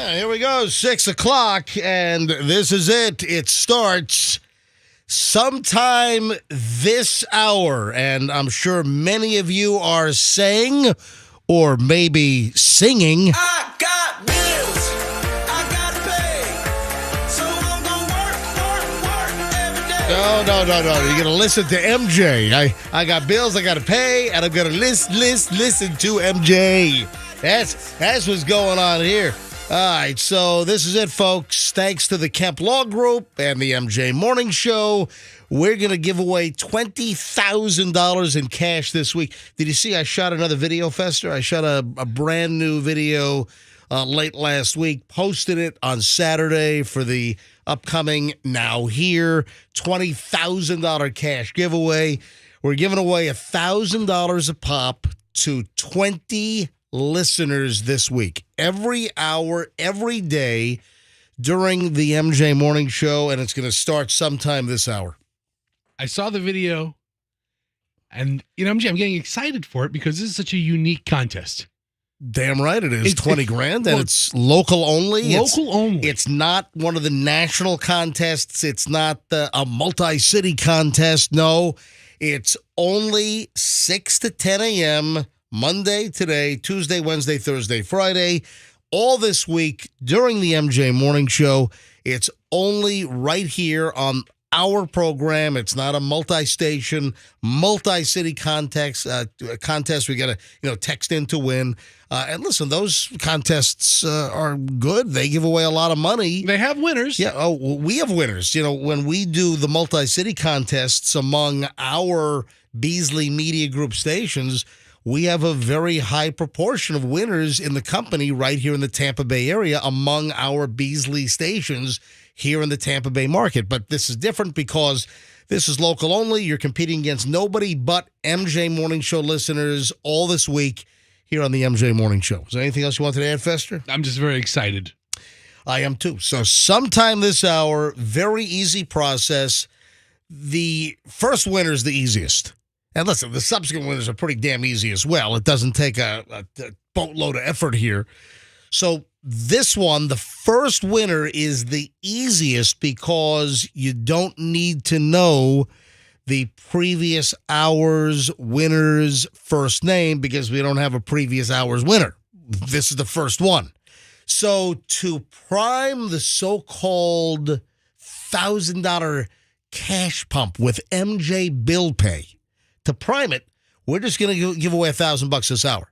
Here we go, 6 o'clock, and this is it. It starts sometime this hour, and I'm sure many of you are saying, or maybe singing, I got bills, I gotta pay, so I'm gonna work every day. No. You're going to listen to MJ. I got bills I got to pay, and I'm going to listen to MJ. That's what's going on here. All right, so this is it, folks. Thanks to the Kemp Law Group and the MJ Morning Show, we're going to give away $20,000 in cash this week. Did you see I shot another video, Fester? I shot a brand new video late last week, posted it on Saturday for the upcoming Now Here $20,000 cash giveaway. We're giving away $1,000 a pop to 20 listeners this week, every hour, every day during the MJ Morning Show, and it's going to start sometime this hour. I saw the video, and MJ, I'm getting excited for it because this is such a unique contest. Damn right it is. 20 grand, and it's local only. It's not one of the national contests. It's not a multi-city contest. No, it's only 6 to 10 a.m., Monday, today, Tuesday, Wednesday, Thursday, Friday, all this week during the MJ Morning Show. It's only right here on our program. It's not a multi-station, multi-city contest. We got to text in to win. And listen, those contests are good. They give away a lot of money. They have winners. Yeah. Oh, we have winners. When we do the multi-city contests among our Beasley Media Group stations, we have a very high proportion of winners in the company right here in the Tampa Bay area among our Beasley stations here in the Tampa Bay market. But this is different because this is local only. You're competing against nobody but MJ Morning Show listeners all this week here on the MJ Morning Show. Is there anything else you wanted to add, Fester? I'm just very excited. I am too. So sometime this hour, very easy process. The first winner is the easiest. And listen, the subsequent winners are pretty damn easy as well. It doesn't take a boatload of effort here. So this one, the first winner, is the easiest because you don't need to know the previous hour's winner's first name because we don't have a previous hour's winner. This is the first one. So to prime the so-called $1,000 cash pump with MJ Bill Pay, to prime it, we're just going to give away $1,000 this hour.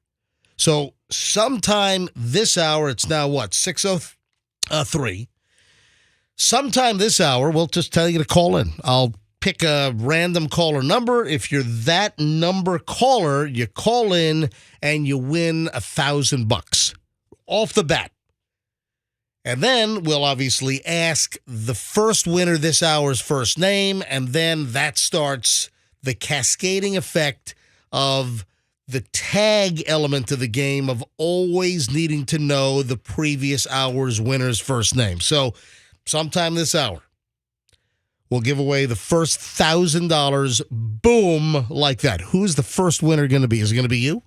So sometime this hour, it's now what, 6:03. Sometime this hour, we'll just tell you to call in. I'll pick a random caller number. If you're that number caller, you call in and you win $1,000 off the bat. And then we'll obviously ask the first winner this hour's first name, and then that starts the cascading effect of the tag element of the game of always needing to know the previous hour's winner's first name. So sometime this hour, we'll give away the first $1,000. Boom, like that. Who's the first winner going to be? Is it going to be you?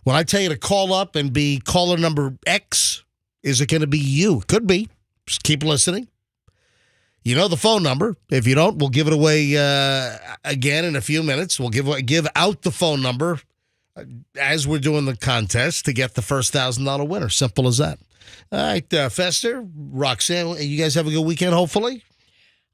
When I tell you to call up and be caller number X, is it going to be you? Could be. Just keep listening. You know the phone number. If you don't, we'll give it away again in a few minutes. We'll give out the phone number as we're doing the contest to get the first $1,000 winner. Simple as that. All right, Fester, Roxanne, you guys have a good weekend, hopefully?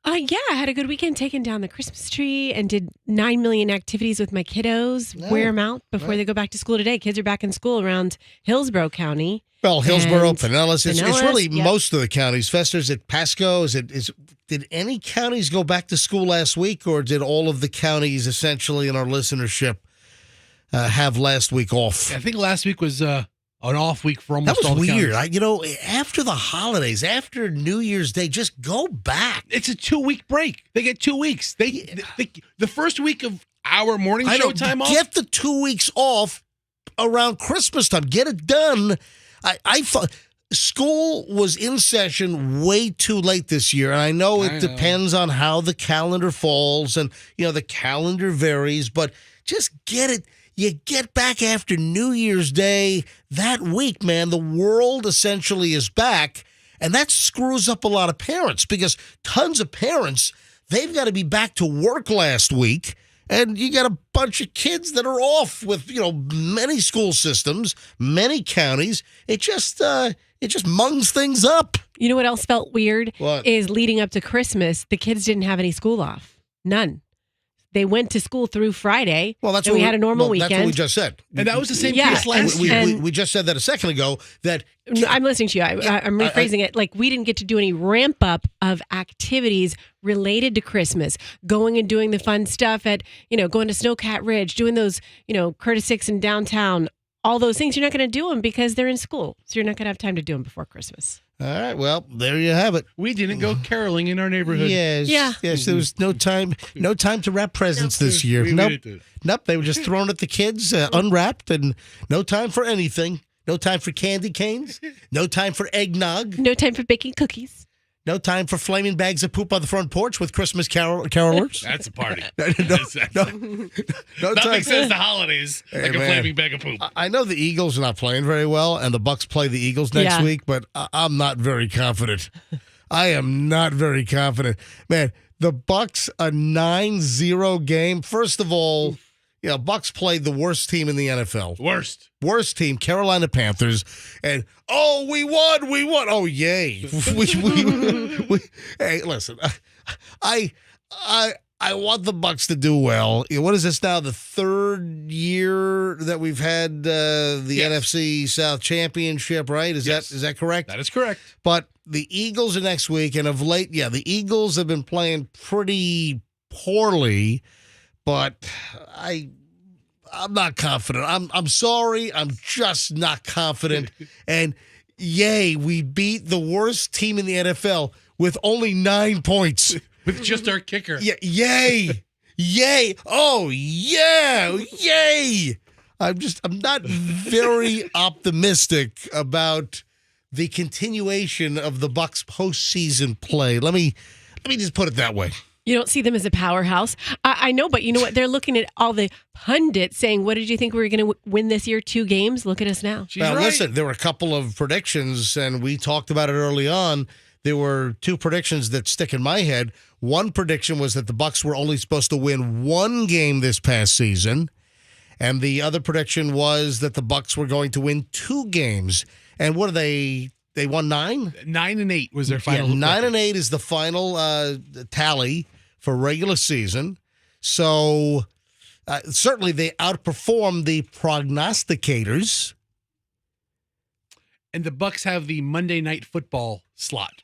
Yeah, I had a good weekend taking down the Christmas tree and did 9 million activities with my kiddos. Oh, Wear them out before they go back to school today. Kids are back in school around Hillsborough County. Well, Hillsborough, And Pinellas, it's Pinellas, really yep. most of the counties. Fester, is it Pasco? Did any counties go back to school last week, or did all of the counties essentially in our listenership have last week off? I think last week was an off week for almost That all was the weird. counties. After the holidays, after New Year's Day, just go back. It's a 2-week break. They get 2 weeks. The first week of our morning I show know. time off. Get the 2 weeks off around Christmas time. Get it done. I thought school was in session way too late this year, and I know it depends on how the calendar falls, and the calendar varies. But just get it. You get back after New Year's Day that week, man. The world essentially is back, and that screws up a lot of parents because tons of parents, they've got to be back to work last week, and you got a bunch of kids that are off with, many school systems, many counties. It just mungs things up. You know what else felt weird? What? Is leading up to Christmas, the kids didn't have any school off. None. They went to school through Friday. Well, that's and what we had a normal weekend. That's what we just said. And that was the same Yeah, case last year. We just said that a second ago. That No, I'm listening to you. I'm rephrasing it. Like, we didn't get to do any ramp up of activities related to Christmas, going and doing the fun stuff at, going to Snowcat Ridge, doing those, Curtis Six in downtown, all those things. You're not going to do them because they're in school. So you're not going to have time to do them before Christmas. all right. Well, there you have it. We didn't go caroling in our neighborhood. Yes. Yeah. Yes. There was no time to wrap presents this year. We Nope. didn't. Nope. They were just thrown at the kids, unwrapped, and no time for anything. No time for candy canes. No time for eggnog. No time for baking cookies. No time for flaming bags of poop on the front porch with Christmas carolers. That's a party. no Nothing time. says the holidays Hey, like a man. flaming bag of poop. I know the Eagles are not playing very well, and the Bucks play the Eagles next Yeah. week, but I'm not very confident. I am not very confident. Man, the Bucks, a 9-0 game. First of all, Bucks played the worst team in the NFL. Worst team, Carolina Panthers. And, we won. Oh, yay. Hey, listen, I want the Bucks to do well. What is this now? The third year that we've had the NFC South Championship, right? Is that correct? That is correct. But the Eagles are next week, and of late, the Eagles have been playing pretty poorly. But I'm not confident. I'm sorry. I'm just not confident. And yay, we beat the worst team in the NFL with only 9 points. With just our kicker. Yeah, yay. Yay. Oh, yeah. Yay. I'm not very optimistic about the continuation of the Bucks postseason play. Let me just put it that way. You don't see them as a powerhouse. I know, but you know what? They're looking at all the pundits saying, what did you think we were going to win this year? 2 games? Look at us now. She's Now, right. listen, there were a couple of predictions, and we talked about it early on. There were 2 predictions that stick in my head. One prediction was that the Bucks were only supposed to win 1 game this past season, and the other prediction was that the Bucks were going to win 2 games. And what are they? They won 9? 9-8 was their final. 9-8 is the final tally for regular season. So certainly they outperformed the prognosticators. And the Bucks have the Monday Night Football slot.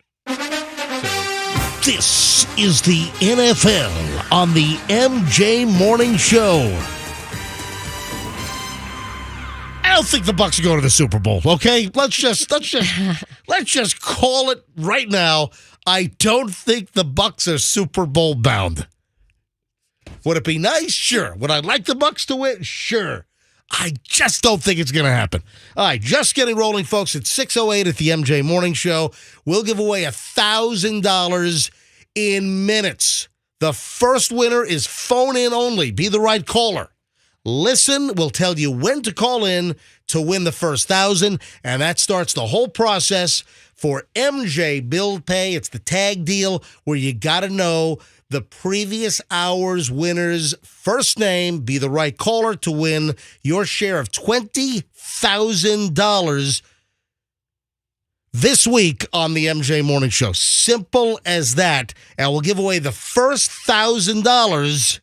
This is the NFL on the MJ Morning Show. I don't think the Bucks are going to the Super Bowl. Okay, let's just call it right now. I don't think the Bucks are Super Bowl bound. Would it be nice? Sure. Would I like the Bucks to win? Sure. I just don't think it's going to happen. All right, just getting rolling, folks. It's 6:08 at the MJ Morning Show. We'll give away $1,000 in minutes. The first winner is phone in only. Be the right caller. Listen, we'll tell you when to call in to win the first 1,000, and that starts the whole process for MJ Build Pay. It's the tag deal where you got to know the previous hour's winner's first name, be the right caller to win your share of $20,000 this week on the MJ Morning Show. Simple as that. And we'll give away the first $1,000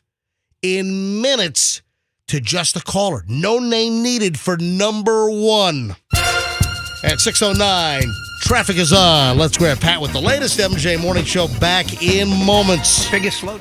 in minutes to just a caller. No name needed for number one. At 6:09, traffic is on. Let's grab Pat with the latest MJ Morning Show back in moments. Take it slow.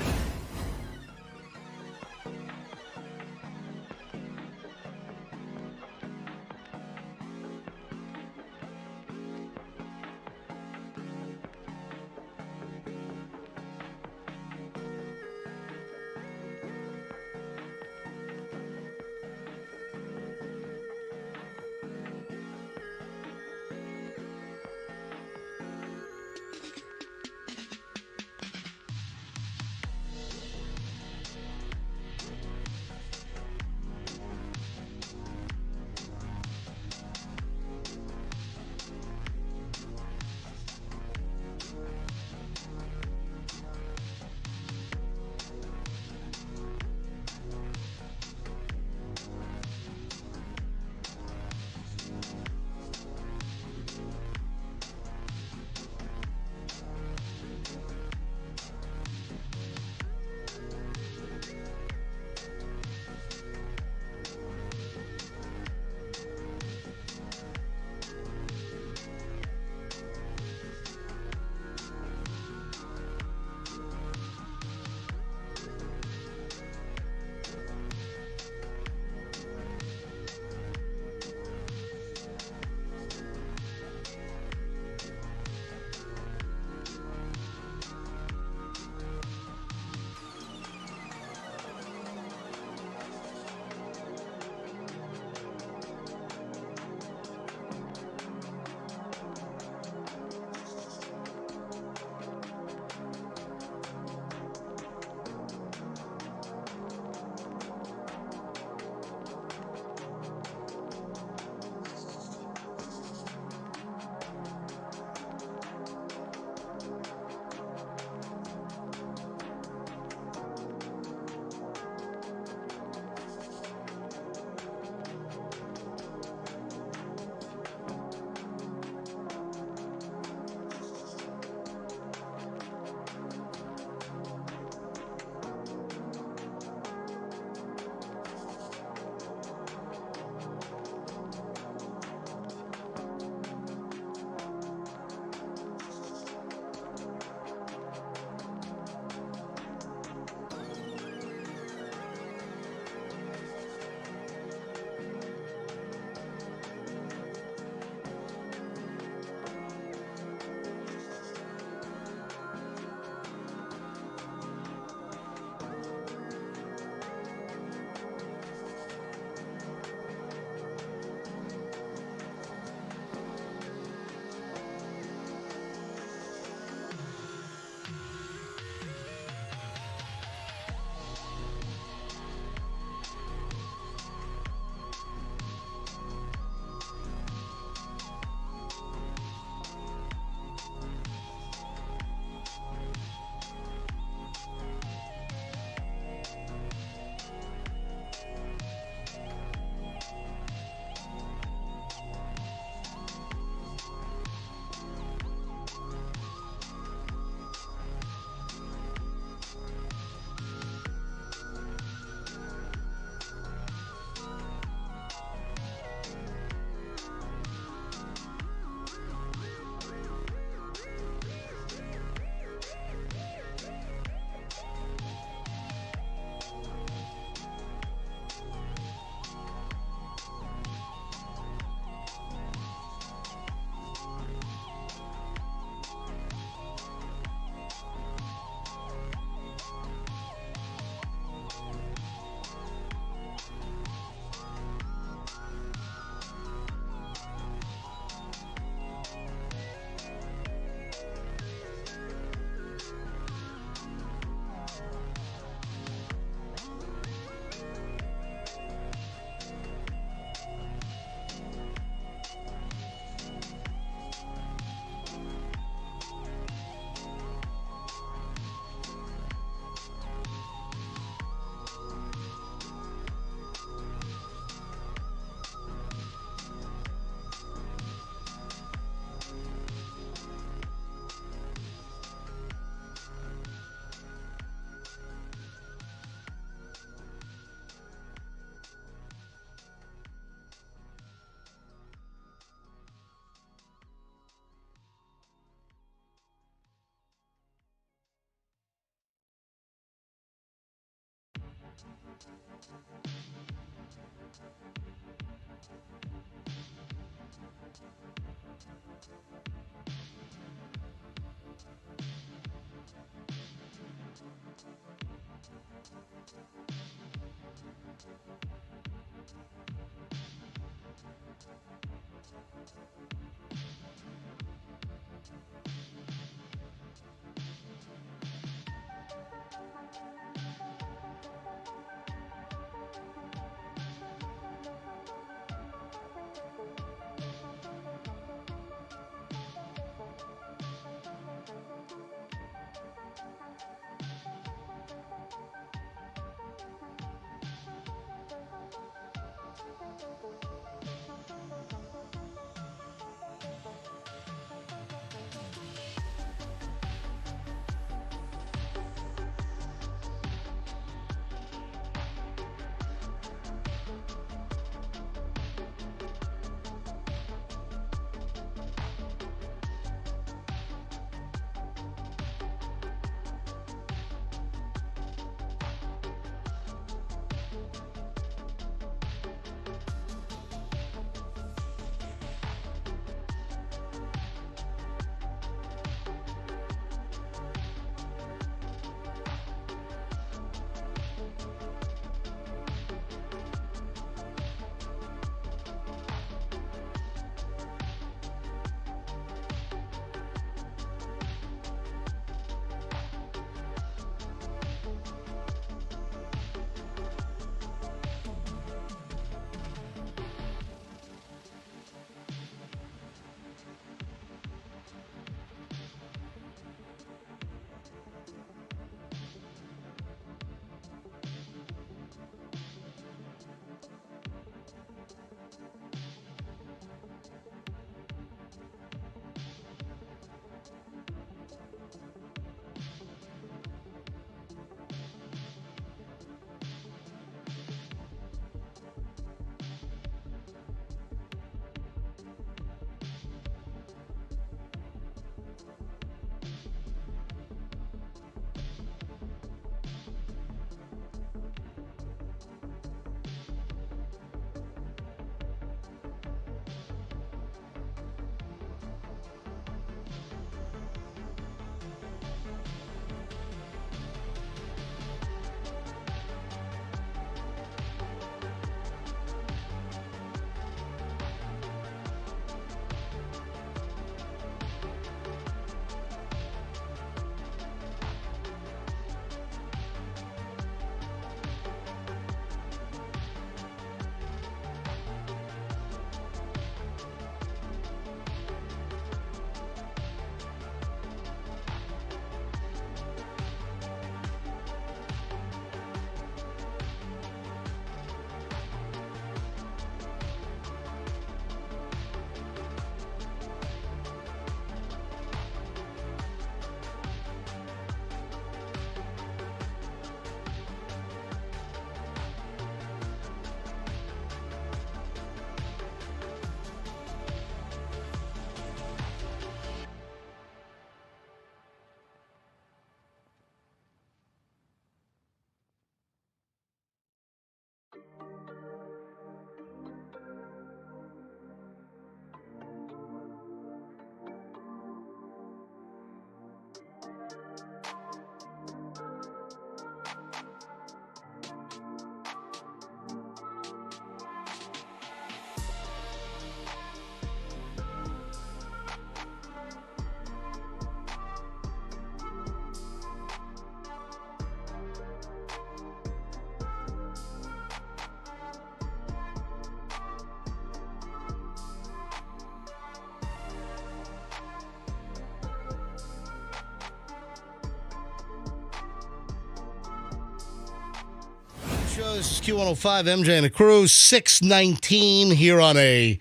Show. This is Q105, MJ and the crew, 6:19 here on a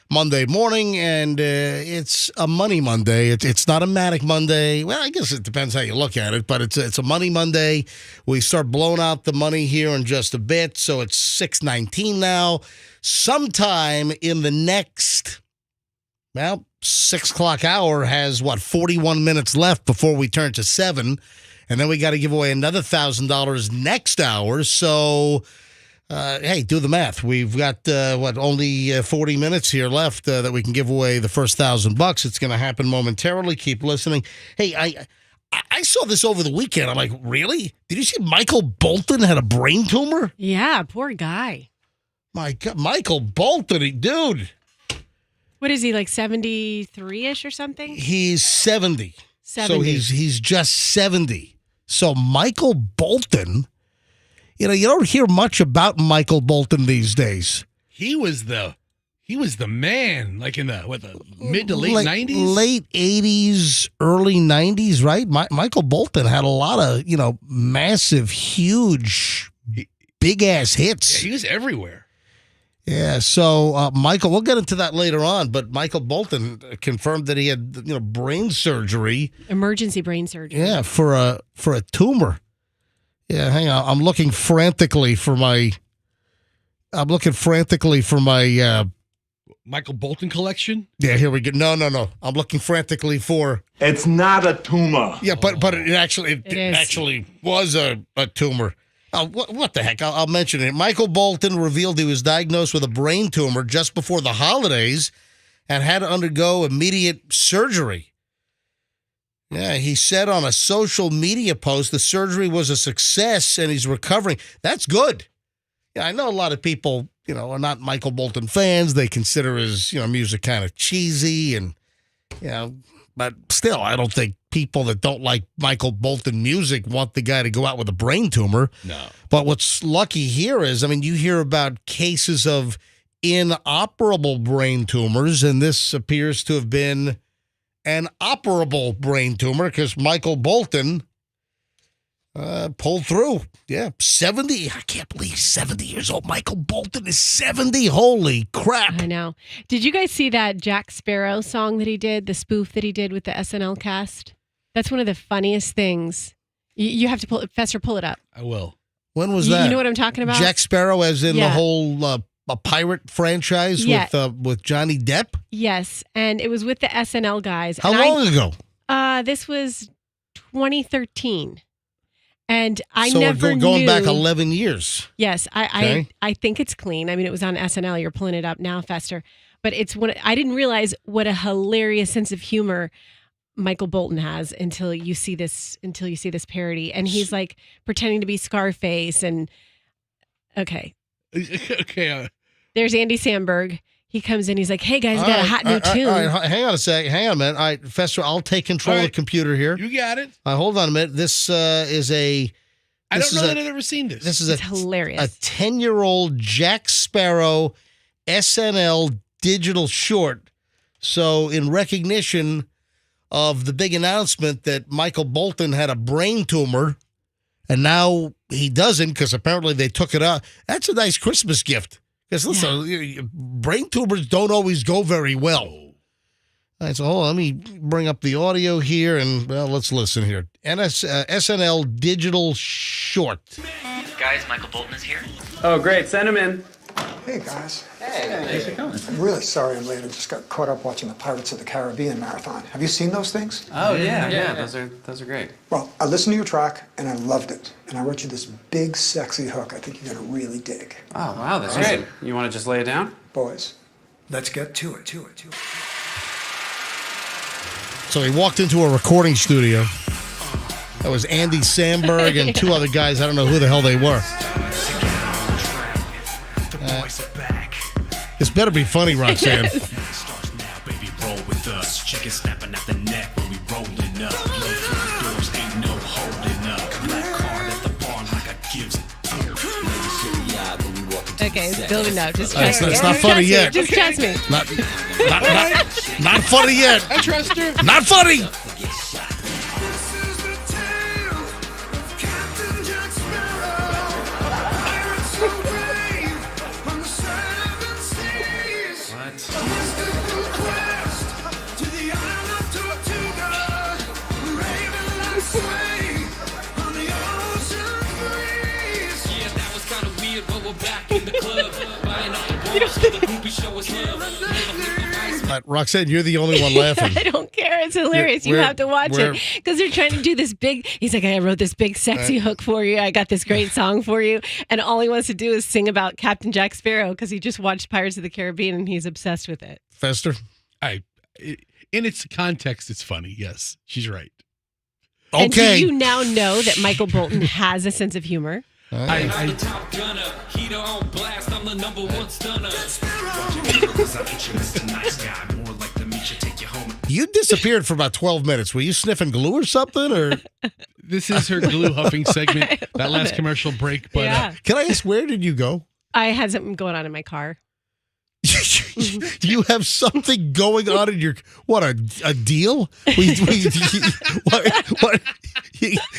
Monday morning, and it's a Money Monday. It's not a Manic Monday. Well, I guess it depends how you look at it, but it's a Money Monday. We start blowing out the money here in just a bit, so it's 6:19 now. Sometime in the next, 6 o'clock hour has, 41 minutes left before we turn to 7, and then we got to give away another $1,000 next hour, so... hey, do the math. We've got, only 40 minutes here left that we can give away the first $1,000. It's going to happen momentarily. Keep listening. Hey, I saw this over the weekend. I'm like, really? Did you see Michael Bolton had a brain tumor? Yeah, poor guy. My God, Michael Bolton, dude. What is he, like 73-ish or something? He's 70. 70. So he's just 70. So Michael Bolton, you don't hear much about Michael Bolton these days. He was the man, like in the mid to late 90s? Late 80s, early 90s, right? Michael Bolton had a lot of, massive, huge, big-ass hits. Yeah, he was everywhere. Yeah, so Michael, we'll get into that later on, but Michael Bolton confirmed that he had, brain surgery. Emergency brain surgery. Yeah, for a tumor. Yeah, hang on. I'm looking frantically for my Michael Bolton collection? Yeah, here we go. No. I'm looking frantically for. It's not a tumor. Yeah, but it actually was a tumor. What the heck? I'll mention it. Michael Bolton revealed he was diagnosed with a brain tumor just before the holidays and had to undergo immediate surgery. Yeah, he said on a social media post the surgery was a success and he's recovering. That's good. Yeah, I know a lot of people, are not Michael Bolton fans. They consider his, music kind of cheesy and, but still, I don't think people that don't like Michael Bolton music want the guy to go out with a brain tumor. No. But what's lucky here is, you hear about cases of inoperable brain tumors, and this appears to have been an operable brain tumor because Michael Bolton pulled through. Yeah, 70. I can't believe 70 years old. Michael Bolton is 70. Holy crap. I know. Did you guys see that Jack Sparrow song that he did, the spoof that he did with the SNL cast? That's one of the funniest things. You have to pull it up. I will. When was that? You know what I'm talking about? Jack Sparrow, as in the whole a pirate franchise with Johnny Depp? Yes, and it was with the SNL guys. How long ago? This was 2013. And I so never going knew. back 11 years. Yes, I think it's clean. It was on SNL. You're pulling it up now, Fester. But I didn't realize what a hilarious sense of humor Michael Bolton has until you see this parody, and he's like pretending to be Scarface. And okay. There's Andy Samberg. He comes in. He's like, "Hey guys, got a hot new tune." All right, hang on a second. Hang on a minute. All right, Fester, I'll take control of the computer here. You got it. Hold on a minute. This is a. I don't know that I've ever seen this. This is it's hilarious. A 10-year-old Jack Sparrow SNL digital short. So in recognition of the big announcement that Michael Bolton had a brain tumor, and now he doesn't because apparently they took it out. That's a nice Christmas gift. Because listen, brain tumors don't always go very well. All right, so hold on, let me bring up the audio here, and let's listen here. SNL digital short. Guys, Michael Bolton is here. Oh, great. Send him in. Hey, guys. Hey, thanks for coming. I'm really sorry I'm late. I just got caught up watching the Pirates of the Caribbean marathon. Have you seen those things? Oh, yeah. Those are great. Well, I listened to your track, and I loved it. And I wrote you this big, sexy hook I think you're going to really dig. Oh, wow, that's great. You want to just lay it down? Boys, let's get to it. So he walked into a recording studio. That was Andy Samberg and two other guys. I don't know who the hell they were. This better be funny, Roxanne. Okay, it's building up. Just trust me. It's not funny yet. Just trust me. Not funny yet. I trust her. Not funny. This is the tale of Captain Jack Sparrow, pirate so brave on the 7 seas. A mystical quest to the island of Tortuga, raving like sway on the ocean breeze. Yeah, that was kind of weird, but we're back in the club. Buying up the balls so the groupie show us love. Roxanne, you're the only one laughing. I don't care. It's hilarious. You have to watch it because they're trying to do this big. He's like, I wrote this big sexy hook for you. I got this great song for you. And all he wants to do is sing about Captain Jack Sparrow because he just watched Pirates of the Caribbean and he's obsessed with it. Fester? In its context, it's funny. Yes, she's right. And do Okay. you now know that Michael Bolton has a sense of humor? I'm the top gunner. Heater on blast. I'm the number one stunner. You disappeared for about 12 minutes. Were you sniffing glue or something? Or This is her glue huffing segment. That last it. commercial break. But Yeah. can I ask, where did you go? I had something going on in my car. You have something going on in your a deal? What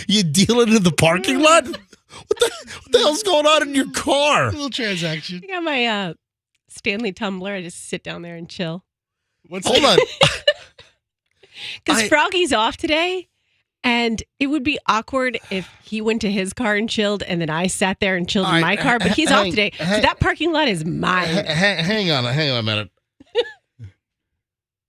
you dealing in the parking lot? What the hell's going on in your car? a little transaction. I got my Stanley tumbler. I just sit down there and chill. What's Hold on. Because I- Froggy's off today, and it would be awkward if he went to his car and chilled, and then I sat there and chilled in my car. But he's off today, so that parking lot is mine. Hang on a minute.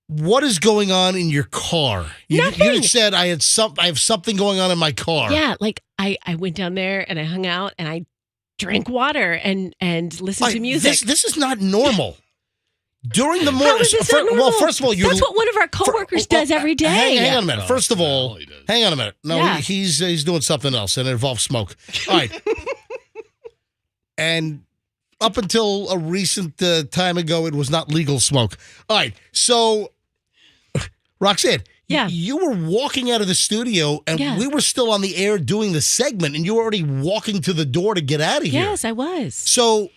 What is going on in your car? You Nothing. just said I have something going on in my car. Yeah, like I went down there and I hung out and I drank water and listened to music. This is not normal. During the How morning, is this not normal? well, first of all, that's what one of our coworkers does every day. Hang on a minute. First of all, he does. hang on a minute. No, Yeah. he's doing something else, and it involves smoke. All right. And up until a recent time ago, it was not legal smoke. All right. So, Roxanne, Yeah. you were walking out of the studio, and Yeah. we were still on the air doing the segment, and you were already walking to the door to get out of here. Yes, I was. So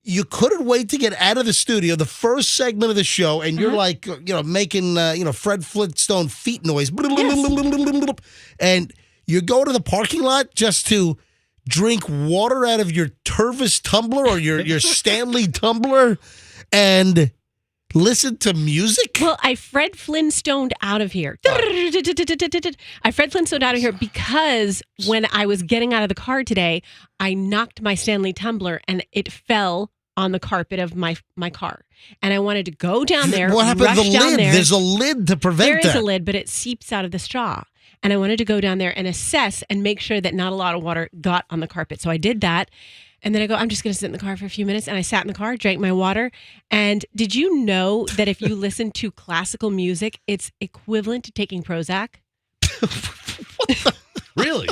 you couldn't wait to get out of the studio, the first segment of the show, and you're like, making, Fred Flintstone feet noise. And you go to the parking lot just to drink water out of your Tervis tumbler or your Stanley tumbler and listen to music? Well, I Fred Flintstoned out of here. I Fred Flintstoned out of here because when I was getting out of the car today, I knocked my Stanley tumbler and it fell on the carpet of my car. And I wanted to go down there. What happened to rush the down lid? there. There's a lid to prevent There is that. a lid, but it seeps out of the straw. And I wanted to go down there and assess and make sure that not a lot of water got on the carpet. So I did that. And then I go, I'm just going to sit in the car for a few minutes. And I sat in the car, drank my water. And did you know that if you listen to classical music, it's equivalent to taking Prozac? Really?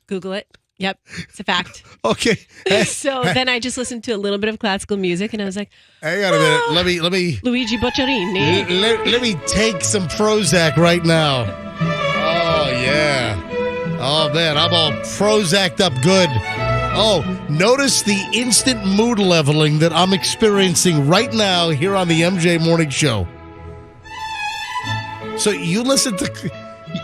Google it. Yep, it's a fact. Okay. So then I just listened to a little bit of classical music and I was like, Hang on a minute. Let me Luigi Boccherini. let me take some Prozac right now. Oh yeah. Oh man, I'm all Prozac'd up good. Oh, notice the instant mood leveling that I'm experiencing right now here on the MJ Morning Show. So you listen to,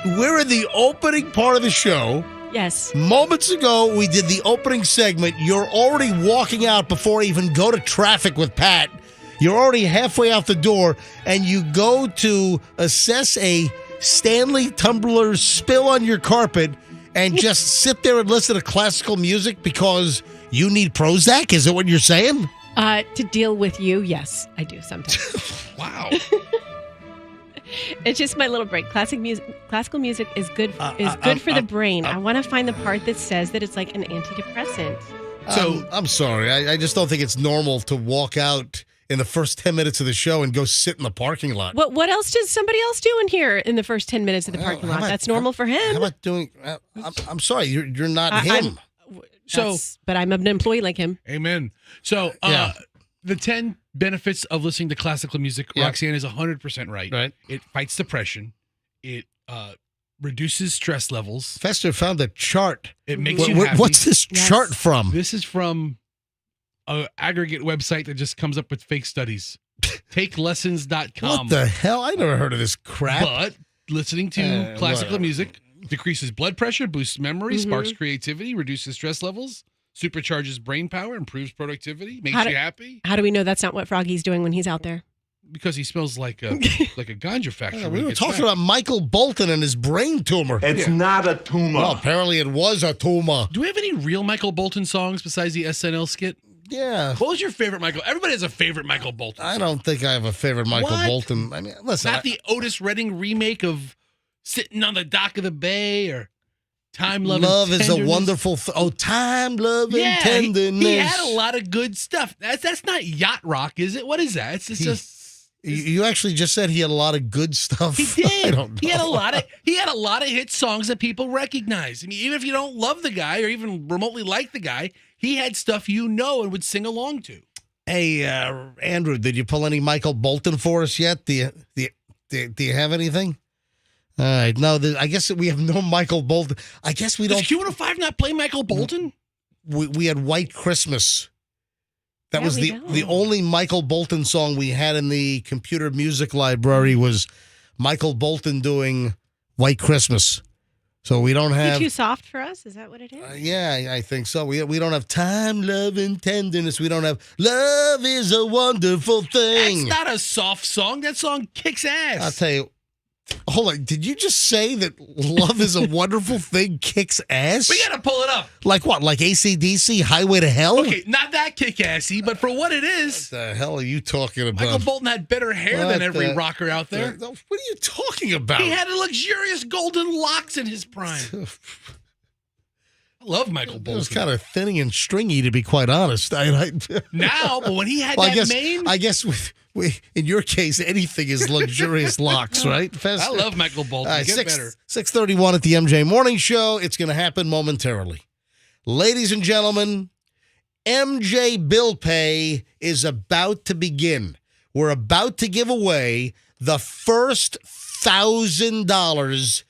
we're in the opening part of the show. Yes. Moments ago, we did the opening segment. You're already walking out before I even go to traffic with Pat. You're already halfway out the door, and you go to assess a Stanley tumbler spill on your carpet and just sit there and listen to classical music because you need Prozac? Is that what you're saying? To deal with you, yes, I do sometimes. Wow. It's just my little break. Classical music is good for the brain. I want to find the part that says that it's like an antidepressant. So I'm sorry. I just don't think it's normal to walk out in the first 10 minutes of the show and go sit in the parking lot. What else does somebody else do in here in the first 10 minutes of the parking lot? That's normal for him. How about doing? I'm sorry. You're not him. But I'm an employee like him. Amen. So Yeah. the 10 benefits of listening to classical music, Yeah. Roxanne is 100% right. Right. It fights depression. It reduces stress levels. Fester found a chart. It makes you happy. What's this Yes. chart from? This is from an aggregate website that just comes up with fake studies. TakeLessons.com. What the hell? I never heard of this crap. But listening to classical whatever. music decreases blood pressure, boosts memory, sparks creativity, reduces stress levels, supercharges brain power, improves productivity, makes you happy. How do we know that's not what Froggy's doing when he's out there? Because he smells like a ganja factory. Yeah, when we he were gets talking back. about Michael Bolton and his brain tumor. It's not a tumor. Well, apparently it was a tumor. Do we have any real Michael Bolton songs besides the SNL skit? Yeah. What was your favorite Michael? Everybody has a favorite Michael Bolton I song. don't think I have a favorite Michael What? Bolton. I mean, listen. Not the Otis Redding remake of Sitting on the Dock of the Bay or Time, Love, Love and is a Tenderness? wonderful. Time, love, Yeah, and tenderness. he had a lot of good stuff. That's not yacht rock, is it? What is that? It's just You actually just said he had a lot of good stuff. He did. I don't know. He had a lot of hit songs that people recognize. I mean, even if you don't love the guy or even remotely like the guy, he had stuff you know and would sing along to. Hey, Andrew, did you pull any Michael Bolton for us yet? Do you have anything? All right. No, I guess we have no Michael Bolton. I guess we Does don't. Q105 not play Michael Bolton? We had White Christmas. That Yeah, was we the don't. only Michael Bolton song we had in the computer music library was Michael Bolton doing White Christmas. So we don't Is have. he too soft for us? Is that what it is? Yeah, I think so. We don't have time, love, and tenderness. We don't have love is a wonderful thing. That's not a soft song. That song kicks ass. I'll tell you. Hold on. Did you just say that love is a wonderful thing kicks ass? We got to pull it up. Like what? Like AC/DC, Highway to Hell? Okay, not that kick-assy, but for what it is, What the hell are you talking about? Michael Bolton had better hair What than every the- rocker out there. What are you talking about? He had luxurious golden locks in his prime. I love Michael It was Bolton. kind of thinny and stringy, to be quite honest. Now, but when he had Well, that mane, I guess in your case, anything is luxurious locks, right? I love Michael Bolton. All right, Get better. 6:31 at the MJ Morning Show. It's going to happen momentarily. Ladies and gentlemen, MJ Bill Pay is about to begin. We're about to give away the first $1,000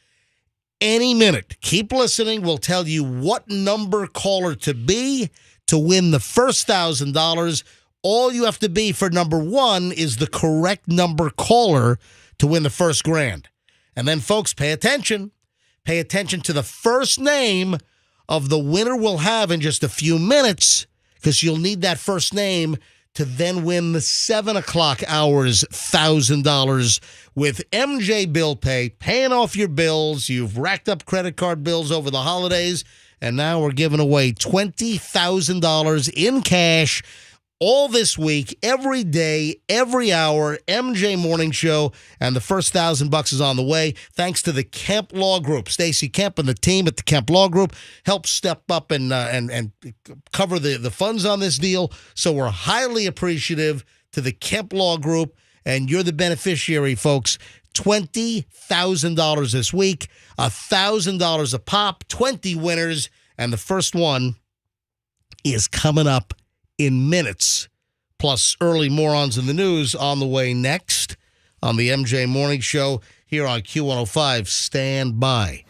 any minute. Keep listening. We'll tell you what number caller to be to win the first $1,000. All you have to be for number one is the correct number caller to win the first grand. And then, folks, pay attention. Pay attention to the first name of the winner we'll have in just a few minutes, because you'll need that first name to then win the 7 o'clock hour's $1,000 with MJ Bill Pay, paying off your bills. You've racked up credit card bills over the holidays, and now we're giving away $20,000 in cash all this week, every day, every hour, MJ Morning Show, and the first $1,000 is on the way. Thanks to the Kemp Law Group. Stacy Kemp and the team at the Kemp Law Group helped step up and cover the funds on this deal. So we're highly appreciative to the Kemp Law Group, and you're the beneficiary, folks. $20,000 this week, $1,000 a pop, 20 winners, and the first one is coming up in minutes, plus early morons in the news on the way next on the MJ Morning Show here on Q105. Stand by.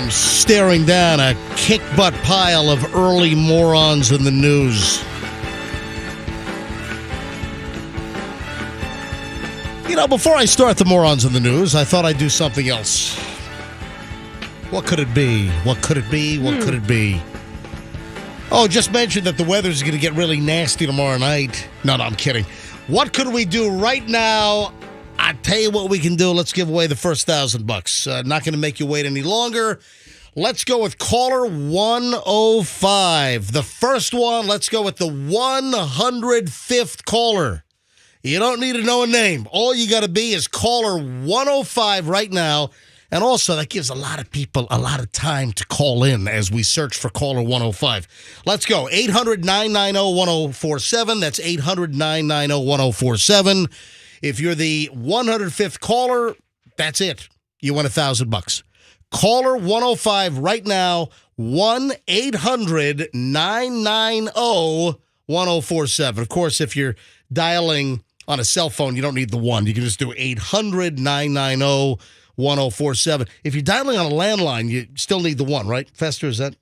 I'm staring down a kick-butt pile of early morons in the news. You know, before I start the morons in the news, I thought I'd do something else. What could it be? What could it be? What could it be? Oh, just mentioned that the weather's going to get really nasty tomorrow night. No, I'm kidding. What could we do right now? I tell you what we can do. Let's give away the first $1,000. Not going to make you wait any longer. Let's go with caller 105. The first one, let's go with the 105th caller. You don't need to know a name. All you got to be is caller 105 right now. And also, that gives a lot of people a lot of time to call in as we search for caller 105. Let's go. 800-990-1047. That's 800-990-1047. If you're the 105th caller, that's it. You win $1,000. Caller 105 right now, 1-800-990-1047. Of course, if you're dialing on a cell phone, you don't need the 1. You can just do 800-990-1047. If you're dialing on a landline, you still need the 1, right? Fester, is that?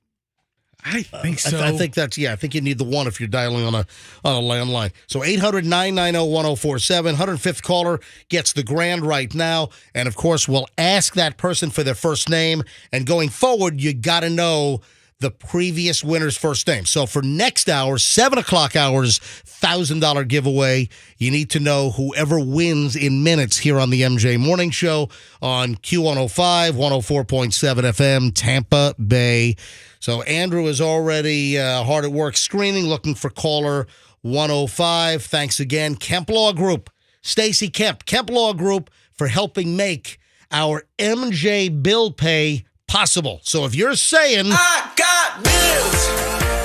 I think so. I think that's, I think you need the 1 if you're dialing on a landline. So 800-990-1047. 105th caller gets the grand right now. And, of course, we'll ask that person for their first name. And going forward, you got to know the previous winner's first name. So for next hour, 7 o'clock hours, $1,000 giveaway. You need to know whoever wins in minutes here on the MJ Morning Show on Q105, 104.7 FM, Tampa Bay. So Andrew is already hard at work screening, looking for caller 105. Thanks again, Kemp Law Group. Stacy Kemp Law Group, for helping make our MJ bill pay possible. So if you're saying, I got bills,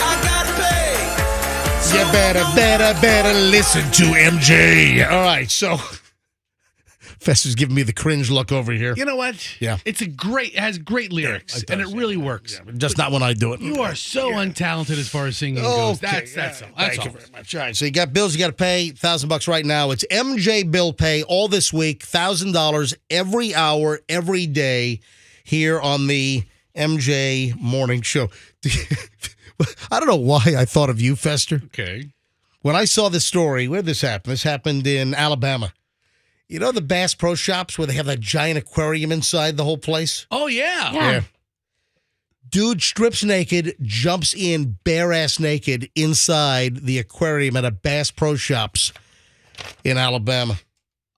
I gotta pay. So you better listen to MJ. All right, so Fester's giving me the cringe look over here. You know what? Yeah. It has great lyrics, it and it does, really works. Yeah, just not when I do it. You are so untalented as far as singing goes. That's all. Thank you very much. All right, so you got bills you got to pay, $1,000 right now. It's MJ Bill Pay all this week, $1,000 every hour, every day here on the MJ Morning Show. I don't know why I thought of you, Fester. Okay. When I saw this story, where did this happen? This happened in Alabama. You know the Bass Pro Shops where they have that giant aquarium inside the whole place? Oh, yeah. Yeah. Dude strips naked, jumps in bare-ass naked inside the aquarium at a Bass Pro Shops in Alabama.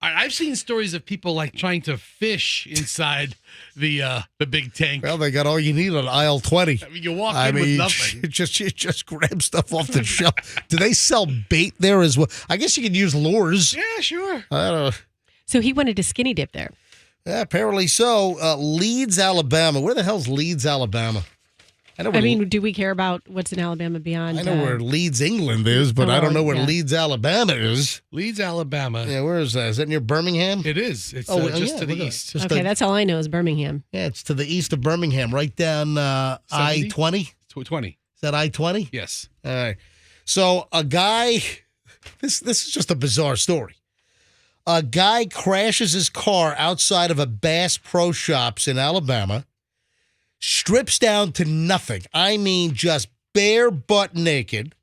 I've seen stories of people like trying to fish inside the big tank. Well, they got all you need on aisle 20. I mean, you walk in with nothing. You just grab stuff off the shelf. Do they sell bait there as well? I guess you could use lures. Yeah, sure. I don't know. So he wanted to skinny dip there. Yeah, apparently so. Leeds, Alabama. Where the hell's Leeds, Alabama? I mean, do we care about what's in Alabama beyond? I know where Leeds, England is, but I don't know where Leeds, Alabama is. Leeds, Alabama. Yeah, where is that? Is that near Birmingham? It is. It's just to the east. Okay, that's all I know is Birmingham. Yeah, it's to the east of Birmingham, right down I-20. 20. Is that I-20? Yes. All right. So a guy, this is just a bizarre story. A guy crashes his car outside of a Bass Pro Shops in Alabama, strips down to nothing. I mean, just bare butt naked,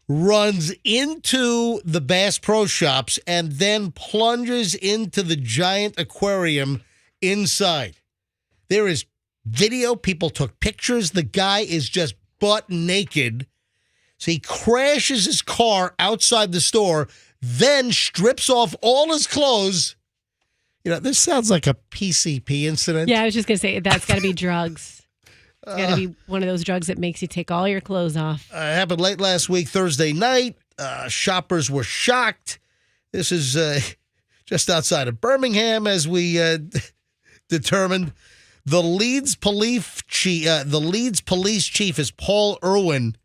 runs into the Bass Pro Shops, and then plunges into the giant aquarium inside. There is video. People took pictures. The guy is just butt naked. So he crashes his car outside the store, then strips off all his clothes. You know, this sounds like a PCP incident. Yeah, I was just going to say, that's got to be drugs. It's got to be one of those drugs that makes you take all your clothes off. It happened late last week, Thursday night. Shoppers were shocked. This is just outside of Birmingham, as we determined. The Leeds police chief is Paul Irwin,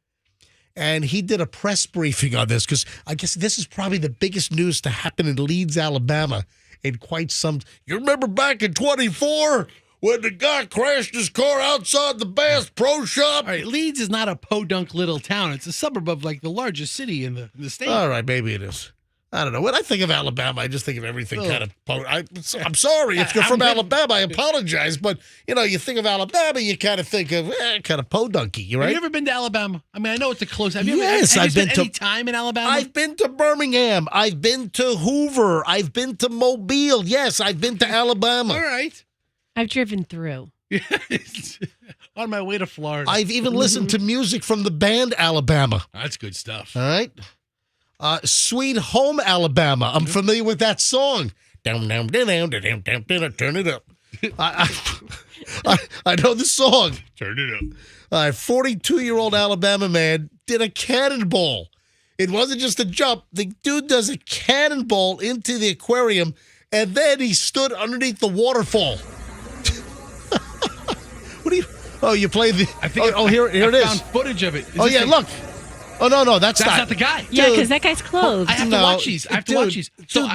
and he did a press briefing on this because I guess this is probably the biggest news to happen in Leeds, Alabama in quite some. You remember back in 24 when the guy crashed his car outside the Bass Pro Shop? All right, Leeds is not a podunk little town. It's a suburb of like the largest city in the state. All right, maybe it is. I don't know. When I think of Alabama, I just think of everything kind of. I'm sorry if you're from Alabama. I apologize, but you know, you think of Alabama, you kind of think of kind of podunky. You right? Have you ever been to Alabama? I mean, I know it's a close. Have you Yes, ever, I've been spent to any time in Alabama? I've been to Birmingham. I've been to Hoover. I've been to Mobile. Yes, I've been to Alabama. All right. I've driven through. On my way to Florida. I've even listened to music from the band Alabama. That's good stuff. All right. Sweet Home Alabama. I'm familiar with that song. Down, down, down, down, down, down, down, turn it up. I know the song. Turn it up. 42-year-old Alabama man did a cannonball. It wasn't just a jump. The dude does a cannonball into the aquarium, and then he stood underneath the waterfall. What do you? Oh, you played the. I think. Here it is. Found footage of it. Look. Oh no, that's not the guy. Yeah, because that guy's clothed. I have to watch these. I have to watch these. So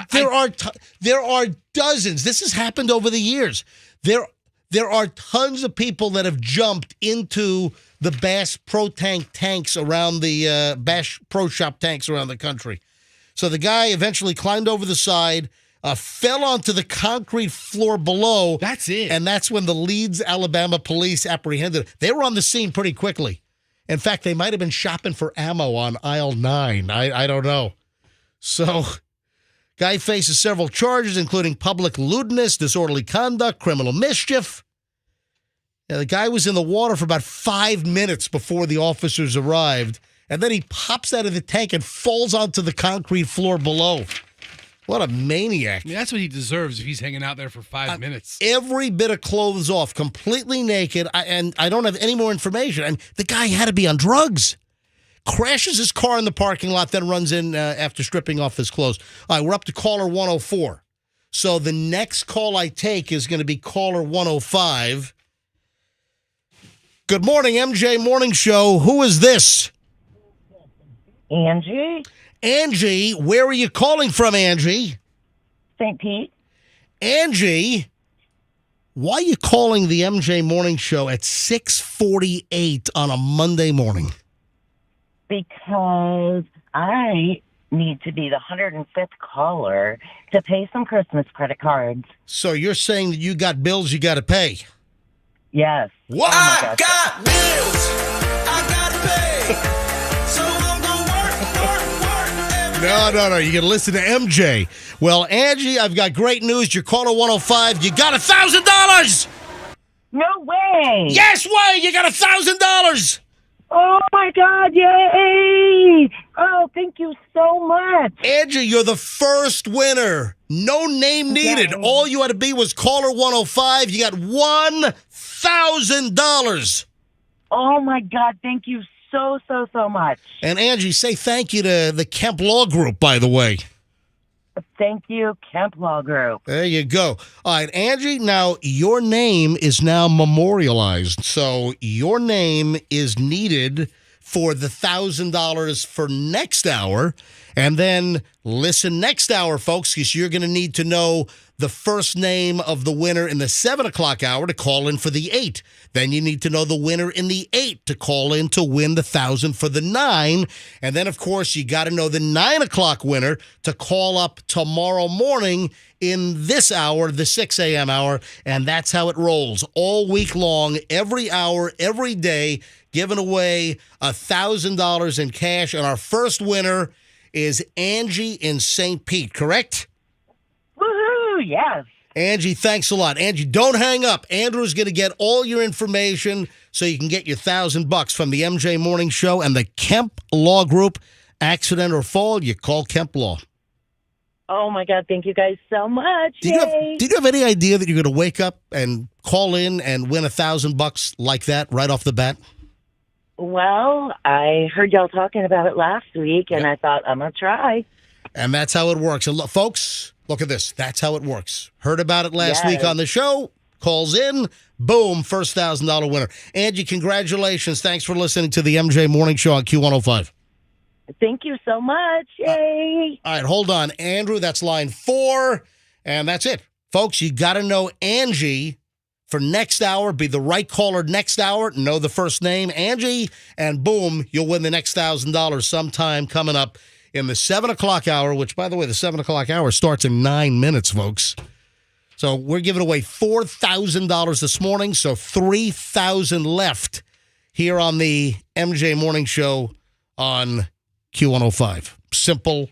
there are dozens. This has happened over the years. There are tons of people that have jumped into the Bass Pro tanks around the Bass Pro Shop tanks around the country. So the guy eventually climbed over the side, fell onto the concrete floor below. That's it. And that's when the Leeds, Alabama police apprehended him. They were on the scene pretty quickly. In fact, they might have been shopping for ammo on aisle 9. I don't know. So, guy faces several charges, including public lewdness, disorderly conduct, criminal mischief. Yeah, the guy was in the water for about 5 minutes before the officers arrived, and then he pops out of the tank and falls onto the concrete floor below. What a maniac. I mean, that's what he deserves if he's hanging out there for 5 minutes. Every bit of clothes off, completely naked, and I don't have any more information. And the guy had to be on drugs. Crashes his car in the parking lot, then runs in after stripping off his clothes. All right, we're up to caller 104. So the next call I take is going to be caller 105. Good morning, MJ Morning Show. Who is this? Angie, Angie, where are you calling from, Angie? St. Pete. Angie, why are you calling the MJ Morning Show at 6:48 on a Monday morning? Because I need to be the 105th caller to pay some Christmas credit cards. So you're saying that you got bills you got to pay? Yes. What? I got bills I gotta pay, so I'm gonna work. No. You got to listen to MJ. Well, Angie, I've got great news. You're caller 105. You got $1,000. No way. Yes way. You got $1,000. Oh, my God. Yay. Oh, thank you so much. Angie, you're the first winner. No name needed. Okay. All you had to be was caller 105. You got $1,000. Oh, my God. Thank you so much. And Angie, say thank you to the Kemp Law Group, by the way. Thank you, Kemp Law Group. There you go. All right, Angie, now your name is now memorialized. So your name is needed for the $1,000 for next hour. And then listen next hour, folks, because you're going to need to know the first name of the winner in the 7 o'clock hour to call in for the 8. Then you need to know the winner in the 8 to call in to win the 1,000 for the 9. And then, of course, you got to know the 9 o'clock winner to call up tomorrow morning in this hour, the 6 a.m. hour. And that's how it rolls all week long, every hour, every day, giving away $1,000 in cash. And our first winner is Angie in St. Pete, correct? Woohoo, yes. Angie, thanks a lot. Angie, don't hang up. Andrew's going to get all your information so you can get your $1,000 from the MJ Morning Show and the Kemp Law Group. Accident or fall, you call Kemp Law. Oh, my God. Thank you guys so much. Did you have any idea that you're going to wake up and call in and win $1,000 like that right off the bat? Well, I heard y'all talking about it last week, and I thought, I'm going to try. And that's how it works. And look, folks, look at this. That's how it works. Heard about it last week on the show. Calls in. Boom. First $1,000 winner. Angie, congratulations. Thanks for listening to the MJ Morning Show on Q105. Thank you so much. Yay. All right, hold on. Andrew, that's line 4. And that's it. Folks, you got to know Angie for next hour. Be the right caller next hour. Know the first name, Angie. And boom, you'll win the next $1,000 sometime coming up in the 7 o'clock hour, which, by the way, the 7 o'clock hour starts in 9 minutes, folks. So we're giving away $4,000 this morning, so $3,000 left here on the MJ Morning Show on Q105. Simple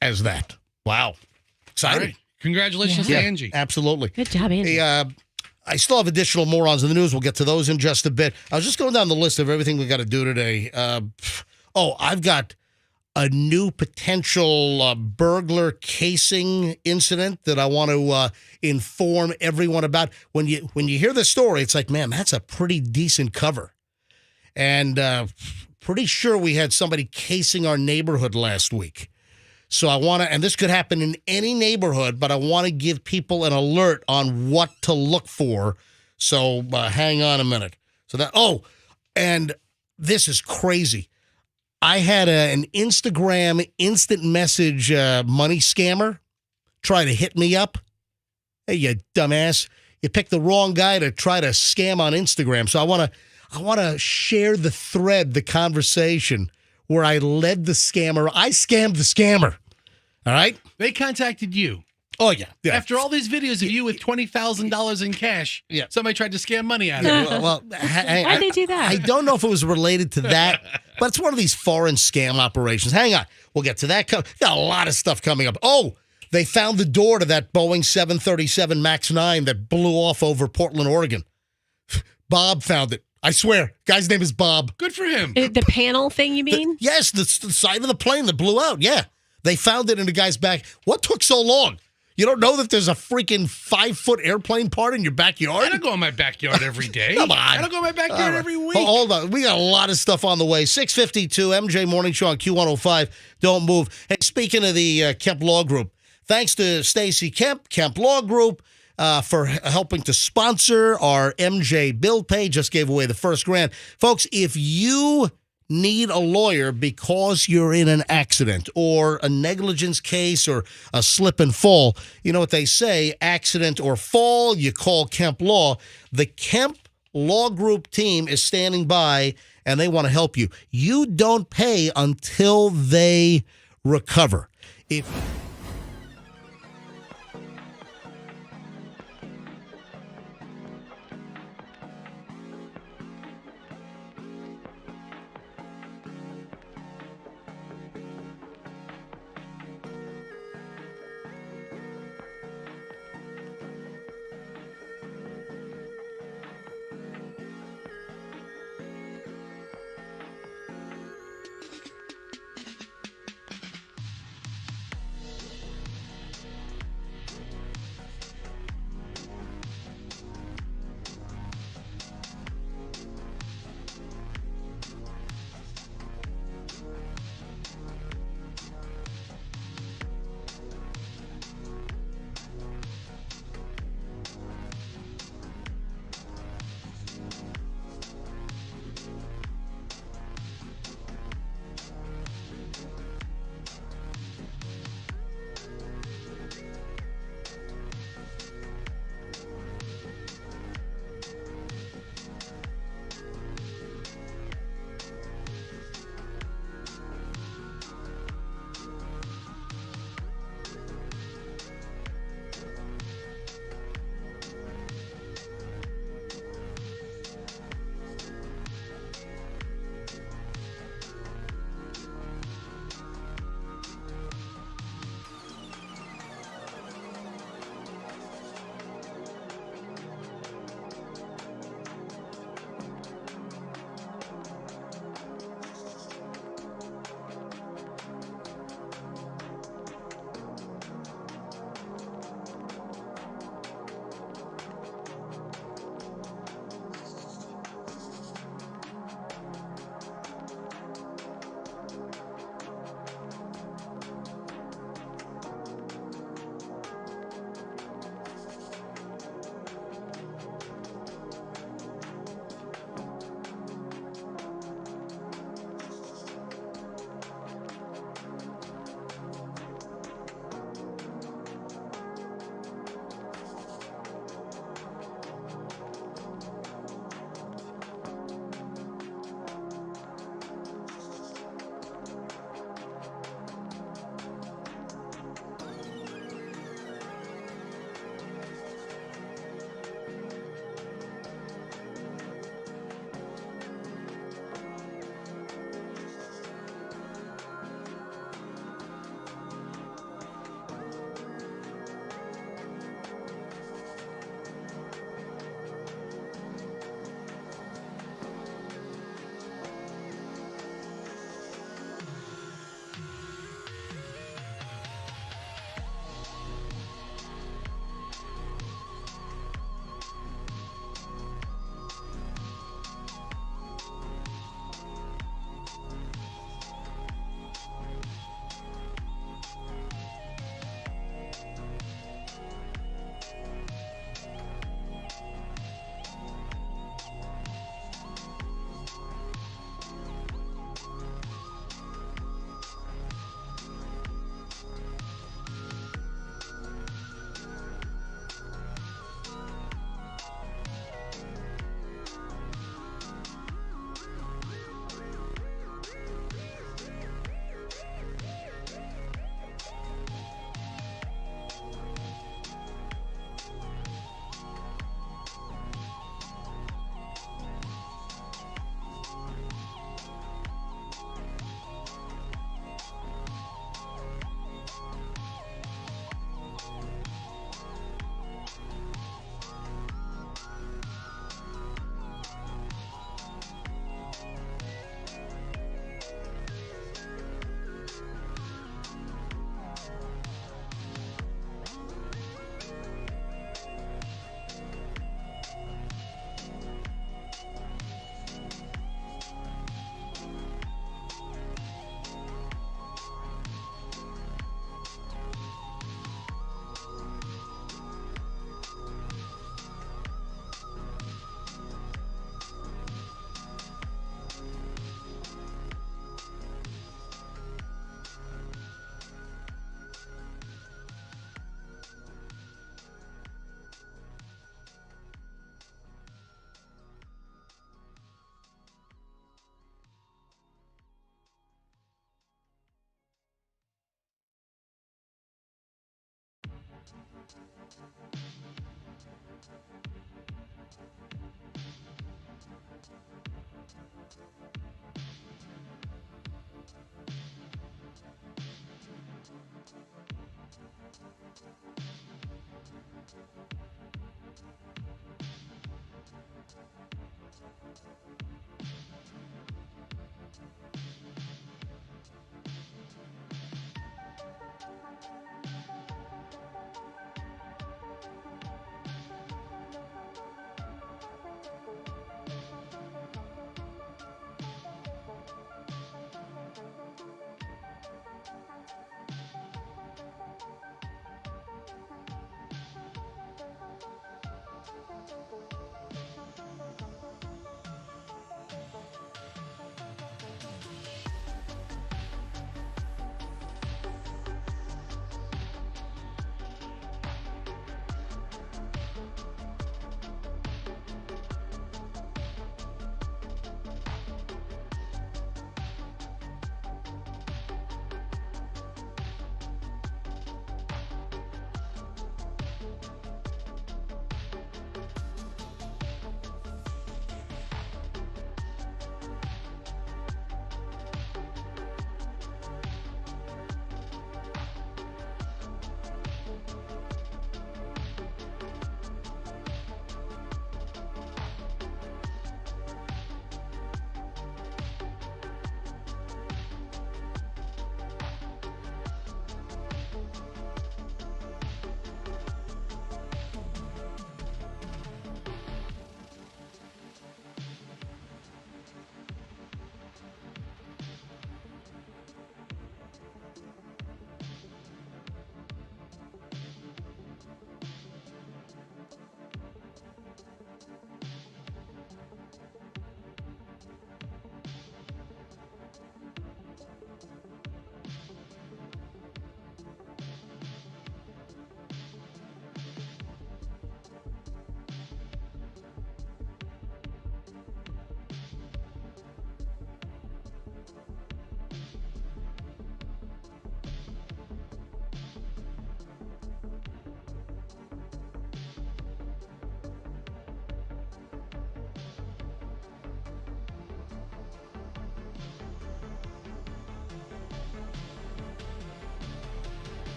as that. Wow. Exciting. All right. Congratulations to Angie. Absolutely. Good job, Angie. Hey, I still have additional morons in the news. We'll get to those in just a bit. I was just going down the list of everything we got to do today. I've got a new potential burglar casing incident that I want to inform everyone about. When you hear the story, it's like, man, that's a pretty decent cover. And pretty sure we had somebody casing our neighborhood last week. So I want to, and this could happen in any neighborhood, but I want to give people an alert on what to look for. So hang on a minute. And this is crazy. I had an Instagram instant message money scammer try to hit me up. Hey, you dumbass. You picked the wrong guy to try to scam on Instagram. So I want to share the thread, the conversation where I led the scammer. I scammed the scammer. All right? They contacted you. Oh, yeah. After all these videos of you with $20,000 in cash, somebody tried to scam money out of you. Why'd they do that? I don't know if it was related to that, but it's one of these foreign scam operations. Hang on. We'll get to that. Got a lot of stuff coming up. Oh, they found the door to that Boeing 737 MAX 9 that blew off over Portland, Oregon. Bob found it. I swear. Guy's name is Bob. Good for him. The panel thing, you mean? Yes, the side of the plane that blew out. Yeah. They found it in the guy's back. What took so long? You don't know that there's a freaking 5-foot airplane part in your backyard? I don't go in my backyard every day. Come on. I don't go in my backyard every week. Hold on. We got a lot of stuff on the way. 6:52, MJ Morning Show on Q105. Don't move. Hey, speaking of the Kemp Law Group, thanks to Stacy Kemp Law Group, for helping to sponsor our MJ bill pay. Just gave away the first grand. Folks, if you need a lawyer because you're in an accident or a negligence case or a slip and fall, you know what they say, accident or fall, you call Kemp Law. The Kemp Law Group team is standing by, and they want to help you. You don't pay until they recover. If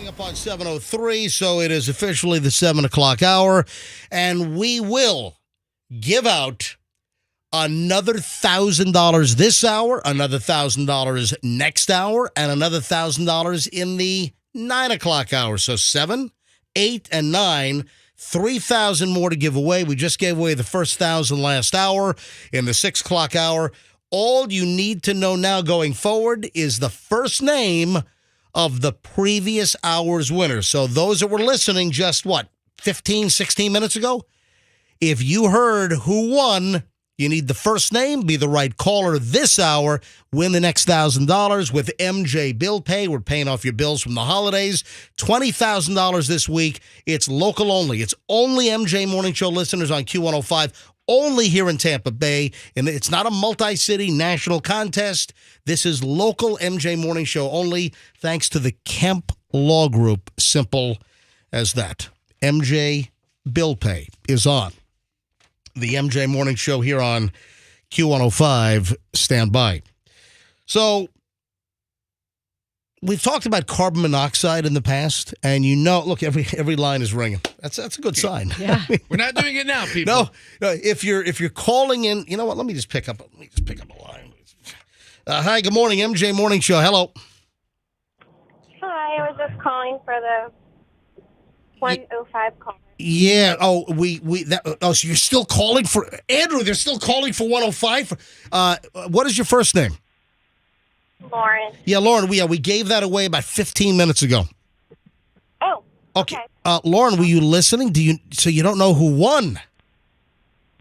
Up on 7:03, so it is officially the 7 o'clock hour, and we will give out another $1,000 this hour, another $1,000 next hour, and another $1,000 in the 9 o'clock hour. So 7, 8, and 9, 3,000 more to give away. We just gave away the first 1,000 last hour in the 6 o'clock hour. All you need to know now going forward is the first name of the previous hour's winner. So those that were listening just, 15, 16 minutes ago? If you heard who won, you need the first name, be the right caller this hour, win the next $1,000 with MJ Bill Pay. We're paying off your bills from the holidays. $20,000 this week. It's local only. It's only MJ Morning Show listeners on Q105. Only here in Tampa Bay, and it's not a multi-city national contest. This is local MJ Morning Show only, thanks to the Kemp Law Group. Simple as that. MJ Bill Pay is on the MJ Morning Show here on Q105. Stand by. So, we've talked about carbon monoxide in the past, and look, every line is ringing. That's a good sign. Yeah. We're not doing it now, people. No, if you're calling in, you know what? Let me just pick up a line. Hi, good morning, MJ Morning Show. Hello. Hi, I was just calling for the 105 call. Yeah. Oh, so you're still calling for Andrew? They're still calling for 105. What is your first name? Lauren. Yeah, Lauren. We gave that away about 15 minutes ago. Oh. Okay. Lauren, were you listening? So you don't know who won?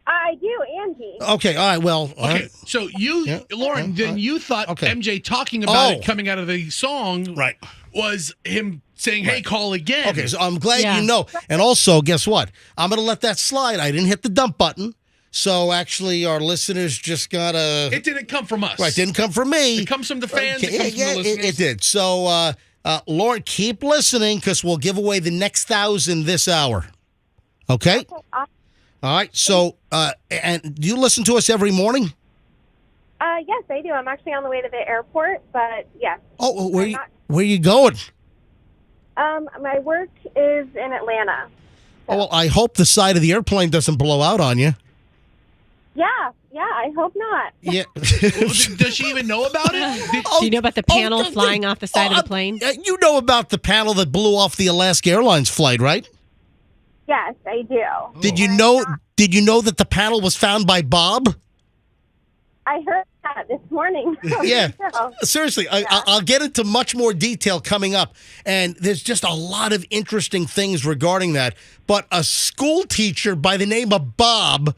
I do, Angie. Okay. All right. Well. All Okay. right. So Lauren, then you thought Okay. MJ talking about Oh. it coming out of the song Right. was him saying, "Hey, call again." Okay. So I'm glad Yeah. you know. And also, guess what? I'm going to let that slide. I didn't hit the dump button. So actually, our listeners just got a. It didn't come from us. Right. Didn't come from me. It comes from the fans. Okay, It comes from the listeners. it did. So, Lauren, keep listening because we'll give away the next 1,000 this hour. Okay? All right. So, and do you listen to us every morning? Yes, I do. I'm actually on the way to the airport, but yes. Oh, where are you going? My work is in Atlanta. Oh, well, I hope the side of the airplane doesn't blow out on you. Yeah, I hope not. Yeah. Does she even know about it? Do you know about the panel flying off the side of the plane? You know about the panel that blew off the Alaska Airlines flight, right? Yes, I do. Did you know that the panel was found by Bob? I heard that this morning. Yeah. So, Seriously, I'll get into much more detail coming up. And there's just a lot of interesting things regarding that. But a school teacher by the name of Bob,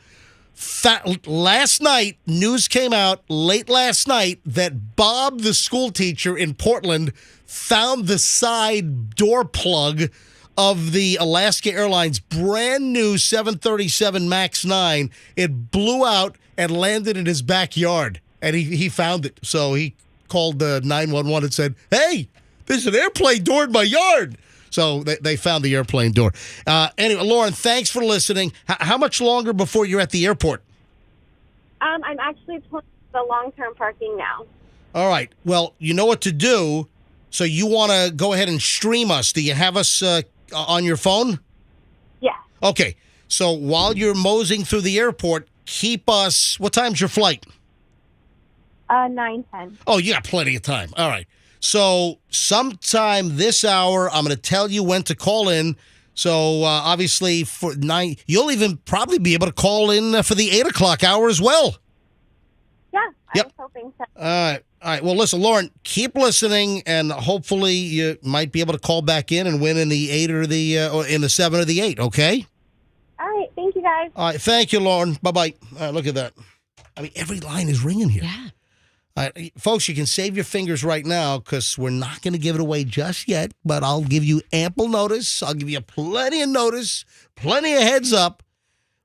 last night, news came out late last night that Bob, the school teacher in Portland, found the side door plug of the Alaska Airlines brand new 737 MAX 9. It blew out and landed in his backyard, and he found it. So he called 911 and said, "Hey, there's an airplane door in my yard." So they found the airplane door. Anyway, Lauren, thanks for listening. How much longer before you're at the airport? I'm actually pulling the long-term parking now. All right. Well, you know what to do. So you want to go ahead and stream us. Do you have us on your phone? Yeah. Okay. So while you're moseying through the airport, keep us. What time's your flight? 9:10. Oh, you got plenty of time. All right. So sometime this hour, I'm going to tell you when to call in. So obviously for 9, you'll even probably be able to call in for the 8 o'clock hour as well. Yeah, Yep. I was hoping so. All right. Well, listen, Lauren, keep listening, and hopefully you might be able to call back in and win in the 8 or in the 7 or the 8. Okay. All right, thank you guys. All right. Thank you, Lauren. Bye-bye. All right, look at that. I mean, every line is ringing here. Yeah. All right, folks, you can save your fingers right now because we're not going to give it away just yet, but I'll give you ample notice. I'll give you plenty of notice, plenty of heads up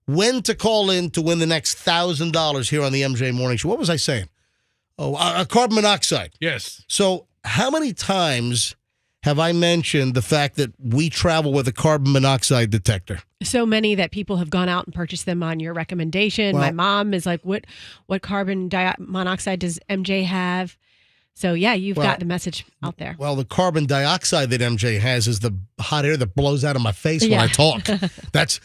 when to call in to win the next $1,000 here on the MJ Morning Show. What was I saying? Oh, carbon monoxide. Yes. So how many times have I mentioned the fact that we travel with a carbon monoxide detector? So many that people have gone out and purchased them on your recommendation. Well- My mom is like, what carbon monoxide does MJ have? So, yeah, you've Well- got the message out there. Well, the carbon dioxide that MJ has is the hot air that blows out of my face when Yeah. I talk. That's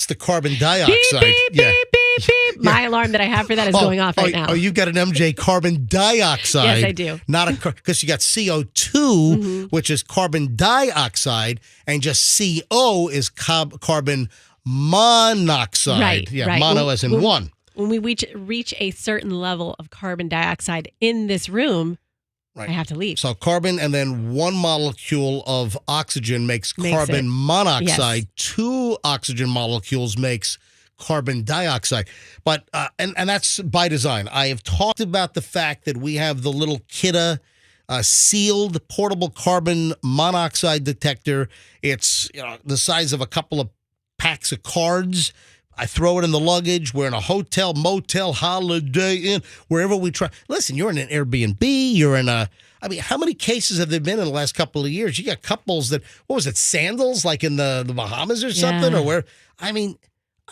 the carbon dioxide. Beep, beep, beep, beep, beep. Yeah. my alarm that I have for that is going off right now. Oh, you've got an MJ carbon dioxide. Yes, I do. Not because you got CO2, which is carbon dioxide, and just CO is carbon monoxide. Right, Yeah, right. mono as in one. When we reach a certain level of carbon dioxide in this room, Right. I have to leave. So carbon and then one molecule of oxygen makes carbon it. monoxide. Yes. 2 oxygen molecules makes carbon dioxide. But and that's by design. I have talked about the fact that we have the little Kita sealed portable carbon monoxide detector. It's the size of a couple of packs of cards. I throw it in the luggage. We're in a hotel, motel, Holiday Inn, wherever we try. Listen, you're in an Airbnb. You're in how many cases have there been in the last couple of years? You got couples that, what was it, sandals, like in the Bahamas or something? Yeah. Or where? I mean,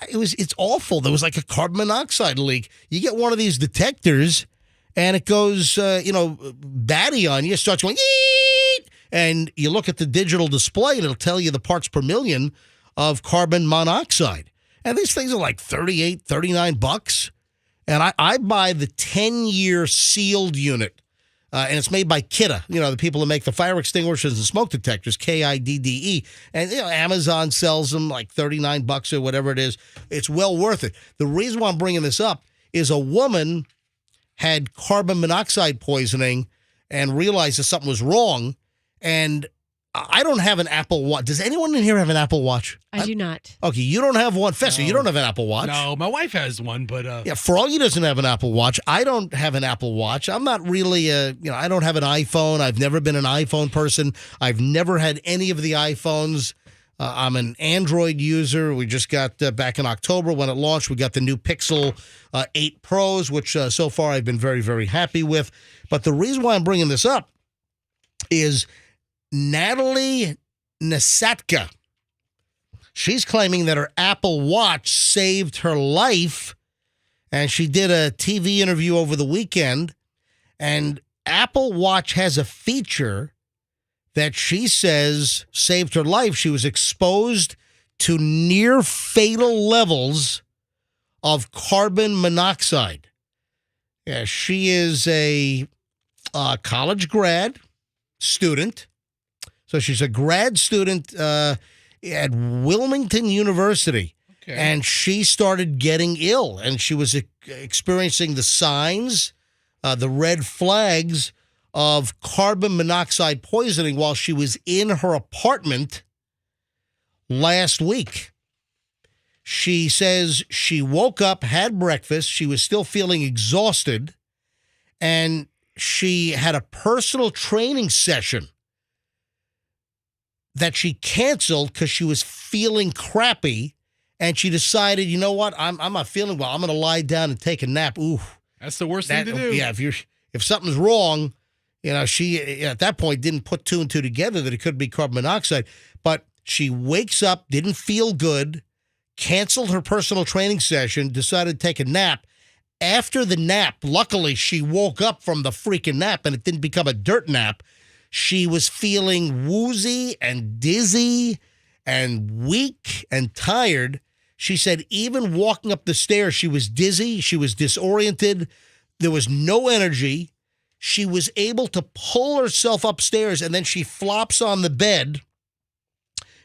it's awful. There was like a carbon monoxide leak. You get one of these detectors and it goes, batty on you. It starts going, eeet, and you look at the digital display and it'll tell you the parts per million of carbon monoxide. And these things are like $38, $39. And I buy the 10-year sealed unit. And it's made by Kita, the people that make the fire extinguishers and smoke detectors, KIDDE. And Amazon sells them like $39 or whatever it is. It's well worth it. The reason why I'm bringing this up is a woman had carbon monoxide poisoning and realized that something was wrong. And I don't have an Apple Watch. Does anyone in here have an Apple Watch? I do not. Okay, you don't have one. Fester, you don't have an Apple Watch. No, my wife has one, but Yeah, Froggy doesn't have an Apple Watch. I don't have an Apple Watch. I'm not really I don't have an iPhone. I've never been an iPhone person. I've never had any of the iPhones. I'm an Android user. We just got back in October when it launched. We got the new Pixel 8 Pros, which so far I've been very, very happy with. But the reason why I'm bringing this up is Natalie Nasatka. She's claiming that her Apple Watch saved her life, and she did a TV interview over the weekend, and Apple Watch has a feature that she says saved her life. She was exposed to near fatal levels of carbon monoxide. Yeah, she is a college grad student. So she's a grad student at Wilmington University, and she started getting ill, and she was experiencing the signs, the red flags of carbon monoxide poisoning while she was in her apartment last week. She says she woke up, had breakfast, she was still feeling exhausted, and she had a personal training session that she canceled because she was feeling crappy, and she decided, you know what, I'm not feeling well. I'm going to lie down and take a nap. Ooh, that's the worst thing to do. Yeah, if something's wrong, she at that point didn't put 2 and 2 together that it could be carbon monoxide. But she wakes up, didn't feel good, canceled her personal training session, decided to take a nap. After the nap, luckily she woke up from the freaking nap, and it didn't become a dirt nap. She was feeling woozy and dizzy and weak and tired. She said even walking up the stairs, she was dizzy. She was disoriented. There was no energy. She was able to pull herself upstairs, and then she flops on the bed.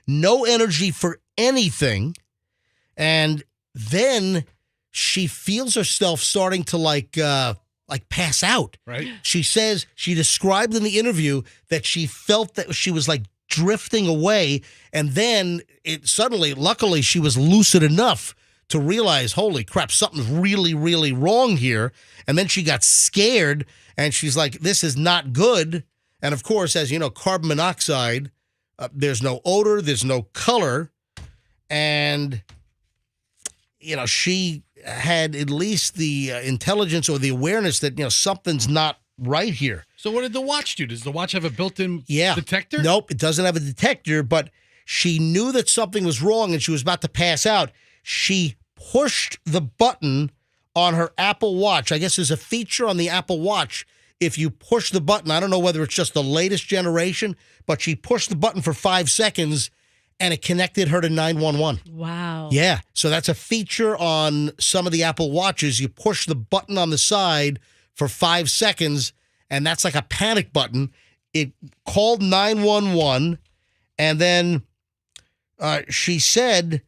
No energy for anything. And then she feels herself starting to like pass out. Right. She says, she described in the interview that she felt that she was like drifting away. And then luckily she was lucid enough to realize, holy crap, something's really, really wrong here. And then she got scared and she's like, this is not good. And of course, as you know, carbon monoxide, there's no odor, there's no color. And, she had at least the intelligence or the awareness that, something's not right here. So what did the watch do? Does the watch have a built-in detector? Nope, it doesn't have a detector, but she knew that something was wrong and she was about to pass out. She pushed the button on her Apple Watch. I guess there's a feature on the Apple Watch. If you push the button, I don't know whether it's just the latest generation, but she pushed the button for 5 seconds and it connected her to 911. Wow. Yeah. So that's a feature on some of the Apple Watches. You push the button on the side for 5 seconds, and that's like a panic button. It called 911, and then she said,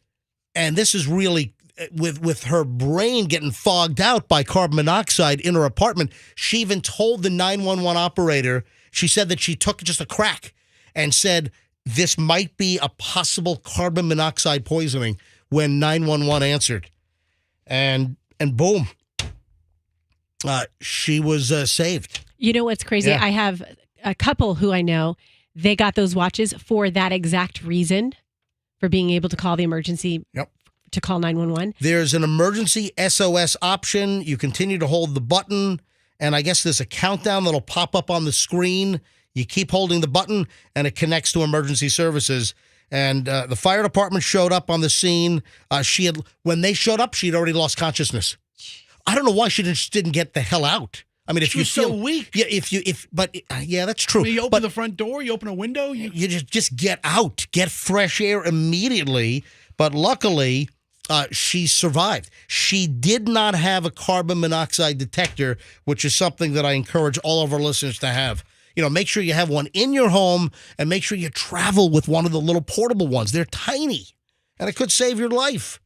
and this is really with her brain getting fogged out by carbon monoxide in her apartment, she even told the 911 operator, she said that she took just a crack and said, this might be a possible carbon monoxide poisoning when 911 answered. And boom, she was saved. You know what's crazy? Yeah. I have a couple who I know, they got those watches for that exact reason, for being able to call the emergency, to call 911. There's an emergency SOS option. You continue to hold the button, and I guess there's a countdown that'll pop up on the screen. You keep holding the button, and it connects to emergency services. And the fire department showed up on the scene. When they showed up, she'd already lost consciousness. I don't know why she just didn't get the hell out. I mean, if She you was feel so weak. yeah, yeah, that's true. I mean, you open the front door, you open a window, you just get out, get fresh air immediately. But luckily, she survived. She did not have a carbon monoxide detector, which is something that I encourage all of our listeners to have. You know, make sure you have one in your home, and make sure you travel with one of the little portable ones. They're tiny, and it could save your life.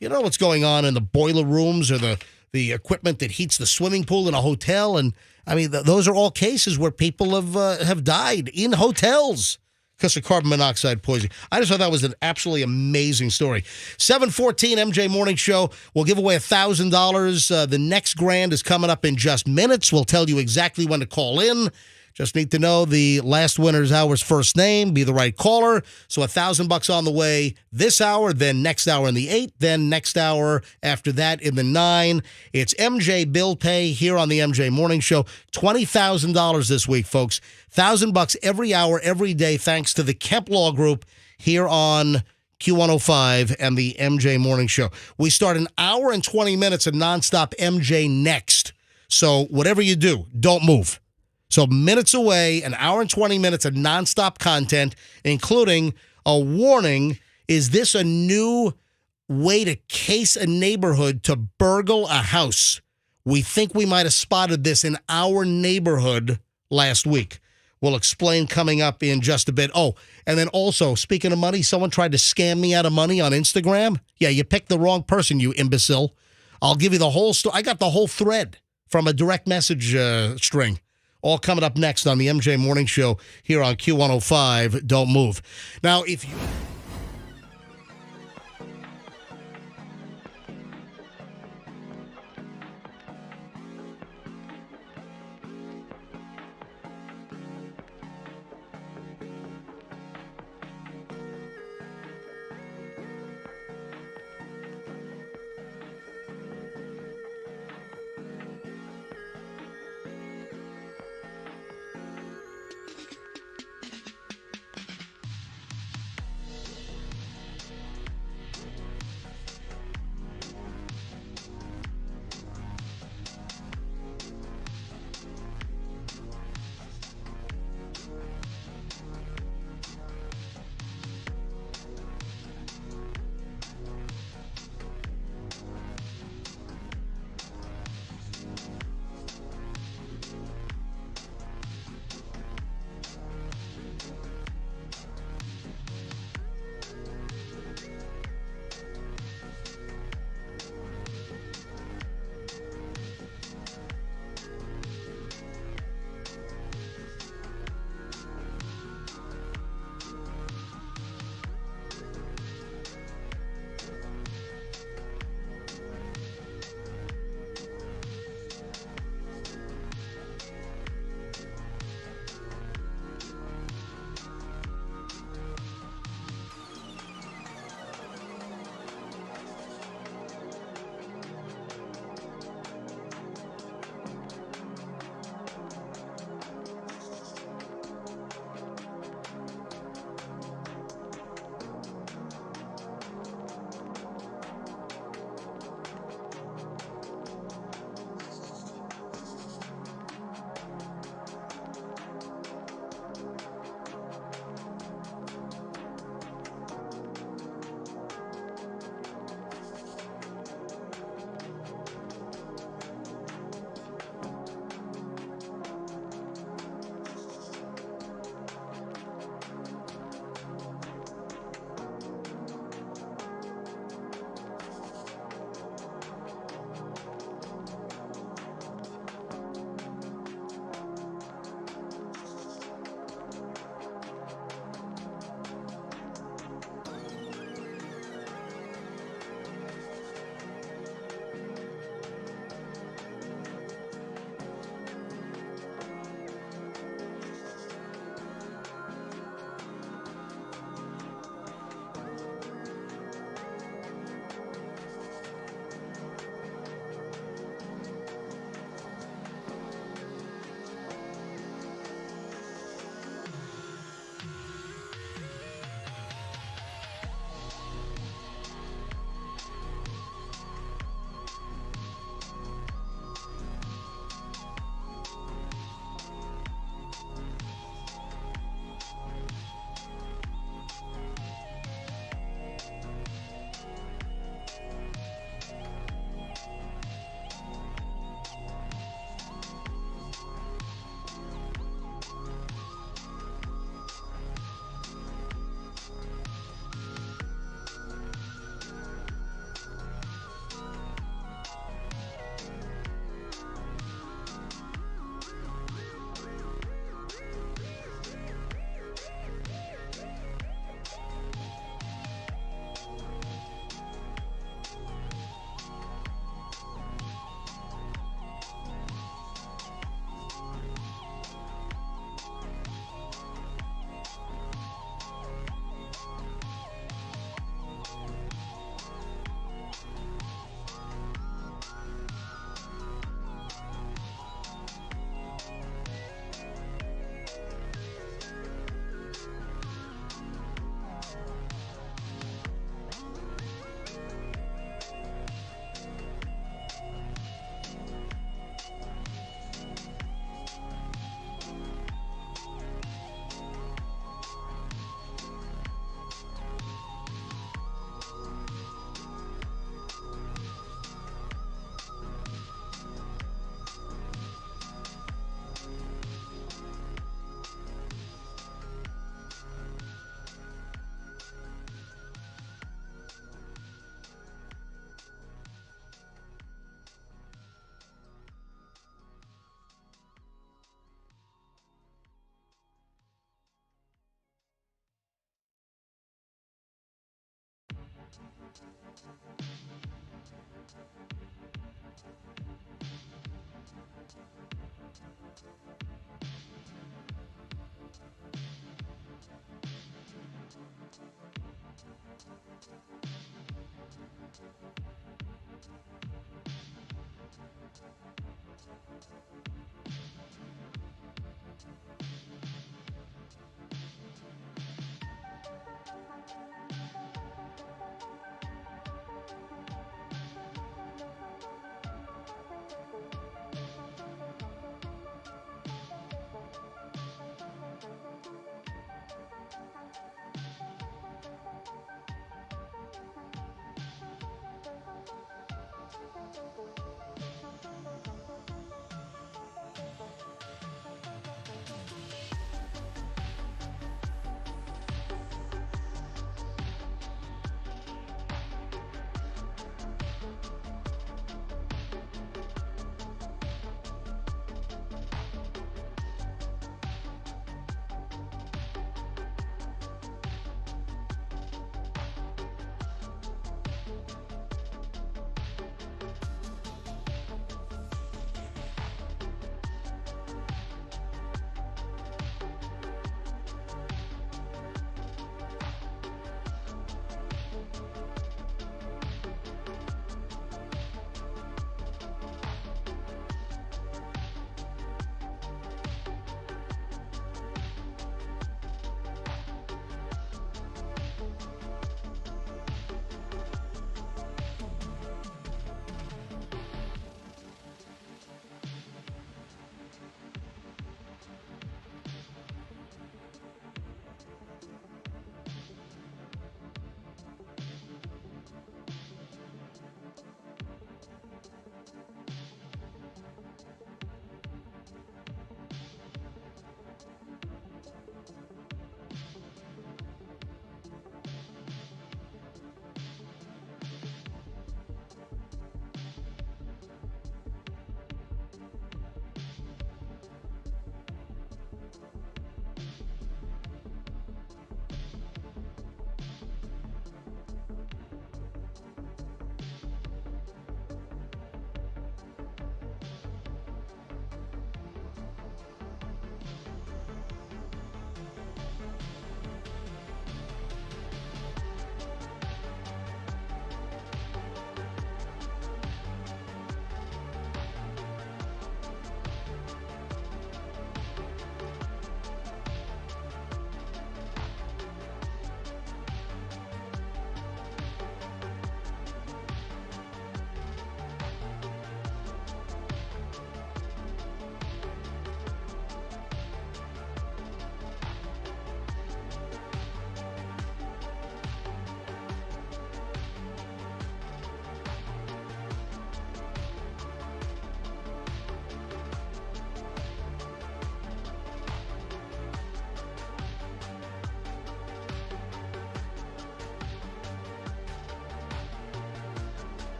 You know what's going on in the boiler rooms or the equipment that heats the swimming pool in a hotel, and I mean those are all cases where people have died in hotels because of carbon monoxide poisoning. I just thought that was an absolutely amazing story. 7:14 MJ Morning Show. We'll give away $1,000. The next grand is coming up in just minutes. We'll tell you exactly when to call in. Just need to know the last winner's hour's first name, be the right caller. So $1,000 on the way this hour, then next hour in the 8, then next hour after that in the 9. It's MJ Bill Pay here on the MJ Morning Show. $20,000 this week, folks. $1,000 every hour, every day, thanks to the Kemp Law Group here on Q105 and the MJ Morning Show. We start an hour and 20 minutes of nonstop MJ next. So whatever you do, don't move. So minutes away, an hour and 20 minutes of nonstop content, including a warning. Is this a new way to case a neighborhood to burgle a house? We think we might have spotted this in our neighborhood last week. We'll explain coming up in just a bit. Oh, and then also, speaking of money, someone tried to scam me out of money on Instagram. Yeah, you picked the wrong person, you imbecile. I'll give you the whole story. I got the whole thread from a direct message string. All coming up next on the MJ Morning Show here on Q105. Don't move. Now, if you...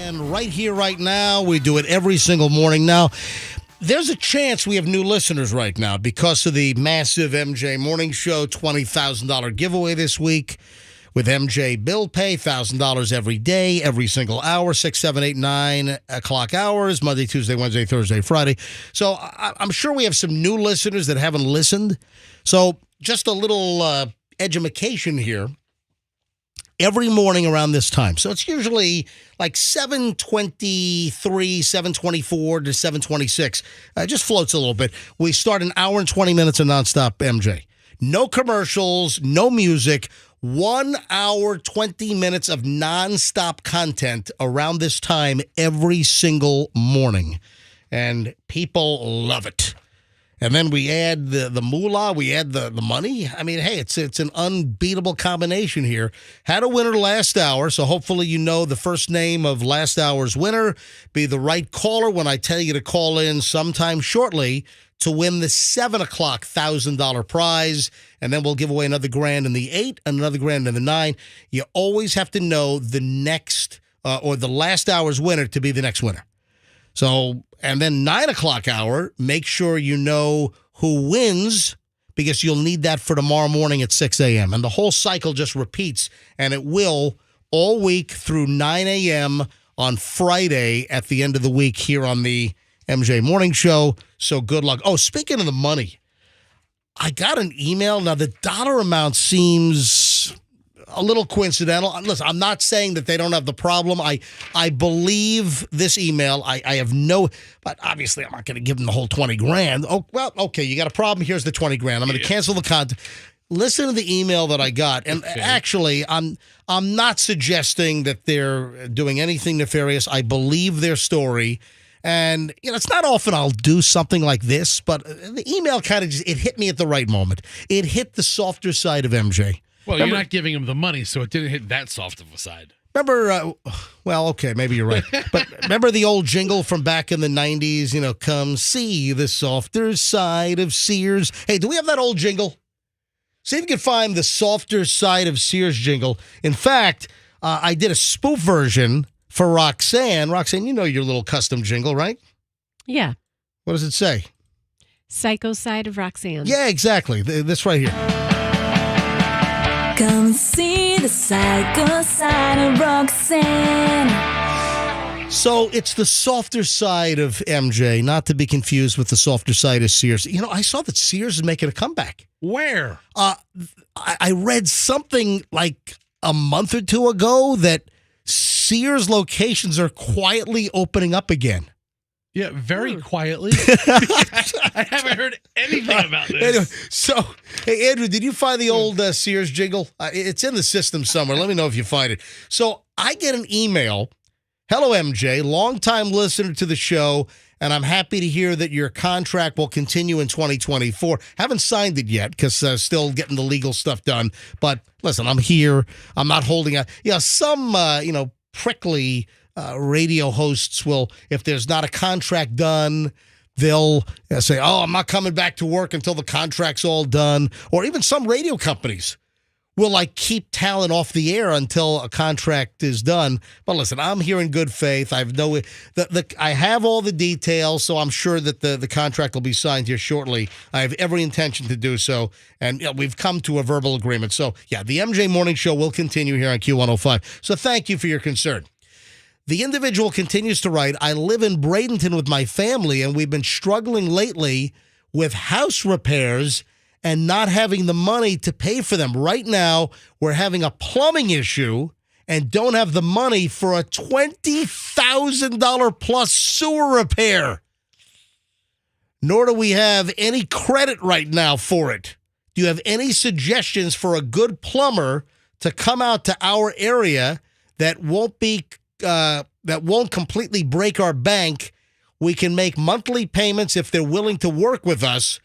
And right here, right now, we do it every single morning. Now, there's a chance we have new listeners right now because of the massive MJ Morning Show $20,000 giveaway this week with MJ Bill Pay, $1,000 every day, every single hour, 6, 7, 8, 9 o'clock hours, Monday, Tuesday, Wednesday, Thursday, Friday. So I'm sure we have some new listeners that haven't listened. So just a little education here. Every morning around this time. So it's usually like 7:23, 7:24 to 7:26. Just floats a little bit. We start an hour and 20 minutes of nonstop MJ. No commercials, no music. 1 hour, 20 minutes of nonstop content around this time every single morning. And people love it. And then we add the moolah, we add the money. I mean, hey, it's an unbeatable combination here. Had a winner last hour, so hopefully you know the first name of last hour's winner. Be the right caller when I tell you to call in sometime shortly to win the 7 o'clock $1,000 prize. And then we'll give away another grand in the 8 and another grand in the 9. You always have to know the next or the last hour's winner to be the next winner. So, and then 9 o'clock hour, make sure you know who wins because you'll need that for tomorrow morning at 6 a.m. And the whole cycle just repeats, and it will all week through 9 a.m. on Friday at the end of the week here on the MJ Morning Show. So good luck. Oh, speaking of the money, I got an email. Now, the dollar amount seems a little coincidental. Listen, I'm not saying that they don't have the problem. I believe this email. I have no, but obviously I'm not going to give them the whole 20 grand. Oh, well, okay, you got a problem. Here's the 20 grand. I'm going to cancel the contract. Listen to the email that I got. And actually, I'm not suggesting that they're doing anything nefarious. I believe their story. And, you know, it's not often I'll do something like this, but the email kind of just, it hit me at the right moment. It hit the softer side of MJ. Well, you're not giving him the money, so it didn't hit that soft of a side. Remember, well, okay, maybe you're right. But remember the old jingle from back in the 90s, you know, come see the softer side of Sears. Hey, do we have that old jingle? See if you can find the softer side of Sears jingle. In fact, I did a spoof version for Roxanne. Roxanne, you know your little custom jingle, right? Yeah. What does it say? Psycho side of Roxanne. Yeah, exactly. This right here. Come see the psycho side of Roxanne. So it's the softer side of MJ, not to be confused with the softer side of Sears. You know, I saw that Sears is making a comeback. Where? I read something like a month or two ago that Sears locations are quietly opening up again. Yeah, very quietly. I haven't heard anything about this. Anyway, so, hey, Andrew, did you find the old Sears jingle? It's in the system somewhere. Let me know if you find it. So I get an email. Hello, MJ, longtime listener to the show, and I'm happy to hear that your contract will continue in 2024. Haven't signed it yet because still getting the legal stuff done. But listen, I'm here. I'm not holding out. Yeah, some, prickly radio hosts will, if there's not a contract done, they'll say, oh, I'm not coming back to work until the contract's all done. Or even some radio companies will like keep talent off the air until a contract is done. But listen, I'm here in good faith. I have all the details, so I'm sure that the contract will be signed here shortly. I have every intention to do so, and we've come to a verbal agreement. So yeah, the MJ Morning Show will continue here on Q105. So thank you for your concern. The individual continues to write, I live in Bradenton with my family, and we've been struggling lately with house repairs and not having the money to pay for them. Right now, we're having a plumbing issue and don't have the money for a $20,000 plus sewer repair. Nor do we have any credit right now for it. Do you have any suggestions for a good plumber to come out to our area that won't completely break our bank? We can make monthly payments if they're willing to work with us.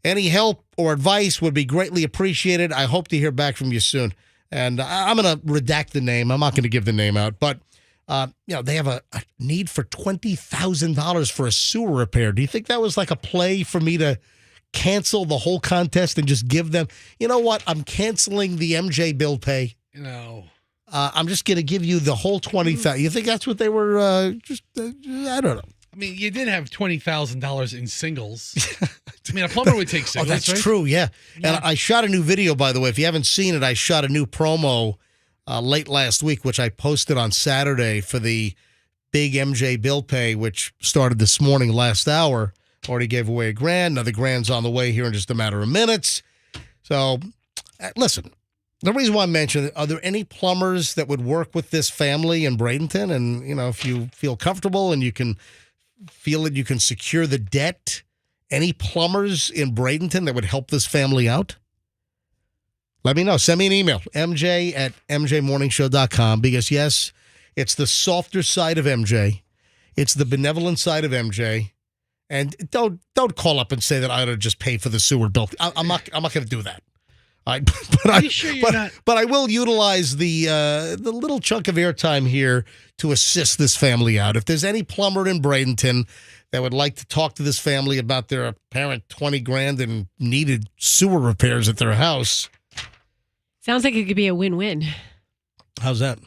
Any help or advice would be greatly appreciated. I hope to hear back from you soon. And I'm going to redact the name. I'm not going to give the name out. But, they have a need for $20,000 for a sewer repair. Do you think that was like a play for me to cancel the whole contest and just give them, you know what? I'm canceling the MJ bill pay. No. I'm just going to give you the whole 20,000. You think that's what they were? I don't know. I mean, you did have $20,000 in singles. I mean, a plumber would take Oh, singles. that's right? true. Yeah. And I shot a new video, by the way. If you haven't seen it, I shot a new promo late last week, which I posted on Saturday for the big MJ bill pay, which started this morning, last hour. Already gave away $1,000. Another $1,000's on the way here in just a matter of minutes. So, listen, the reason why I mentioned it, are there any plumbers that would work with this family in Bradenton? And, you know, if you feel comfortable and you can feel that you can secure the debt, any plumbers in Bradenton that would help this family out? Let me know. Send me an email, mj@mjmorningshow.com, because, yes, it's the softer side of MJ. It's the benevolent side of MJ. And don't call up and say that I ought to just pay for the sewer bill. I'm not going to do that. Are you sure you're not? But I will utilize the little chunk of airtime here to assist this family out. If there's any plumber in Bradenton that would like to talk to this family about their apparent $20,000 and needed sewer repairs at their house. Sounds like it could be a win-win. How's that?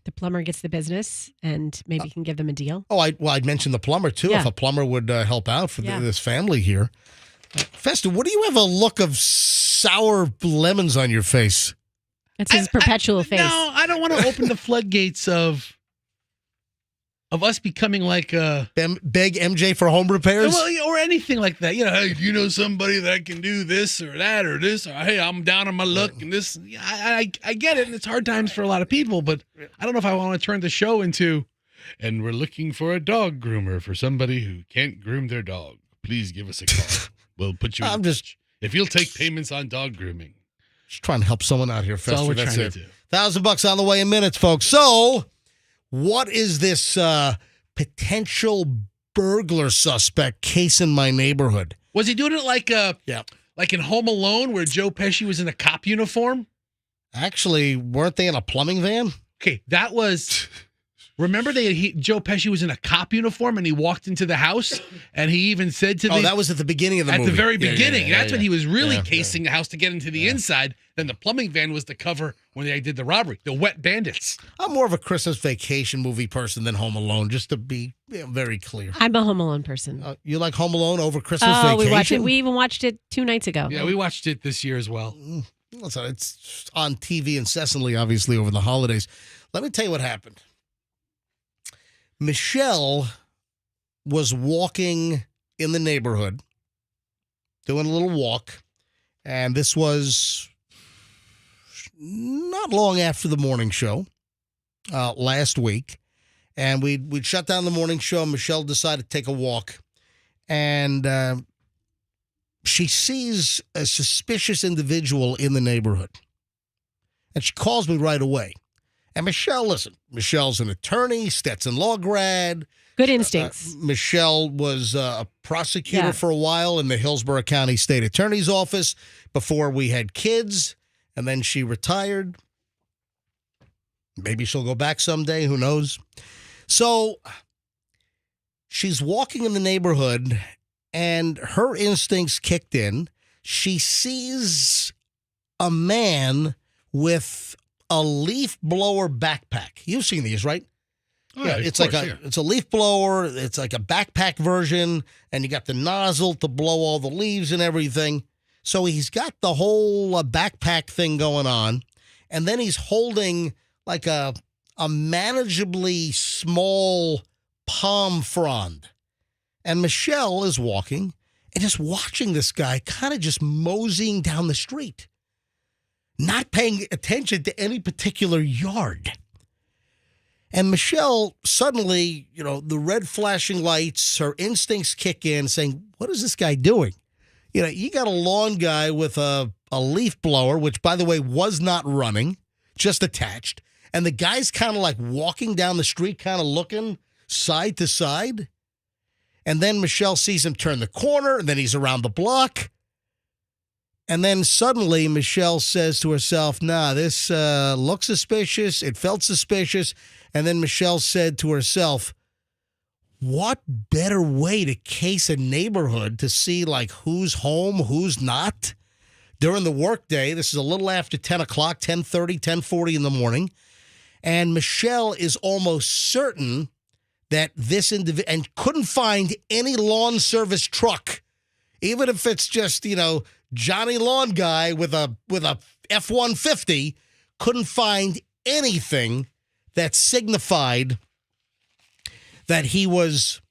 The plumber gets the business and maybe can give them a deal. Oh, I'd mention the plumber, too, Yeah. if a plumber would help out for Yeah. this family here. Festa, what do you have a look of sour lemons on your face? That's his perpetual face. No, I don't want to open the floodgates of us becoming like Beg MJ for home repairs? well, or anything like that. You know, hey, do you know somebody that can do this or that or this? Or hey, I'm down on my luck and this. I get it, and it's hard times for a lot of people, but I don't know if I want to turn the show into, and we're looking for a dog groomer for somebody who can't groom their dog. Please give us a call. We'll put you in touch. If you'll take payments on dog grooming. Just trying to help someone out here, Festa. That's all we're That's trying it. to do. $1,000 on the way in minutes, folks. So, what is this potential burglar suspect case in my neighborhood? Was he doing it like in Home Alone where Joe Pesci was in a cop uniform? Actually, weren't they in a plumbing van? Okay, that was. Remember, Joe Pesci was in a cop uniform and he walked into the house and he even said to that was at the beginning of the movie. At the very beginning. Yeah, That's when he was really Yeah, casing the house to get into the inside. Then the plumbing van was the cover when they did the robbery. The Wet Bandits. I'm more of a Christmas Vacation movie person than Home Alone, just to be very clear. I'm a Home Alone person. You like Home Alone over Christmas Vacation? We watched it. We even watched it 2 nights ago. Yeah, we watched it this year as well. Listen, it's on TV incessantly, obviously, over the holidays. Let me tell you what happened. Michelle was walking in the neighborhood, doing a little walk, and this was not long after the morning show last week. And we'd shut down the morning show. Michelle decided to take a walk, and she sees a suspicious individual in the neighborhood. And she calls me right away. And Michelle, listen, Michelle's an attorney, Stetson Law grad. Good instincts. Michelle was a prosecutor for a while in the Hillsborough County State Attorney's Office before we had kids, and then she retired. Maybe she'll go back someday, who knows? So she's walking in the neighborhood, and her instincts kicked in. She sees a man with a leaf blower backpack. You've seen these, right? Oh, yeah, it's of like course, it's a leaf blower. It's like a backpack version, and you got the nozzle to blow all the leaves and everything. So he's got the whole backpack thing going on, and then he's holding like a manageably small palm frond. And Michelle is walking and just watching this guy kind of just moseying down the street, not paying attention to any particular yard. And Michelle suddenly, the red flashing lights, her instincts kick in saying, what is this guy doing? You got a lawn guy with a leaf blower, which, by the way, was not running, just attached. And the guy's kind of like walking down the street, kind of looking side to side. And then Michelle sees him turn the corner, and then he's around the block. And then suddenly Michelle says to herself, nah, this looks suspicious. It felt suspicious. And then Michelle said to herself, what better way to case a neighborhood to see like who's home, who's not? During the workday, this is a little after 10 o'clock, 10:30, 10:40 in the morning. And Michelle is almost certain that this individual, and couldn't find any lawn service truck, even if it's just, Johnny Lawn Guy with a F-150, couldn't find anything that signified that he was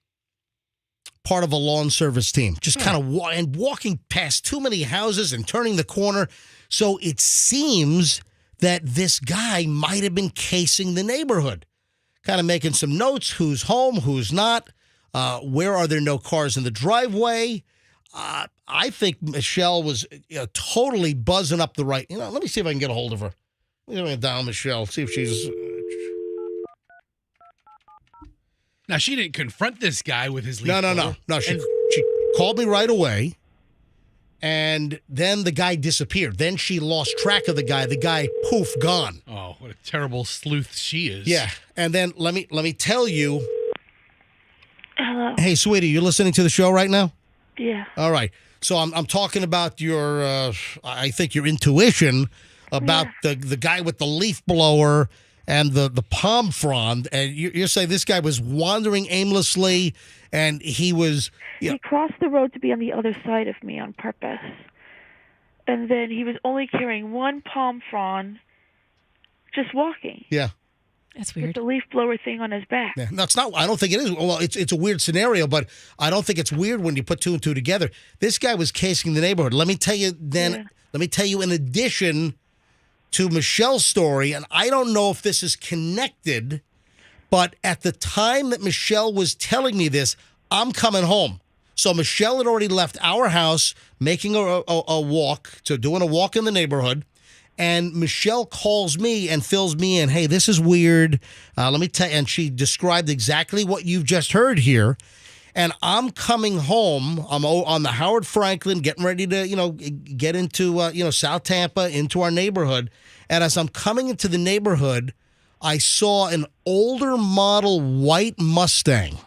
part of a lawn service team. Just kind of walking past too many houses and turning the corner. So it seems that this guy might have been casing the neighborhood, kind of making some notes, who's home, who's not, where are there no cars in the driveway. I think Michelle was totally buzzing up the right. Let me see if I can get a hold of her. Let me dial Michelle, see if she's... Now, she didn't confront this guy with his leaf blower. No. She called me right away, and then the guy disappeared. Then she lost track of the guy. The guy, poof, gone. Oh, what a terrible sleuth she is. Yeah, and then let me tell you. Hello. Hey, sweetie, you're listening to the show right now? Yeah. All right. So I'm talking about your, I think your intuition about the guy with the leaf blower and the palm frond, and you're saying this guy was wandering aimlessly, and he was... He crossed the road to be on the other side of me on purpose. And then he was only carrying one palm frond, just walking. Yeah. That's With weird. the leaf blower thing on his back. Yeah. No, it's not. I don't think it is. Well, it's a weird scenario, but I don't think it's weird when you put two and two together. This guy was casing the neighborhood. Let me tell you in addition to Michelle's story, and I don't know if this is connected, but at the time that Michelle was telling me this, I'm coming home. So Michelle had already left our house, making a walk, so doing a walk in the neighborhood, and Michelle calls me and fills me in. Hey, this is weird. Let me tell you. And she described exactly what you've just heard here. And I'm coming home. I'm on the Howard Franklin, getting ready to, get into, South Tampa, into our neighborhood. And as I'm coming into the neighborhood, I saw an older model white Mustang.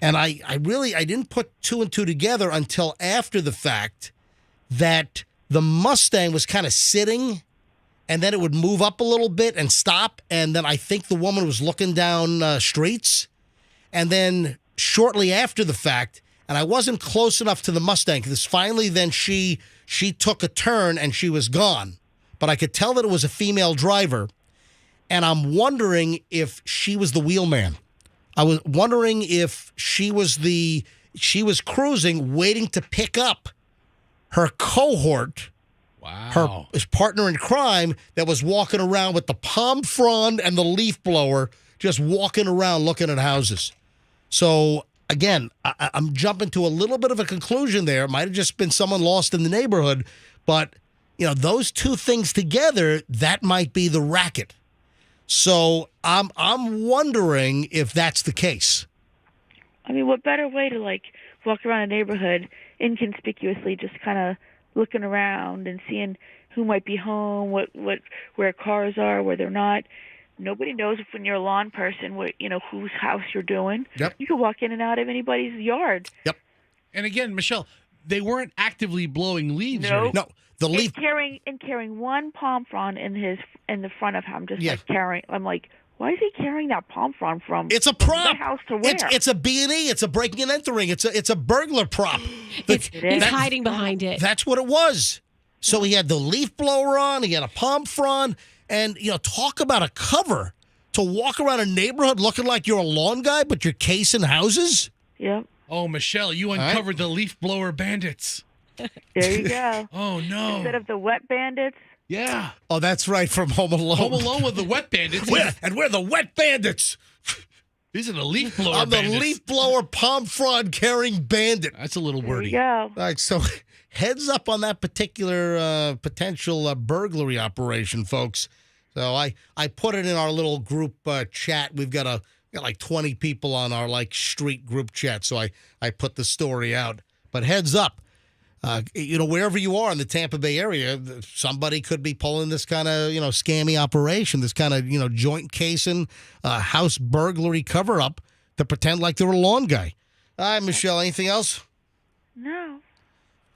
And I didn't put two and two together until after the fact that the Mustang was kind of sitting, and then it would move up a little bit and stop. And then I think the woman was looking down streets. And then shortly after the fact, and I wasn't close enough to the Mustang, because finally then she took a turn and she was gone. But I could tell that it was a female driver. And I'm wondering if she was the wheelman. I was wondering if she was cruising, waiting to pick up her cohort, her partner in crime, that was walking around with the palm frond and the leaf blower, just walking around looking at houses. So, again, I'm jumping to a little bit of a conclusion there. It might have just been someone lost in the neighborhood, but, those two things together, that might be the racket. So I'm wondering if that's the case. I mean, what better way to, walk around a neighborhood inconspicuously, just kind of looking around and seeing who might be home, where cars are, where they're not. Nobody knows if when you're a lawn person, whose house you're doing. Yep. You could walk in and out of anybody's yard. Yep. And again, Michelle, they weren't actively blowing leaves. No. No, the leaf. Carrying one palm frond in the front of him, just carrying. I'm like, why is he carrying that palm frond from? It's a prop. The house to where? It's a B&E. It's a breaking and entering. It's a burglar prop. He's hiding behind it. That's what it was. So he had the leaf blower on. He had a palm frond. And, talk about a cover to walk around a neighborhood looking like you're a lawn guy, but you're casing houses? Yep. Oh, Michelle, you uncovered the leaf blower bandits. There you go. Oh, no. Instead of the wet bandits. Yeah. Oh, that's right, from Home Alone. Home Alone with the wet bandits. We're the wet bandits. These are the leaf blower I'm the bandits. leaf blower palm frond carrying bandit. That's a little wordy. There you go. All right, so heads up on that particular potential burglary operation, folks. So I put it in our little group chat. We've got like 20 people on our street group chat. So I put the story out. But heads up, wherever you are in the Tampa Bay area, somebody could be pulling this kind of scammy operation, this kind of joint casing, house burglary cover up to pretend like they're a lawn guy. All right, Michelle. Anything else? No.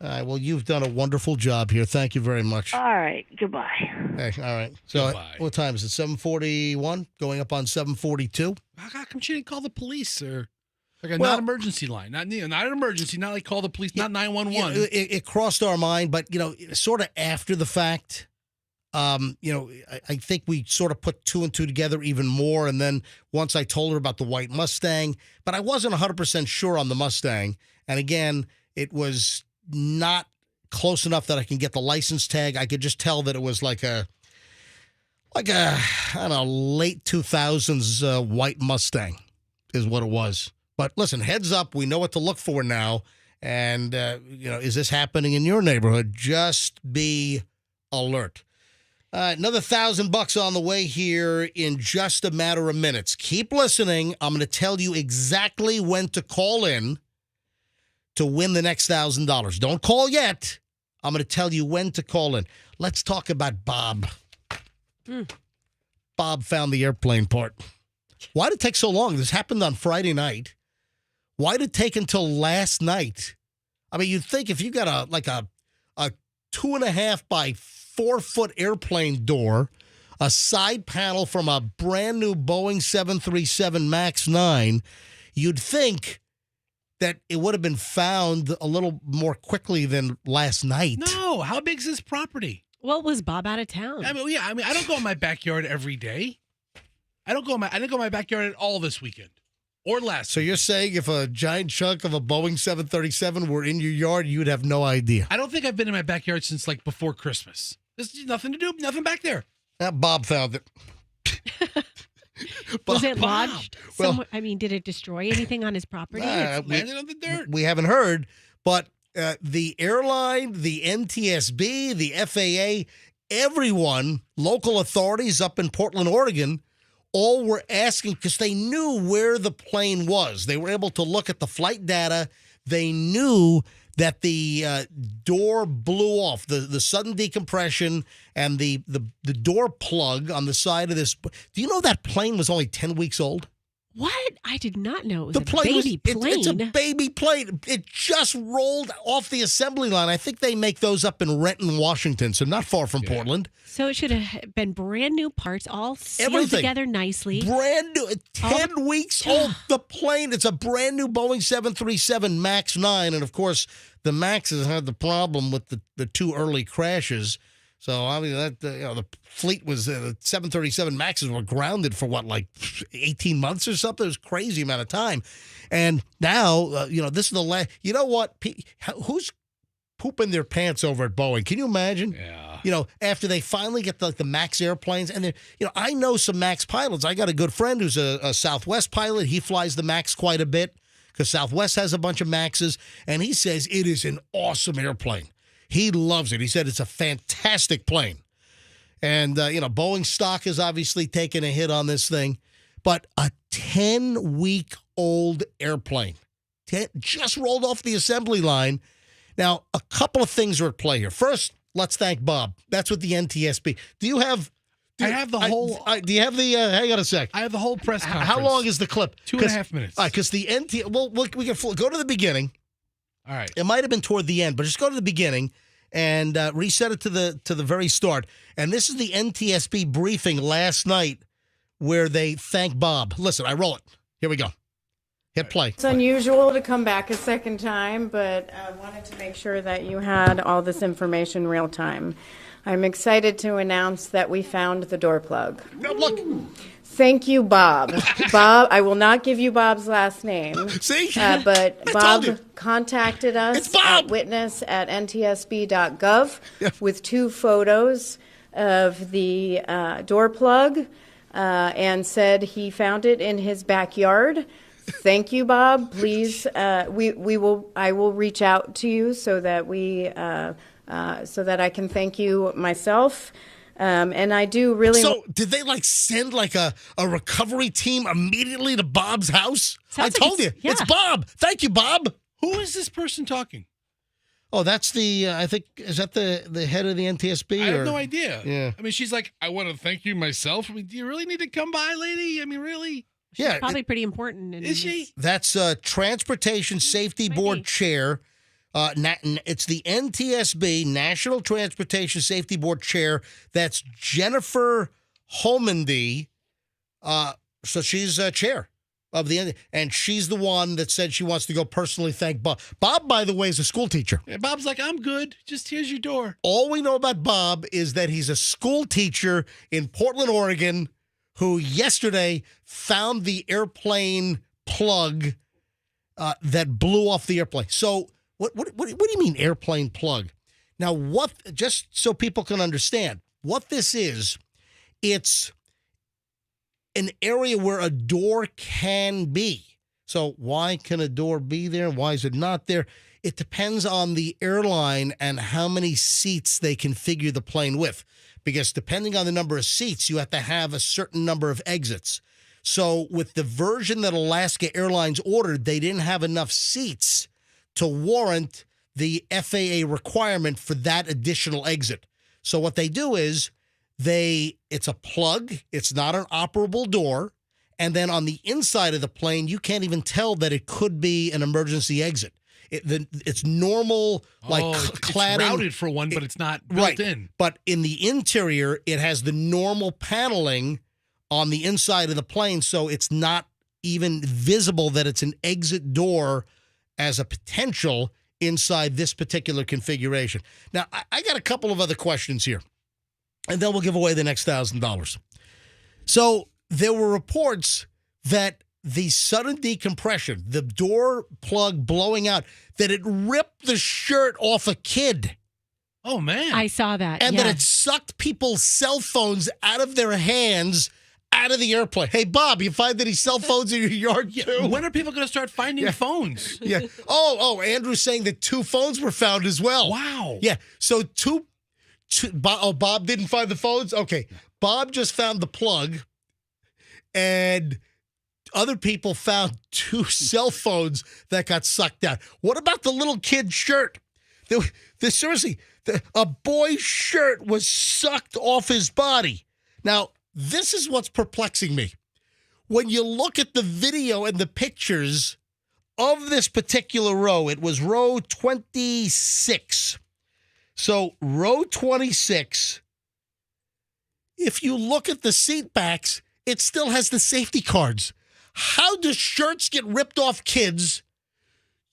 Well, you've done a wonderful job here. Thank you very much. All right. Goodbye. Hey, all right. So, Goodbye. what time is it? 7:41, going up on 7:42. How come she didn't call the police, sir? Like a Well- non-emergency line, not an emergency, not like call the police, not 911. It crossed our mind, but sort of after the fact. I think we sort of put two and two together even more. And then once I told her about the white Mustang, but I wasn't 100% sure on the Mustang. And again, it was not close enough that I can get the license tag. I could just tell that it was like a I don't know, late 2000s white Mustang is what it was. But listen, heads up, we know what to look for now. And, is this happening in your neighborhood? Just be alert. Another $1,000 on the way here in just a matter of minutes. Keep listening. I'm going to tell you exactly when to call in to win the next $1,000. Don't call yet. I'm going to tell you when to call in. Let's talk about Bob. Bob found the airplane part. Why did it take so long? This happened on Friday night. Why did it take until last night? I mean, you'd think if you got a 2.5 by 4 foot airplane door, a side panel from a brand new Boeing 737 MAX 9, you'd think that it would have been found a little more quickly than last night. No, how big is this property? Well, was Bob out of town? I mean, I don't go in my backyard every day. I didn't go in my backyard at all this weekend or last. So you're saying if a giant chunk of a Boeing 737 were in your yard, you'd have no idea? I don't think I've been in my backyard since like before Christmas. There's nothing to do, nothing back there. Bob found it. Was it lodged? Well- somewhere? I mean, did it destroy anything on his property? It's landed on the dirt. We haven't heard, but the airline, the NTSB, the FAA, everyone, local authorities up in Portland, Oregon, all were asking because they knew where the plane was. They were able to look at the flight data. They knew that the door blew off, the sudden decompression and the door plug on the side of this. Do you know that plane was only 10 weeks old? What? I did not know it was The a plane baby plane. It's a baby plane. It just rolled off the assembly line. I think they make those up in Renton, Washington, so not far from Portland. So it should have been brand new parts, all sealed Everything. together nicely. Brand new, 10 weeks old. The plane, it's a brand new Boeing 737 MAX 9. And of course, the Maxes had the problem with the two early crashes. So I mean, the fleet was the 737 Maxes were grounded for like 18 months or something. It was a crazy amount of time. And now, this is the last. You know what? Who's pooping their pants over at Boeing? Can you imagine? Yeah. After they finally get the Max airplanes, and I know some Max pilots. I got a good friend who's a Southwest pilot. He flies the Max quite a bit because Southwest has a bunch of Maxes, and he says it is an awesome airplane. He loves it. He said it's a fantastic plane. And, Boeing stock is obviously taking a hit on this thing. But a 10-week-old airplane just rolled off the assembly line. Now, a couple of things are at play here. First, let's thank Bob. That's what the NTSB. Do you have... I have the whole... do you have the... hang on a sec. I have the whole press conference. How long is the clip? 2.5 minutes. All right, because the Well, we can go to the beginning. All right. It might have been toward the end, but just go to the beginning and reset it to the very start. And this is the NTSB briefing last night where they thank Bob. Listen, I roll it. Here we go. Hit play. It's unusual to come back a second time, but I wanted to make sure that you had all this information real time. I'm excited to announce that we found the door plug. Now, look. Thank you, Bob. Bob, I will not give you Bob's last name. See? But I Bob told you. contacted us It's Bob. at witness@ntsb.gov with 2 photos of the door plug and said he found it in his backyard. Thank you, Bob. Please, I will reach out to you so that so that I can thank you myself. And I do really. So, did they send a recovery team immediately to Bob's house? I told you. It's Bob. Thank you, Bob. Who is this person talking? Oh, that's the, I think, is that the head of the NTSB? I have no idea. Yeah. I mean, she's like, I want to thank you myself. I mean, do you really need to come by, lady? I mean, really? Yeah. Probably pretty important. Is she? That's Transportation Safety Board Chair It's the NTSB, National Transportation Safety Board Chair. That's Jennifer Holmandy. So she's chair of the, and she's the one that said she wants to go personally thank Bob. Bob, by the way, is a school teacher. And Bob's like, I'm good. Just here's your door. All we know about Bob is that he's a school teacher in Portland, Oregon, who yesterday found the airplane plug that blew off the airplane. So what do you mean airplane plug? Now, just so people can understand, what this is, it's an area where a door can be. So why can a door be there? Why is it not there? It depends on the airline and how many seats they configure the plane with. Because depending on the number of seats, you have to have a certain number of exits. So with the version that Alaska Airlines ordered, they didn't have enough seats to warrant the FAA requirement for that additional exit. So what they do is it's a plug, it's not an operable door, and then on the inside of the plane, you can't even tell that it could be an emergency exit. It's normal, cladding. It's routed for one, but it's not built in. But in the interior, it has the normal paneling on the inside of the plane, so it's not even visible that it's an exit door as a potential inside this particular configuration. Now, I got a couple of other questions here, and then we'll give away the next $1,000. So there were reports that the sudden decompression, the door plug blowing out, that it ripped the shirt off a kid. Oh, man. I saw that. And that it sucked people's cell phones out of their hands, out of the airplane. Hey, Bob, you find any cell phones in your yard, too? When are people going to start finding phones? Yeah. Oh, Andrew's saying that 2 phones were found as well. Wow. Yeah. So Bob didn't find the phones? Okay. Bob just found the plug, and other people found 2 cell phones that got sucked out. What about the little kid's shirt? Seriously, a boy's shirt was sucked off his body. Now, this is what's perplexing me. When you look at the video and the pictures of this particular row, it was row 26. So row 26, if you look at the seat backs, it still has the safety cards. How do shirts get ripped off kids,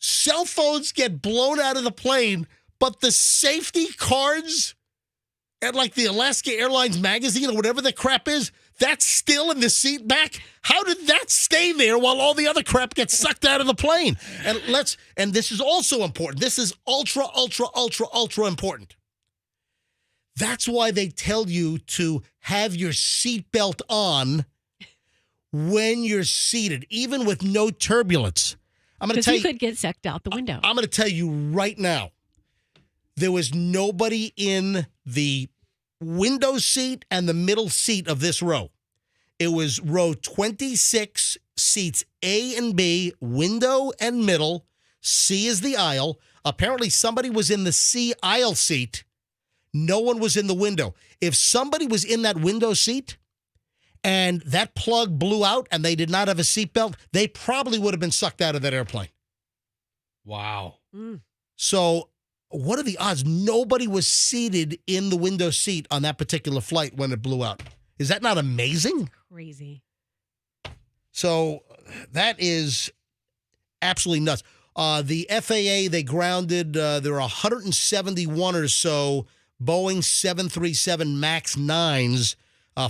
cell phones get blown out of the plane, but the safety cards at like the Alaska Airlines magazine or whatever the crap is, that's still in the seat back? How did that stay there while all the other crap gets sucked out of the plane? And this is also important. This is ultra, ultra, ultra, ultra important. That's why they tell you to have your seatbelt on when you're seated, even with no turbulence. I'm going to tell you, could get sucked out the window. I'm going to tell you right now, there was nobody in the window seat and the middle seat of this row. It was row 26, seats A and B, window and middle. C is the aisle. Apparently somebody was in the C aisle seat. No one was in the window. If somebody was in that window seat and that plug blew out and they did not have a seatbelt, they probably would have been sucked out of that airplane. Wow. So what are the odds? Nobody was seated in the window seat on that particular flight when it blew out. Is that not amazing? Crazy. So that is absolutely nuts. The FAA, they grounded, there are 171 or so Boeing 737 MAX 9s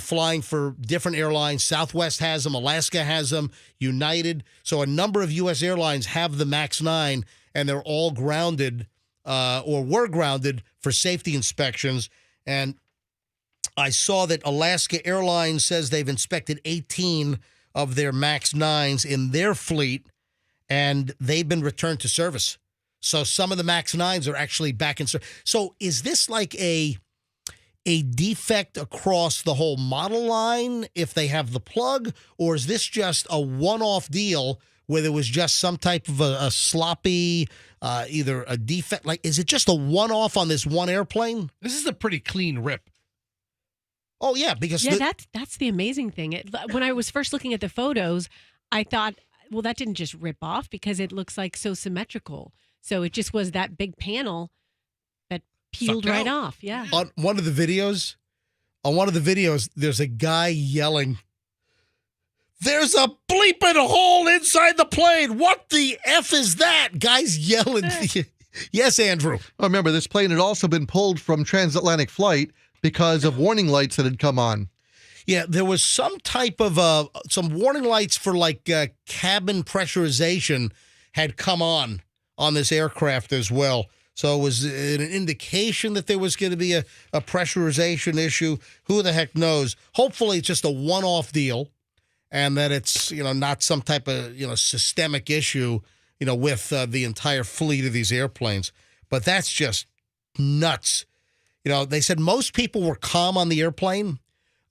flying for different airlines. Southwest has them, Alaska has them, United. So a number of U.S. airlines have the MAX 9, and they're all grounded or were grounded for safety inspections. And I saw that Alaska Airlines says they've inspected 18 of their MAX 9s in their fleet, and they've been returned to service. So some of the MAX 9s are actually back in service. So is this like a defect across the whole model line if they have the plug, or is this just a one-off deal where there was just some type of a sloppy, either a defect? Like, is it just a one-off on this one airplane? This is a pretty clean rip. Oh, yeah, because... Yeah, that's the amazing thing. When I was first looking at the photos, I thought, well, that didn't just rip off because it looks like so symmetrical. So it just was that big panel that peeled right off. Yeah. On one of the videos, there's a guy yelling, "There's a bleeping hole inside the plane. What the F is that?" Guys yelling. Yes, Andrew. Oh, remember, this plane had also been pulled from transatlantic flight because of warning lights that had come on. Yeah, there was some type of some warning lights for like cabin pressurization had come on this aircraft as well. So it was an indication that there was going to be a pressurization issue. Who the heck knows? Hopefully it's just a one-off deal and that it's, not some type of, systemic issue, with the entire fleet of these airplanes. But that's just nuts. They said most people were calm on the airplane.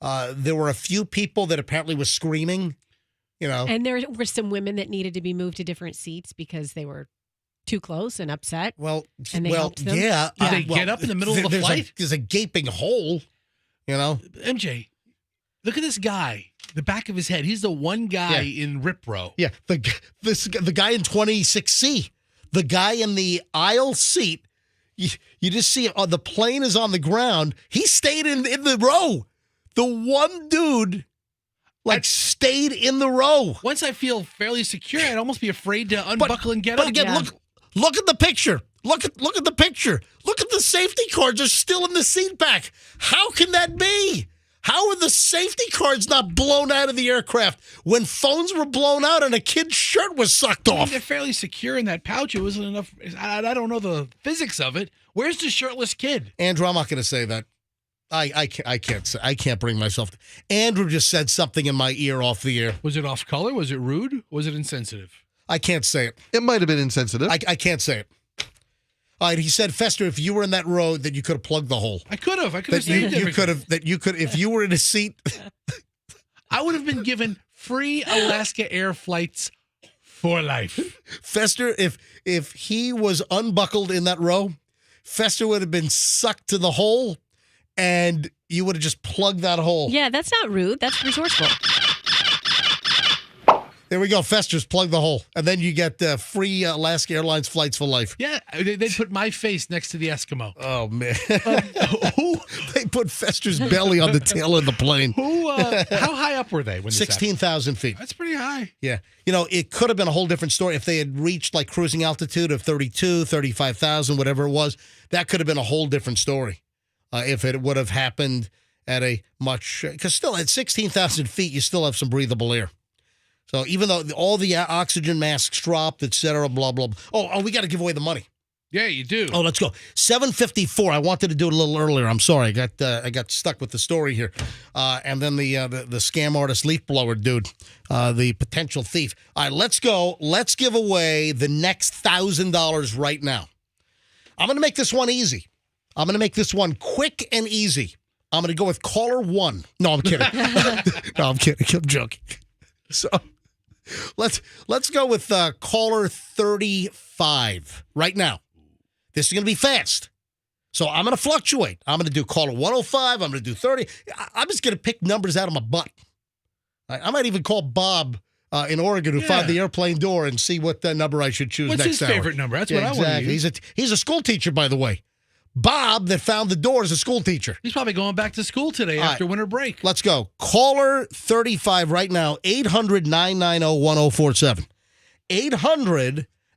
There were a few people that apparently were screaming, And there were some women that needed to be moved to different seats because they were too close and upset. And they helped them. Yeah. Did they get up in the middle of the flight? There's a gaping hole, MJ, look at this guy. The back of his head. He's the one guy in Rip Row. Yeah, the guy in 26C, the guy in the aisle seat. You just see the plane is on the ground. He stayed in the row. The one dude, stayed in the row. Once I feel fairly secure, I'd almost be afraid to unbuckle and get up. But again, look at the picture. Look at the picture. Look at the safety cards are still in the seat back. How can that be? How are the safety cards not blown out of the aircraft when phones were blown out and a kid's shirt was sucked off? They're fairly secure in that pouch. It wasn't enough. I don't know the physics of it. Where's the shirtless kid? Andrew, I'm not going to say that. I can't bring myself. Andrew just said something in my ear off the air. Was it off color? Was it rude? Was it insensitive? I can't say it. It might have been insensitive. I can't say it. All right, he said, Fester, if you were in that row, that you could have plugged the hole. I could have saved everything. If you were in a seat. I would have been given free Alaska Air flights for life. Fester, if he was unbuckled in that row, Fester would have been sucked to the hole, and you would have just plugged that hole. Yeah, that's not rude. That's resourceful. There we go. Fester's plug the hole. And then you get free Alaska Airlines flights for life. Yeah, they put my face next to the Eskimo. Oh, man. They put Fester's belly on the tail of the plane. How high up were they? When 16,000 feet. That's pretty high. Yeah. It could have been a whole different story. If they had reached like cruising altitude of 32, 35,000, whatever it was, that could have been a whole different story. If it would have happened at a much, because still at 16,000 feet, you still have some breathable air. So even though all the oxygen masks dropped, et cetera, blah, blah, blah. Oh, we got to give away the money. Yeah, you do. Oh, let's go. 7:54. I wanted to do it a little earlier. I'm sorry. I got stuck with the story here. And then the scam artist leaf blower dude, the potential thief. All right, let's go. Let's give away the next $1,000 right now. I'm going to make this one easy. I'm going to make this one quick and easy. I'm going to go with caller 1. No, I'm kidding. No, I'm kidding. I'm joking. So let's go with caller 35 right now. This is going to be fast. So I'm going to fluctuate. I'm going to do caller 105. I'm going to do 30. I'm just going to pick numbers out of my butt. I might even call Bob in Oregon who found the airplane door and see what number I should choose What's next his favorite number? That's what I want to use. He's a school teacher, by the way. Bob that found the door is a school teacher. He's probably going back to school today after winter break. Let's go. Caller 35 right now, 800-990-1047.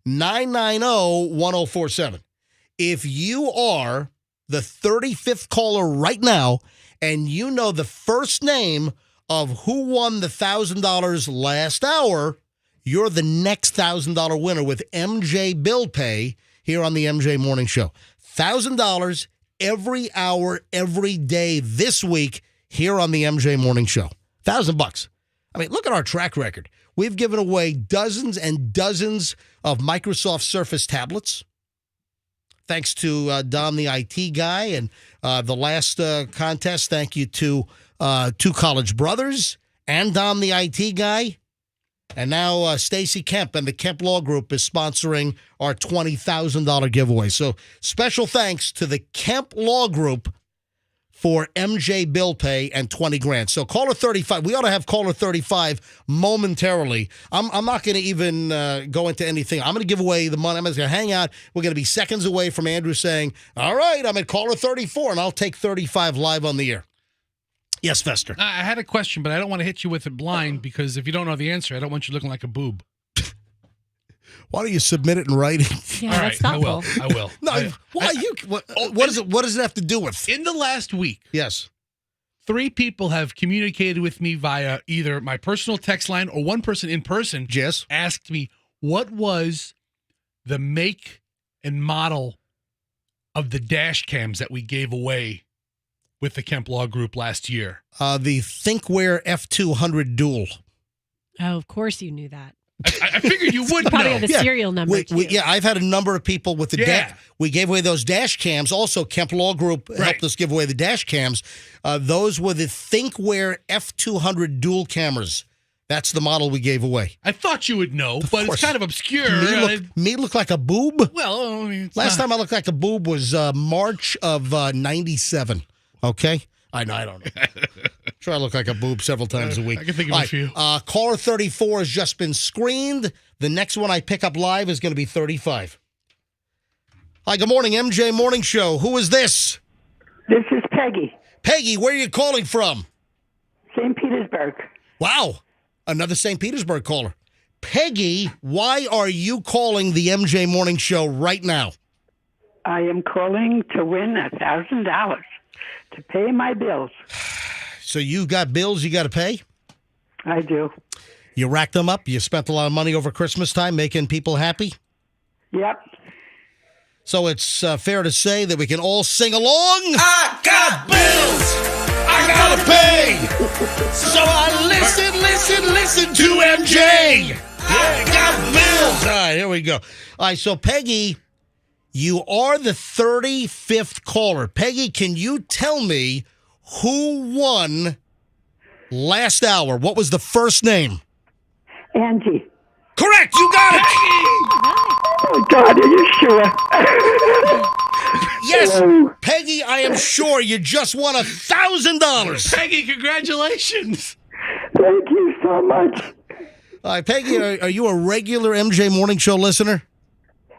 800-990-1047. If you are the 35th caller right now and you know the first name of who won the $1,000 last hour, you're the next $1,000 winner with MJ Bill Pay here on the MJ Morning Show. $1,000 every hour, every day this week here on the MJ Morning Show. $1,000. I mean, look at our track record. We've given away dozens and dozens of Microsoft Surface tablets. Thanks to Don, the IT guy, and the last contest, thank you to Two College Brothers and Don, the IT guy. And now Stacy Kemp and the Kemp Law Group is sponsoring our $20,000 giveaway. So special thanks to the Kemp Law Group for MJ bill pay and 20 grand. So caller 35, we ought to have caller 35 momentarily. I'm not going to even go into anything. I'm going to give away the money. I'm just going to hang out. We're going to be seconds away from Andrew saying, all right, I'm at caller 34, and I'll take 35 live on the air. Yes, Fester. I had a question, but I don't want to hit you with it blind because if you don't know the answer, I don't want you looking like a boob. Why don't you submit it in writing? Yeah, All that's right, thoughtful. I will. No, why you? What does it? What does it have to do with? In the last week, Yes. 3 people have communicated with me via either my personal text line or one person in person. Yes. Asked me what was the make and model of the dash cams that we gave away with the Kemp Law Group last year. The ThinkWare F200 Dual. Oh, of course you knew that. I figured you would Probably know. have the serial number. too. Yeah, I've had a number of people with the Yeah. we gave away those dash cams. Also, Kemp Law Group helped us give away the dash cams. Those were the ThinkWare F200 dual cameras. That's the model we gave away. I thought you would know, but course. it's kind of obscure. Me look like a boob? Well, I mean, Last time I looked like a boob was March of 97. Okay? I don't know. Sure, I look like a boob several times a week. I can think of a few. Caller 34 has just been screened. The next one I pick up live is going to be 35. Hi, good morning, MJ Morning Show. Who is this? This is Peggy, Peggy, where are you calling from? St. Petersburg. Wow, another St. Petersburg caller. Peggy, why are you calling the MJ Morning Show right now? I am calling to win $1,000 to pay my bills. So you got bills you got to pay? I do. You racked them up? You spent a lot of money over Christmas time making people happy? Yep. So it's fair to say that we can all sing along? I got bills I gotta pay. So I listen to MJ. I got bills. All right, here we go. All right, so Peggy, you are the 35th caller. Peggy, can you tell me who won last hour? What was the first name? Angie. Correct, you got it. Oh, God, are you sure? Yes, Hello. Peggy, I am sure you just won $1,000. Peggy, congratulations. Thank you so much. All right, Peggy, are you a regular MJ Morning Show listener?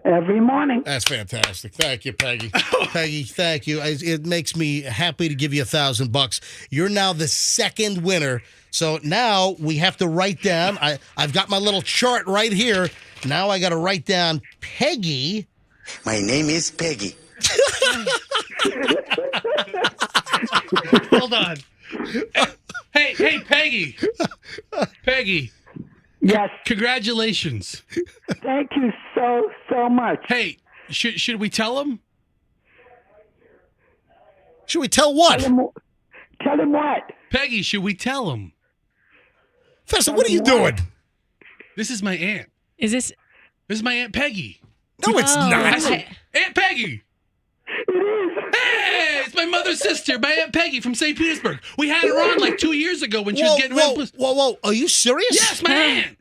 Every morning. That's fantastic. Thank you, Peggy. Peggy, thank you. It makes me happy to give you $1,000. You're now the second winner. So now we have to write down. I've got my little chart right here. Now I got to write down Peggy. My name is Peggy. Hold on. Hey, Peggy. Peggy. Yes. Congratulations. Thank you so much. Hey, should we tell him? Should we tell what? Tell him what? Peggy, should we tell him? Festa, what are you doing? This is my aunt. Is this? This is my Aunt Peggy. No, it's not. I said, Aunt Peggy. It is. Hey, it's my mother's sister, my Aunt Peggy from St. Petersburg. We had her on like 2 years ago when she was getting rid. Whoa. Are you serious? Yes, my aunt.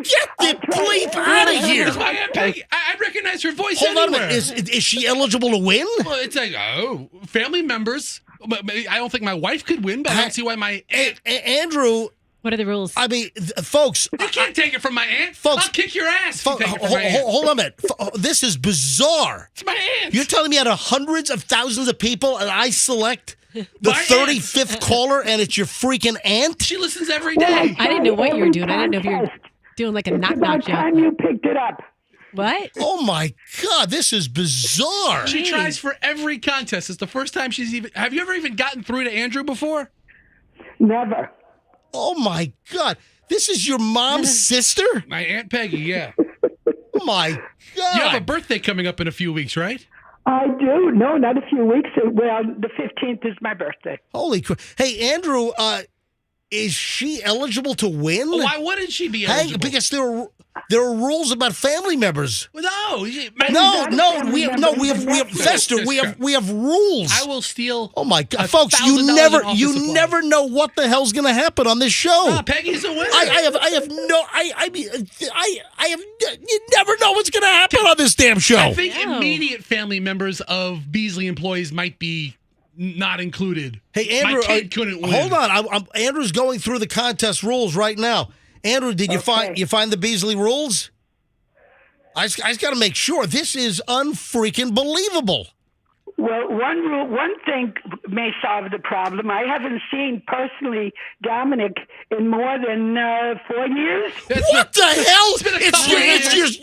Get the bleep out of here. It's my Aunt Peggy. I recognize her voice Hold on a anywhere. minute. Is she eligible to win? Well, it's like, family members. I don't think my wife could win, but I don't see why my aunt. Andrew. What are the rules? I mean, folks. You can't take it from my aunt. Folks, I'll kick your ass if you take it from my aunt. Hold on a minute. This is bizarre. It's my aunt. You're telling me out of hundreds of thousands of people, and I select the My 35th caller, and it's your freaking aunt? She listens every day. I didn't know what you were doing. I didn't know if you were doing like a knock-knock It's about time you picked it up. What? Oh, my God. This is bizarre. She tries for every contest. It's the first time she's even. Have you ever even gotten through to Andrew before? Never. Oh, my God. This is your mom's sister? My Aunt Peggy, yeah. Oh, my God. You have a birthday coming up in a few weeks, right? I do. No, not a few weeks. Well, the 15th is my birthday. Holy crap. Hey, Andrew, is she eligible to win? Why wouldn't she be eligible? Because there are rules about family members. Well, no, we have Fester. We have rules. I will steal. Oh my God, folks! You never know what the hell's going to happen on this show. Peggy's a winner. You never know what's going to happen on this damn show. I think immediate family members of Beasley employees might be not included. Hey, Andrew, My kid couldn't win. hold on. Andrew's going through the contest rules right now. Andrew, did you find the Beasley rules? I just got to make sure. This is unfreaking believable. Well, one thing may solve the problem. I haven't seen personally Dominic in more than 4 years. What the hell? It's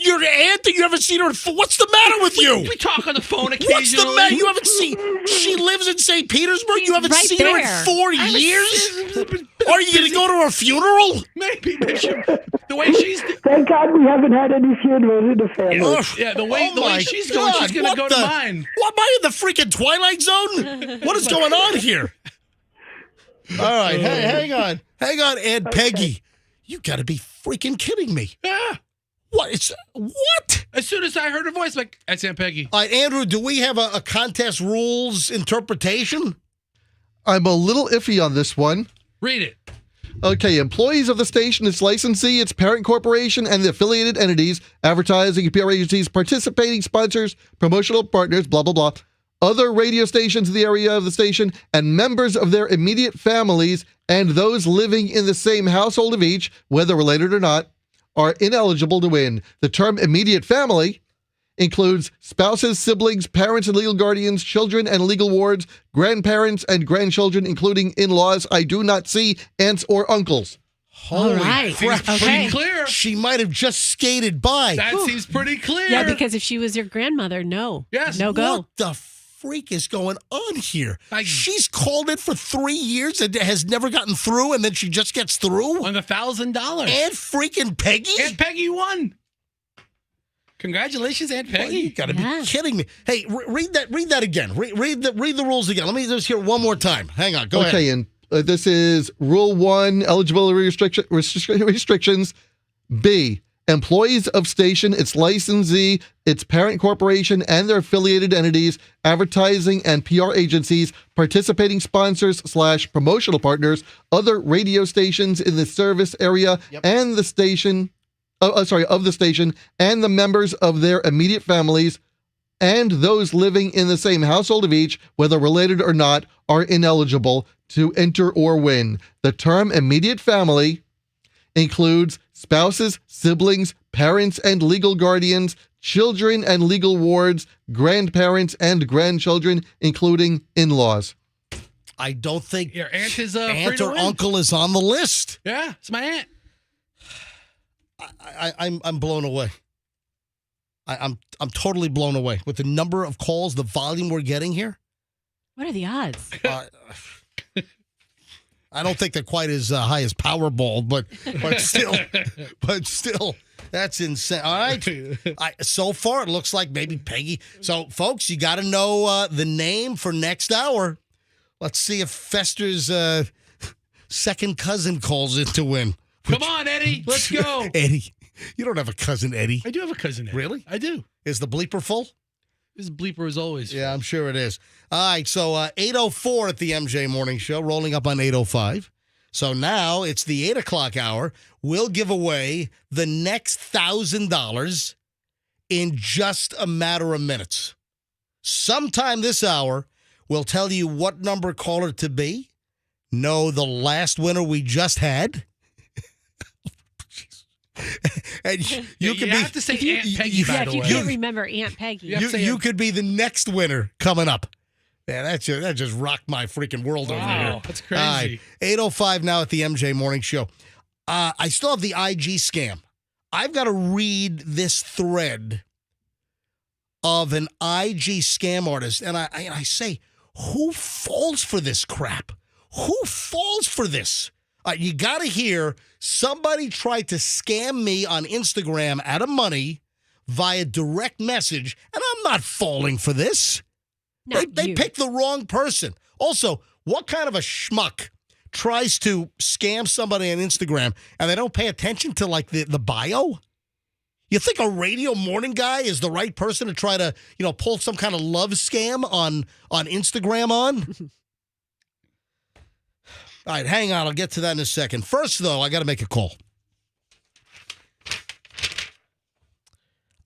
your aunt that you haven't seen her in what's the matter with you? We talk on the phone occasionally. What's the matter? You haven't seen... She lives in St. Petersburg? You haven't seen her in 4 years? Are you going to go to her funeral? Maybe. The way she's... Thank God we haven't had any funerals in the family. Yeah, the way she's going, she's going to go to mine. What, am I in the freaking Twilight Zone? What is going on here? All right, hey, hang on, Aunt Peggy. You got to be freaking kidding me. Yeah. What? As soon as I heard her voice, like, that's Aunt Peggy. All right, Andrew, do we have a contest rules interpretation? I'm a little iffy on this one. Read it. Okay, employees of the station, its licensee, its parent corporation, and the affiliated entities, advertising and PR agencies, participating sponsors, promotional partners, blah, blah, blah, other radio stations in the area of the station, and members of their immediate families, and those living in the same household of each, whether related or not, are ineligible to win. The term immediate family includes spouses, siblings, parents and legal guardians, children and legal wards, grandparents and grandchildren, including in-laws. I do not see aunts or uncles. Holy right. crap. Okay. Pretty clear. She might have just skated by. That seems pretty clear. Yeah, because if she was your grandmother, no. Yes. No go. What the freak is going on here? She's called it for 3 years and has never gotten through, and then she just gets through? On $1,000. Aunt freaking Peggy? Aunt Peggy won. Congratulations, Aunt Peggy. Well, you got to be kidding me. Hey, read that again. Read the rules again. Let me just hear it one more time. Hang on. Go ahead. Okay, and this is Rule 1, eligibility restrictions. B, employees of station, its licensee, its parent corporation, and their affiliated entities, advertising and PR agencies, participating sponsors / promotional partners, other radio stations in the service area, and the station... of the station, and the members of their immediate families, and those living in the same household of each, whether related or not, are ineligible to enter or win. The term immediate family includes spouses, siblings, parents and legal guardians, children and legal wards, grandparents and grandchildren, including in-laws. I don't think your aunt is aunt or uncle is on the list. Yeah, it's my aunt. I'm blown away. I'm totally blown away with the number of calls, the volume we're getting here. What are the odds? I don't think they're quite as high as Powerball, but still, that's insane. All right, so far it looks like maybe Peggy. So, folks, you got to know the name for next hour. Let's see if Fester's second cousin calls in to win. Come on, Eddie. Let's go. Eddie. You don't have a cousin, Eddie. I do have a cousin, Eddie. Really? I do. Is the bleeper full? This bleeper is always full. Yeah, I'm sure it is. All right, so 8:04 at the MJ Morning Show, rolling up on 8:05. So now it's the 8 o'clock hour. We'll give away the next $1,000 in just a matter of minutes. Sometime this hour, we'll tell you what number caller to be. Know the last winner we just had. And you could have to say Aunt Peggy, by the if you way. can't remember Aunt Peggy. You could be the next winner coming up. Yeah, that just rocked my freaking world over here. Wow, that's crazy. All right, 8:05 now at the MJ Morning Show. I still have the IG scam. I've got to read this thread of an IG scam artist, and I say, who falls for this crap? Who falls for this? You got to hear somebody tried to scam me on Instagram out of money via direct message, and I'm not falling for this. They picked the wrong person. Also, what kind of a schmuck tries to scam somebody on Instagram and they don't pay attention to like the bio? You think a radio morning guy is the right person to try to, pull some kind of love scam on Instagram on? All right, hang on. I'll get to that in a second. First, though, I got to make a call.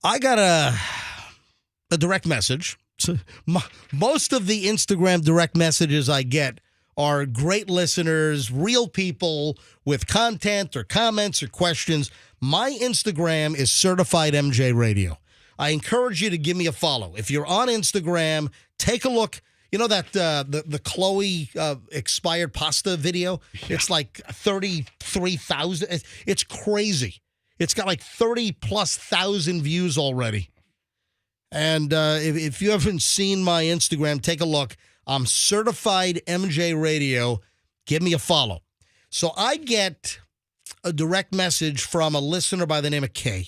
I got a direct message Most of the Instagram direct messages I get are great listeners, real people with content or comments or questions. My Instagram is Certified MJ Radio. I encourage you to give me a follow. If you're on Instagram, take a look. You know that the Chloe expired pasta video? Yeah. It's like 33,000. It's crazy. It's got like 30+ thousand views already. And if you haven't seen my Instagram, take a look. I'm Certified MJ Radio. Give me a follow. So I get a direct message from a listener by the name of Kay.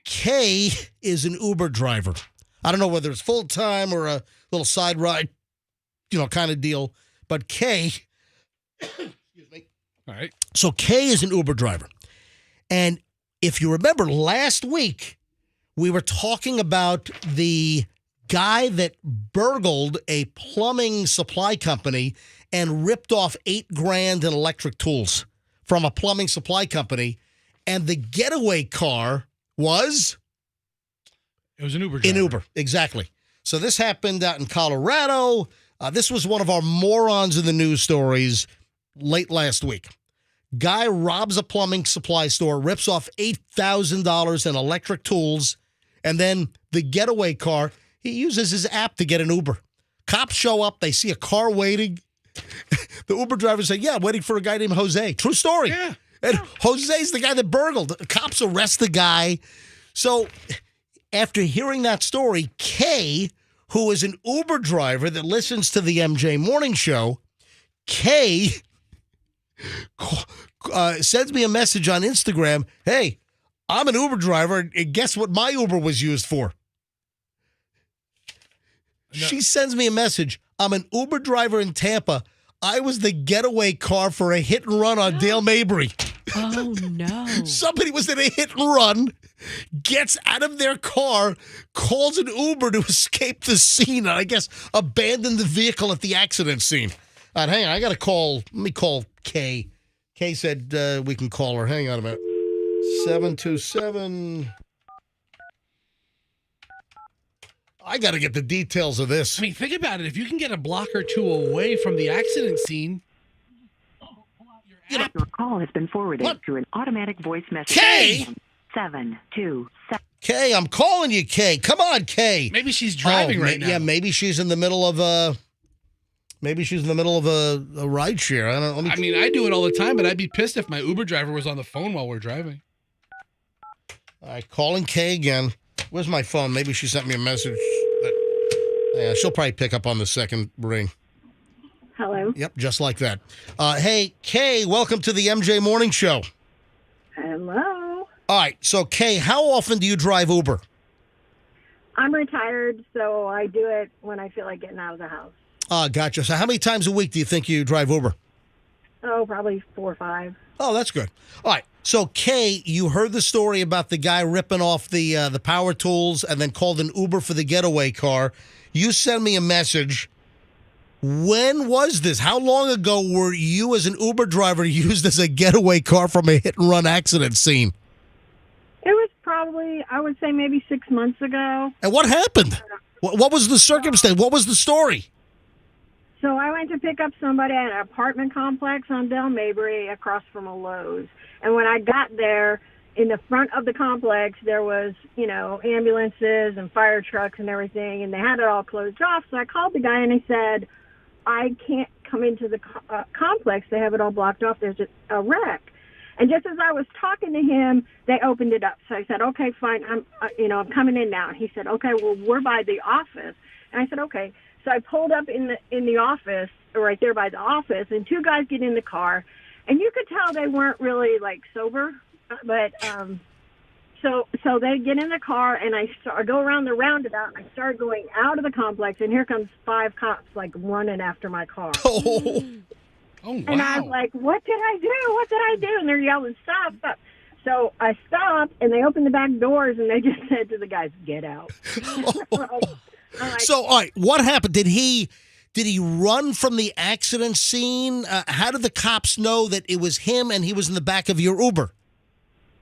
Kay is an Uber driver. I don't know whether it's full-time or a little side ride, kind of deal. But Kay, excuse me. All right. So Kay is an Uber driver. And if you remember last week, we were talking about the guy that burgled a plumbing supply company and ripped off $8,000 in electric tools from a plumbing supply company. And the getaway car was? It was an Uber driver. An Uber, exactly. So this happened out in Colorado. This was one of our morons in the news stories late last week. Guy robs a plumbing supply store, rips off $8,000 in electric tools, and then the getaway car, he uses his app to get an Uber. Cops show up. They see a car waiting. The Uber driver said, I'm waiting for a guy named Jose. True story. Yeah. And Jose's the guy that burgled. Cops arrest the guy. So after hearing that story, Kay, who is an Uber driver that listens to the MJ Morning Show, Kay sends me a message on Instagram. Hey, I'm an Uber driver, and guess what my Uber was used for? No. She sends me a message. I'm an Uber driver in Tampa. I was the getaway car for a hit and run on Dale Mabry. Oh, no. Somebody was in a hit and run, gets out of their car, calls an Uber to escape the scene, and I guess abandoned the vehicle at the accident scene. Hang on, I got to call. Let me call Kay. Kay said we can call her. Hang on a minute. 727. I got to get the details of this. I mean, think about it. If you can get a block or two away from the accident scene. Your call has been forwarded to an automatic voice message. Kay! 727. Kay, I'm calling you, Kay. Come on, Kay. Maybe she's driving right now. Yeah, maybe she's in the middle of a. Maybe she's in the middle of a ride share. I don't know. I mean, I do it all the time, but I'd be pissed if my Uber driver was on the phone while we're driving. All right, calling Kay again. Where's my phone? Maybe she sent me a message. Yeah, she'll probably pick up on the second ring. Hello. Yep, just like that. Hey, Kay, welcome to the MJ Morning Show. Hello. All right, so Kay, how often do you drive Uber? I'm retired, so I do it when I feel like getting out of the house. Gotcha. So how many times a week do you think you drive Uber? Oh, probably 4 or 5. Oh, that's good. All right. So, Kay, you heard the story about the guy ripping off the power tools and then called an Uber for the getaway car. You sent me a message. When was this? How long ago were you as an Uber driver used as a getaway car from a hit-and-run accident scene? It was probably, I would say maybe 6 months ago. And what happened? What was the circumstance? What was the story? So I went to pick up somebody at an apartment complex on Del Mabry across from a Lowe's. And when I got there, in the front of the complex, there was, ambulances and fire trucks and everything, and they had it all closed off. So I called the guy and I said, I can't come into the complex. They have it all blocked off. There's a wreck. And just as I was talking to him, they opened it up. So I said, okay, fine. I'm coming in now. And he said, okay, well, we're by the office. And I said, okay. So I pulled up in the office, right there by the office, and 2 guys get in the car, and you could tell they weren't really sober, but so they get in the car, and I go around the roundabout, and I start going out of the complex, and here comes 5 cops running after my car. Oh, wow. And I was like, what did I do? What did I do? And they're yelling, stop, stop. So I stopped, and they opened the back doors, and they just said to the guys, get out. So, all right, what happened? Did he run from the accident scene? How did the cops know that it was him and he was in the back of your Uber?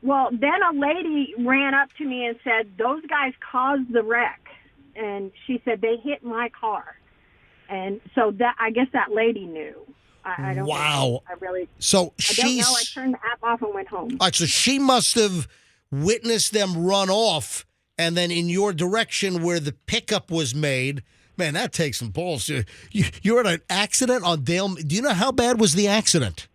Well, then a lady ran up to me and said, those guys caused the wreck. and she said they hit my car, and so that I guess that lady knew. I don't Wow. know. I really. So I don't she's know. I turned the app off and went home. all right. So she must have witnessed them run off, and then in your direction where the pickup was made. Man, that takes some balls. You're in an accident on Dale. Do you know how bad was the accident?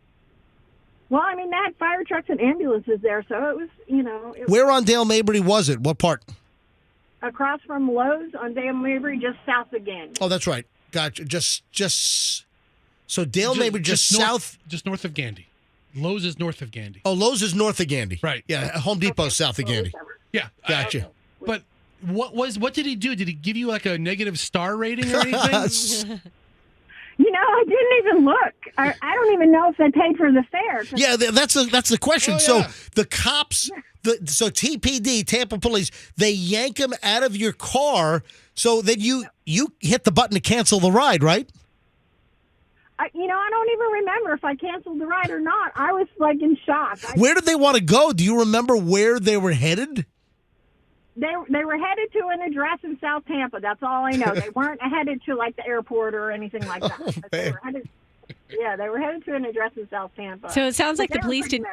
Well, I mean, they had fire trucks and ambulances there, so it was, it Where on Dale Mabry was it? What part? across from Lowe's on Dale Mabry, just south again. Oh, that's right. Gotcha. Just so Dale Mabry just south. Just north of Gandy. Lowe's is north of Gandy. Oh, Lowe's is north of Gandy. Right. Yeah, Home Depot south of Gandy. Yeah. Gotcha. But what did he do? Did he give you like a negative star rating or anything? I didn't even look. I don't even know if they paid for the fare. Yeah, that's the question. Oh, So yeah. the cops, so TPD, Tampa Police, they yank him out of your car. So then you hit the button to cancel the ride, right? I don't even remember if I canceled the ride or not. I was like in shock. Where did they want to go? Do you remember where they were headed? They were headed to an address in South Tampa. That's all I know. They weren't headed to like the airport or anything like that. But they were headed to an address in South Tampa. So it sounds like the police didn't.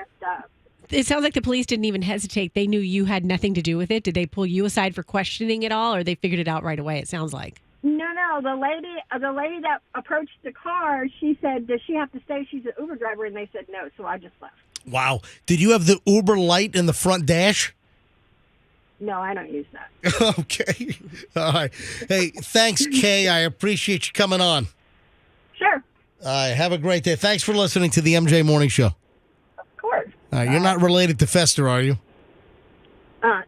It sounds like the police didn't even hesitate. They knew you had nothing to do with it. Did they pull you aside for questioning at all, or they figured it out right away? It sounds like. No. The lady that approached the car, she said, "Does she have to stay? She's an Uber driver," and they said no. So I just left. Wow. Did you have the Uber light in the front dash? No, I don't use that. Okay. All right. Hey, thanks, Kay. I appreciate you coming on. Sure. Have a great day. Thanks for listening to the MJ Morning Show. Of course. You're not related to Fester, are you?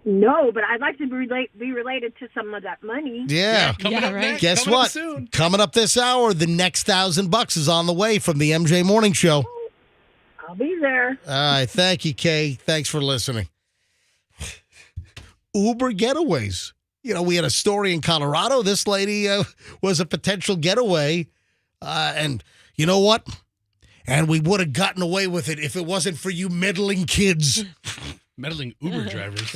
No, but I'd like to be related to some of that money. Yeah. Coming up next. Guess Coming up what? soon. Coming up this hour, the next $1,000 is on the way from the MJ Morning Show. I'll be there. All right. Thank you, Kay. Thanks for listening. Uber getaways. We had a story in Colorado. This lady was a potential getaway. And you know what? And we would have gotten away with it if it wasn't for you meddling kids. Meddling Uber drivers.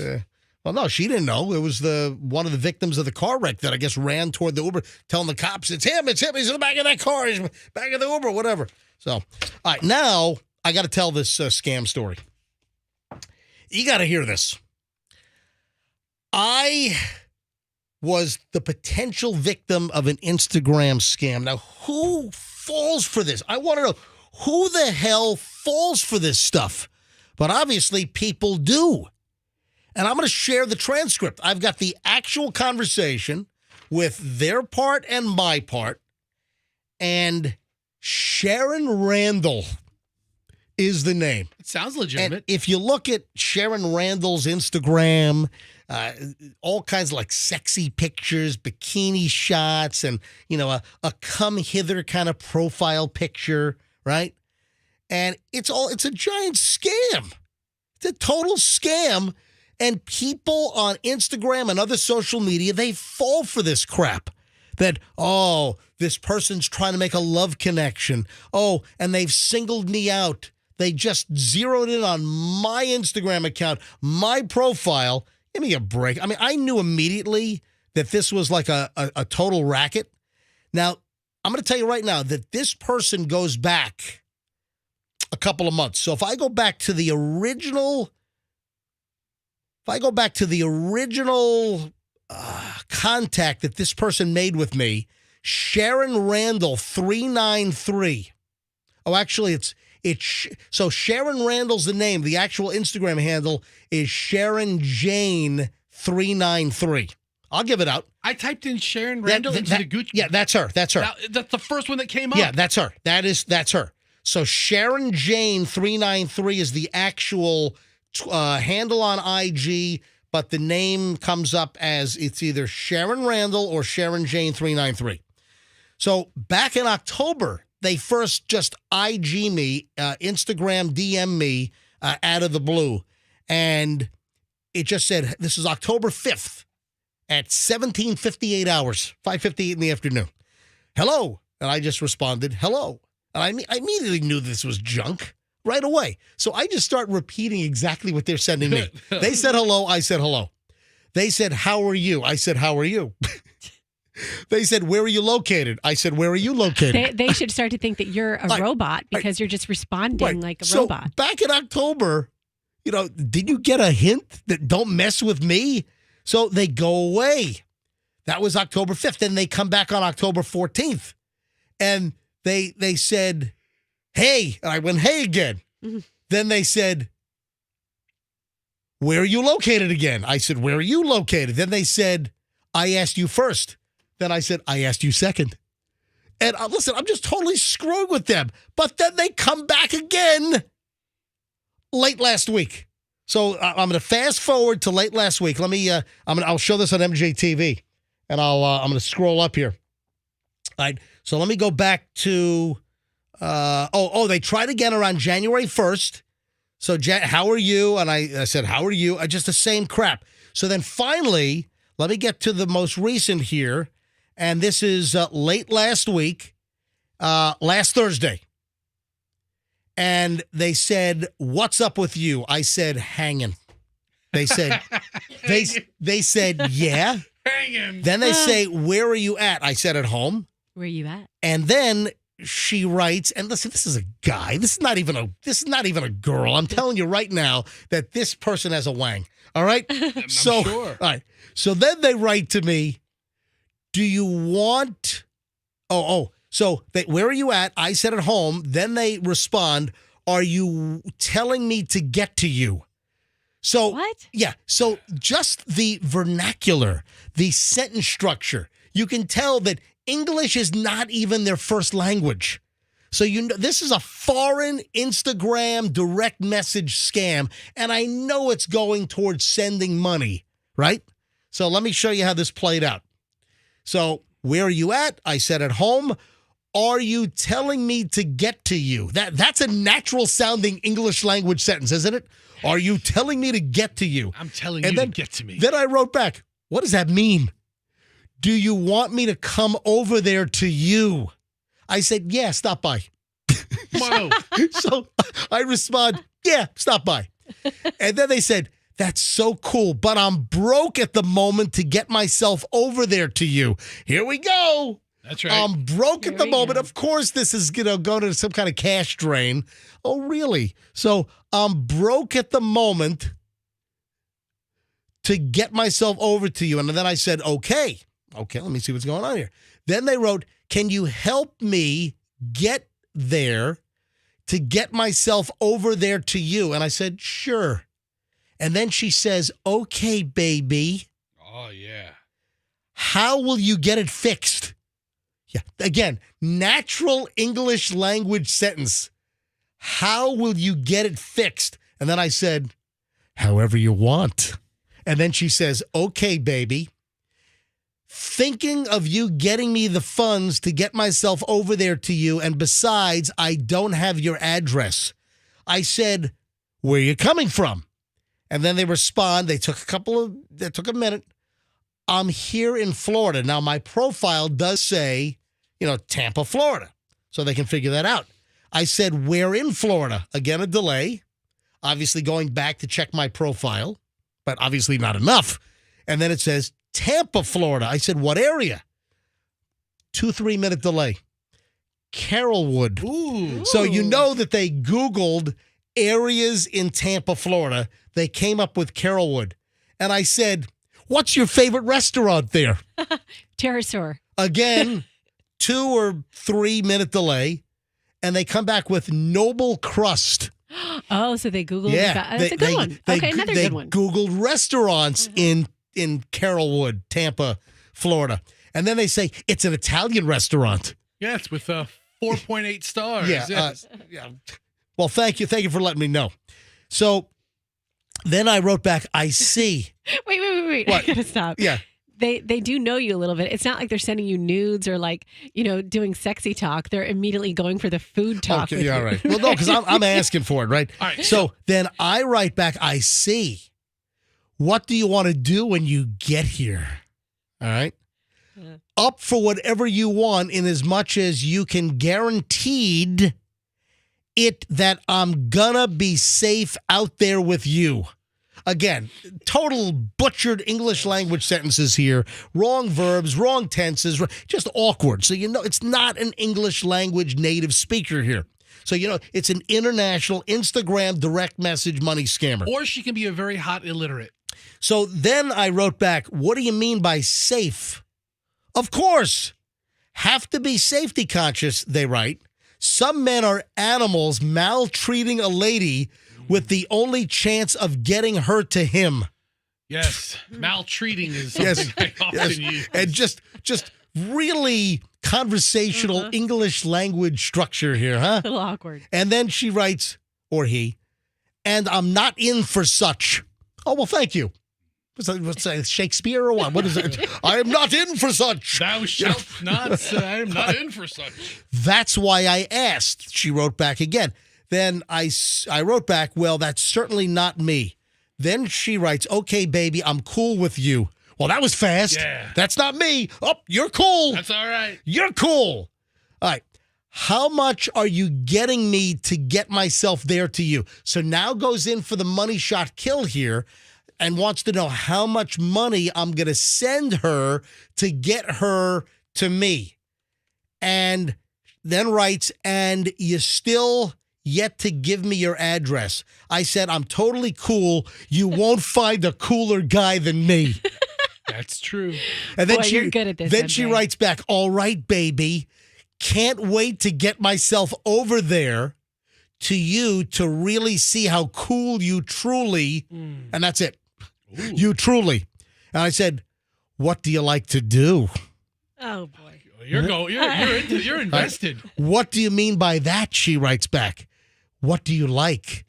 Well, no, she didn't know. It was one of the victims of the car wreck that I guess ran toward the Uber, telling the cops, it's him. He's in the back of that car. He's back of the Uber, whatever. So, all right, now I got to tell this scam story. You got to hear this. I was the potential victim of an Instagram scam. Now, who falls for this? I want to know who the hell falls for this stuff. But obviously, people do. And I'm going to share the transcript. I've got the actual conversation with their part and my part. And Sharon Randall is the name. It sounds legitimate. And if you look at Sharon Randall's Instagram, all kinds of like sexy pictures, bikini shots, and, a come hither kind of profile picture, right? And it's a giant scam. It's a total scam. And people on Instagram and other social media, they fall for this crap. That, this person's trying to make a love connection. Oh, and they've singled me out. They just zeroed in on my Instagram account, my profile. Give me a break. I mean, I knew immediately that this was like a total racket. Now, I'm going to tell you right now that this person goes back a couple of months. So if I go back to the original contact that this person made with me, Sharon Randall 393. Oh, actually, so Sharon Randall's the name. The actual Instagram handle is Sharon Jane 393. I'll give it out. I typed in Sharon Randall into the Gucci. Yeah, that's her. That's her. That's the first one that came up. Yeah, that's her. That's her. So Sharon Jane 393 is the actual handle on IG, but the name comes up as it's either Sharon Randall or Sharon Jane 393. So back in October, they first just IG me, Instagram DM me out of the blue. And it just said, this is October 5th at 17:58 hours, 5:58 in the afternoon. Hello. And I just responded, hello. And I immediately knew this was junk right away. So I just start repeating exactly what they're sending me. They said hello. I said hello. They said, how are you? I said, how are you? They said, where are you located? I said, where are you located? They should start to think that you're a robot because you're just responding like a robot. Back in October, did you get a hint that don't mess with me? So they go away. That was October 5th. Then they come back on October 14th. And they said, hey. And I went, hey again. Mm-hmm. Then they said, where are you located again? I said, where are you located? Then they said, I asked you first. Then I said, I asked you second. And listen, I'm just totally screwed with them. But then they come back again late last week. So I'm going to fast forward to late last week. Let me. I'll show this on MJTV, and I'm going to scroll up here. All right. So let me go back to. They tried again around January 1st. So how are you? And I said, how are you? Just the same crap. So then finally, let me get to the most recent here. And this is late last week, last Thursday. And they said, what's up with you? I said, hanging. They said, they said, yeah. Hanging. Then they say, where are you at? I said, at home. Where are you at? And then she writes, and listen, this is a guy. This is not even a girl. I'm telling you right now that this person has a wang. All right. I'm sure. All right. So then they write to me, do you want, so where are you at? I said at home. Then they respond, are you telling me to get to you? So what? Yeah. So just the vernacular, the sentence structure, you can tell that English is not even their first language. So this is a foreign Instagram direct message scam, and I know it's going towards sending money, right? So let me show you how this played out. So where are you at? I said at home. Are you telling me to get to you? That's a natural sounding English language sentence, isn't it? Are you telling me to get to you? I'm telling you to get to me. Then I wrote back, what does that mean? Do you want me to come over there to you? I said, yeah, stop by. Whoa. So I respond, yeah, stop by. And then they said, that's so cool, but I'm broke at the moment to get myself over there to you. Here we go. That's right. I'm broke at the moment. Of course, this is going to some kind of cash drain. Oh, really? So I'm broke at the moment to get myself over to you. And then I said, okay, let me see what's going on here. Then they wrote, can you help me get there to get myself over there to you? And I said, sure. And then she says, okay, baby. Oh, yeah. How will you get it fixed? Yeah. Again, natural English language sentence. How will you get it fixed? And then I said, however you want. And then she says, okay, baby. Thinking of you getting me the funds to get myself over there to you. And besides, I don't have your address. I said, where are you coming from? And then they respond. They took a minute. I'm here in Florida. Now, my profile does say, Tampa, Florida. So they can figure that out. I said, where in Florida? Again, a delay. Obviously going back to check my profile, but obviously not enough. And then it says, Tampa, Florida. I said, what area? 2-3 minute delay. Carrollwood. Ooh. So you know that they Googled areas in Tampa, Florida. They came up with Carrollwood. And I said, what's your favorite restaurant there? Pterosaur. Again, 2 or 3 minute delay. And they come back with Noble Crust. Oh, so they Googled Yeah. That's a good one. Okay, another good one. They Googled restaurants in Carrollwood, Tampa, Florida. And then they say, it's an Italian restaurant. Yeah, it's with 4.8 stars. Yeah. Yeah. Well, thank you. Thank you for letting me know. So then I wrote back, I see. Wait. What? I gotta stop. Yeah. They do know you a little bit. It's not like they're sending you nudes or doing sexy talk. They're immediately going for the food talk. Okay, yeah, all right. Well, no, because I'm asking for it, right? All right. So then I write back, I see. What do you want to do when you get here? All right. Up for whatever you want in as much as you can guaranteed it that I'm gonna be safe out there with you. Again, total butchered English language sentences here. Wrong verbs, wrong tenses, just awkward. So you know it's not an English language native speaker here. So you know it's an international Instagram direct message money scammer. Or she can be a very hot illiterate. So then I wrote back, what do you mean by safe? Of course. Have to be safety conscious, they write. Some men are animals maltreating a lady with the only chance of getting her to him. Yes, maltreating is something I often use. And just really conversational English language structure here, huh? A little awkward. And then she writes, or he, and I'm not in for such. Oh, well, thank you. What's that, Shakespeare or what? What is it? I am not in for such. Thou shalt not. I am not in for such. That's why I asked. She wrote back again. Then I wrote back, well, that's certainly not me. Then she writes, okay, baby, I'm cool with you. Well, that was fast. Yeah. That's not me. Oh, you're cool. That's all right. You're cool. All right. How much are you getting me to get myself there to you? So now goes in for the money shot kill here and wants to know how much money I'm going to send her to get her to me. And then writes, and you still yet to give me your address. I said, I'm totally cool. You won't find a cooler guy than me. That's true. And then Boy, you're good at this, Then she MJ. writes back, all right, baby. Can't wait to get myself over there to you to really see how cool you truly, and that's it. Ooh. You truly. And I said, what do you like to do? Oh, boy. You're invested. What do you mean by that? She writes back. What do you like?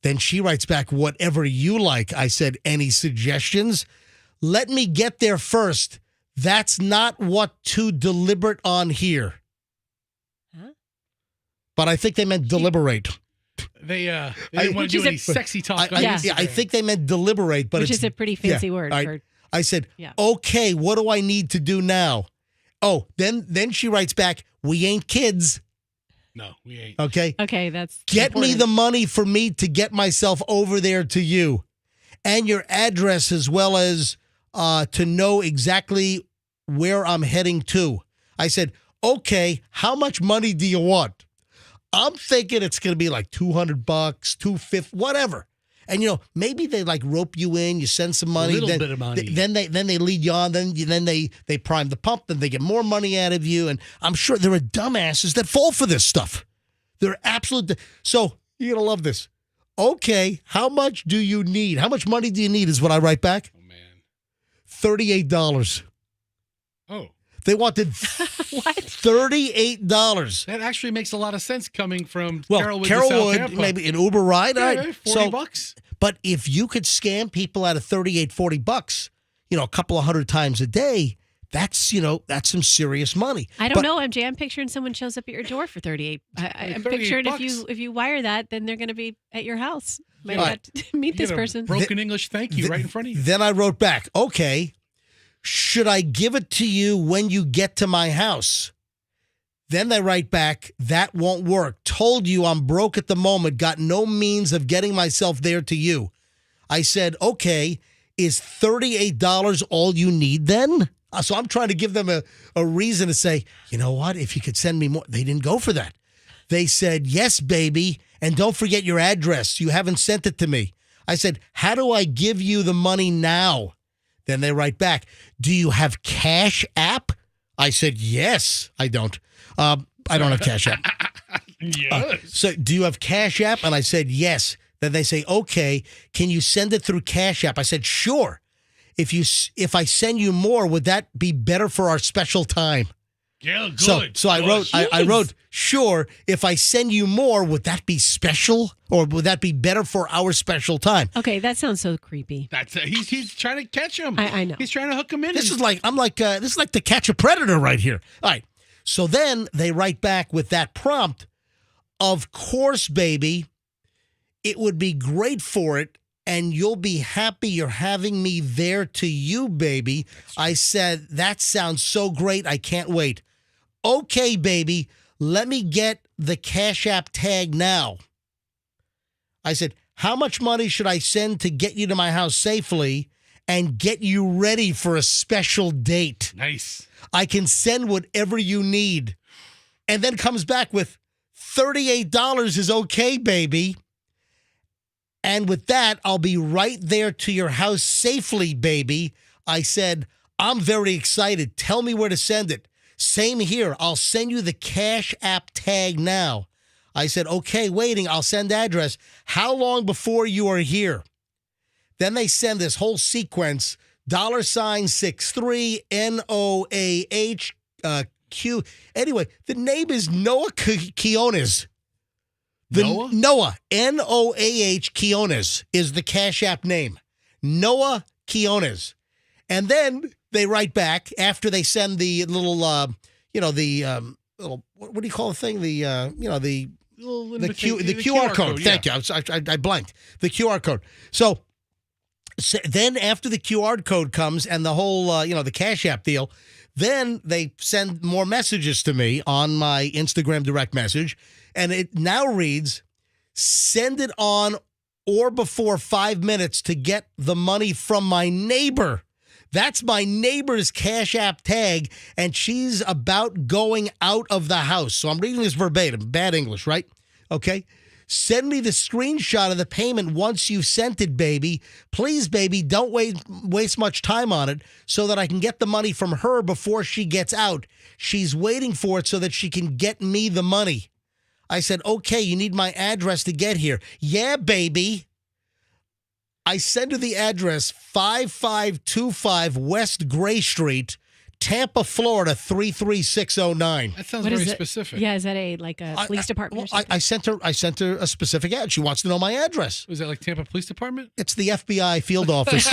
Then she writes back, whatever you like. I said, any suggestions? Let me get there first. That's not what to deliberate on here. Huh? But I think they meant deliberate. They didn't want to do any sexy talk. I think they meant deliberate, but Which is a pretty fancy word. I said, Yeah. okay, what do I need to do now? Oh, then she writes back, we ain't kids. No, we ain't. Okay. Okay, that's Get me important. the money for me to get myself over there to you, and your address as well as to know exactly where I'm heading to. I said, okay, how much money do you want? I'm thinking it's going to be like $200, $250, whatever. And, you know, maybe they like rope you in, you send some money. A little bit of money. Then they lead you on. Then they prime the pump. Then they get more money out of you. And I'm sure there are dumbasses that fall for this stuff. They're absolute. So you're going to love this. Okay, how much do you need? How much money do you need is what I write back. Oh, man. $38. Oh. They wanted What? $38. That actually makes a lot of sense coming from Well, Carrollwood to Carrollwood, Southampton. maybe an Uber ride. Yeah, All right. $40. But if you could scam people out of $40, you know, a couple of hundred times a day, that's some serious money. I don't know, MJ. I'm picturing someone shows up at your door for 38. I'm picturing if you wire that, then they're going to be at your house. Might All have to meet this person. Broken English thank you right in front of you. Then I wrote back, okay, should I give it to you when you get to my house? Then they write back, that won't work. Told you I'm broke at the moment, got no means of getting myself there to you. I said, okay, is $38 all you need then? So I'm trying to give them a reason to say, you know what, if you could send me more. They didn't go for that. They said, yes, baby, and don't forget your address. You haven't sent it to me. I said, how do I give you the money now? Then they write back, do you have Cash App? I said, yes. I don't. I don't have Cash App. Yes. So do you have Cash App? And I said, yes. Then they say, okay, can you send it through Cash App? I said, sure. If I send you more, would that be better for our special time? Yeah, good. So I wrote, sure. If I send you more, would that be special, or would that be better for our special time? Okay, that sounds so creepy. That's he's trying to catch him. I know. He's trying to hook him in. This is like to catch a predator right here. All right. So then they write back with that prompt. Of course, baby, it would be great for it, and you'll be happy you're having me there to you, baby. I said, that sounds so great. I can't wait. Okay, baby, let me get the Cash App tag now. I said, how much money should I send to get you to my house safely and get you ready for a special date? Nice. I can send whatever you need. And then comes back with $38 is okay, baby. And with that, I'll be right there to your house safely, baby. I said, I'm very excited. Tell me where to send it. Same here. I'll send you the Cash App tag now. I said, okay, waiting. I'll send address. How long before you are here? Then they send this whole sequence, $63 NOAH Q. Anyway, the name is Noah Quiones. Noah? Noah, Noah Quiones is the Cash App name. Noah Quiones. And then they write back after they send the little, little, what do you call the thing? The QR code. Thank you. I blanked. The QR code. So then after the QR code comes and the whole, the Cash App deal, then they send more messages to me on my Instagram direct message. And it now reads, send it on or before 5 minutes to get the money from my neighbor. That's my neighbor's Cash App tag, and she's about going out of the house. So I'm reading this verbatim. Bad English, right? Okay. Send me the screenshot of the payment once you've sent it, baby. Please, baby, don't waste much time on it so that I can get the money from her before she gets out. She's waiting for it so that she can get me the money. I said, okay, you need my address to get here. Yeah, baby. I send her the address, 5525 West Gray Street, Tampa, Florida, 33609. That sounds very specific. Yeah, is that a police department or something? I sent her a specific ad. She wants to know my address. Was that like Tampa Police Department? It's the FBI field office.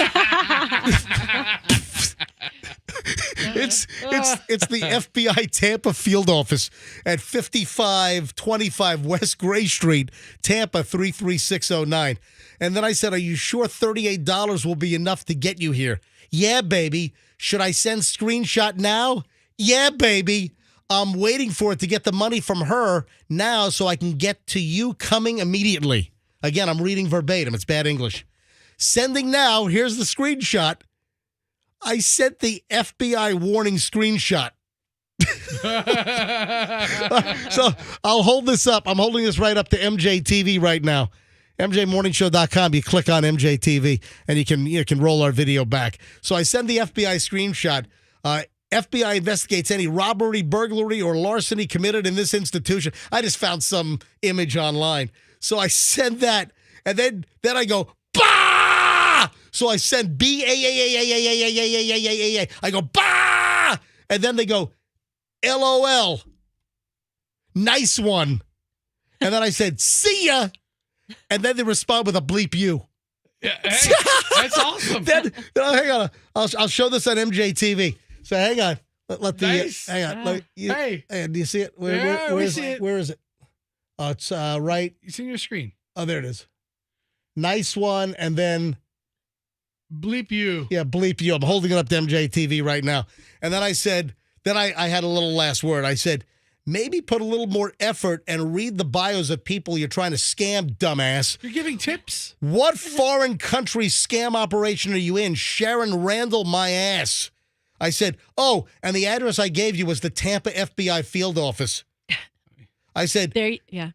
It's the FBI Tampa field office at 5525 West Gray Street, Tampa 33609. And then I said, are you sure $38 will be enough to get you here? Yeah, baby. Should I send screenshot now? Yeah, baby. I'm waiting for it to get the money from her now so I can get to you coming immediately. Again, I'm reading verbatim. It's bad English. Sending now. Here's the screenshot. I sent the FBI warning screenshot. So I'll hold this up. I'm holding this right up to MJTV right now. MJMorningshow.com. You click on MJTV and you can roll our video back. So I send the FBI screenshot. FBI investigates any robbery, burglary, or larceny committed in this institution. I just found some image online. So I send that, and then I go, bah! So I send B-A-A-A-A-A-A-A-A-A-A-A. I go, bah! And then they go, LOL. Nice one. And then I said, see ya. And then they respond with a bleep you. Yeah, hey, that's awesome. Then hang on. I'll show this on MJTV. So hang on. Let the nice. Hang on. Hey, do you see it? We see it. Where is it? Oh, it's right. It's in your screen. Oh, there it is. Nice one, and then bleep you. Yeah, bleep you. I'm holding it up to MJTV right now. And then I said, I had a little last word. I said, maybe put a little more effort and read the bios of people you're trying to scam, dumbass. You're giving tips? What foreign country scam operation are you in? Sharon Randall, my ass. I said, oh, and the address I gave you was the Tampa FBI field office. I said,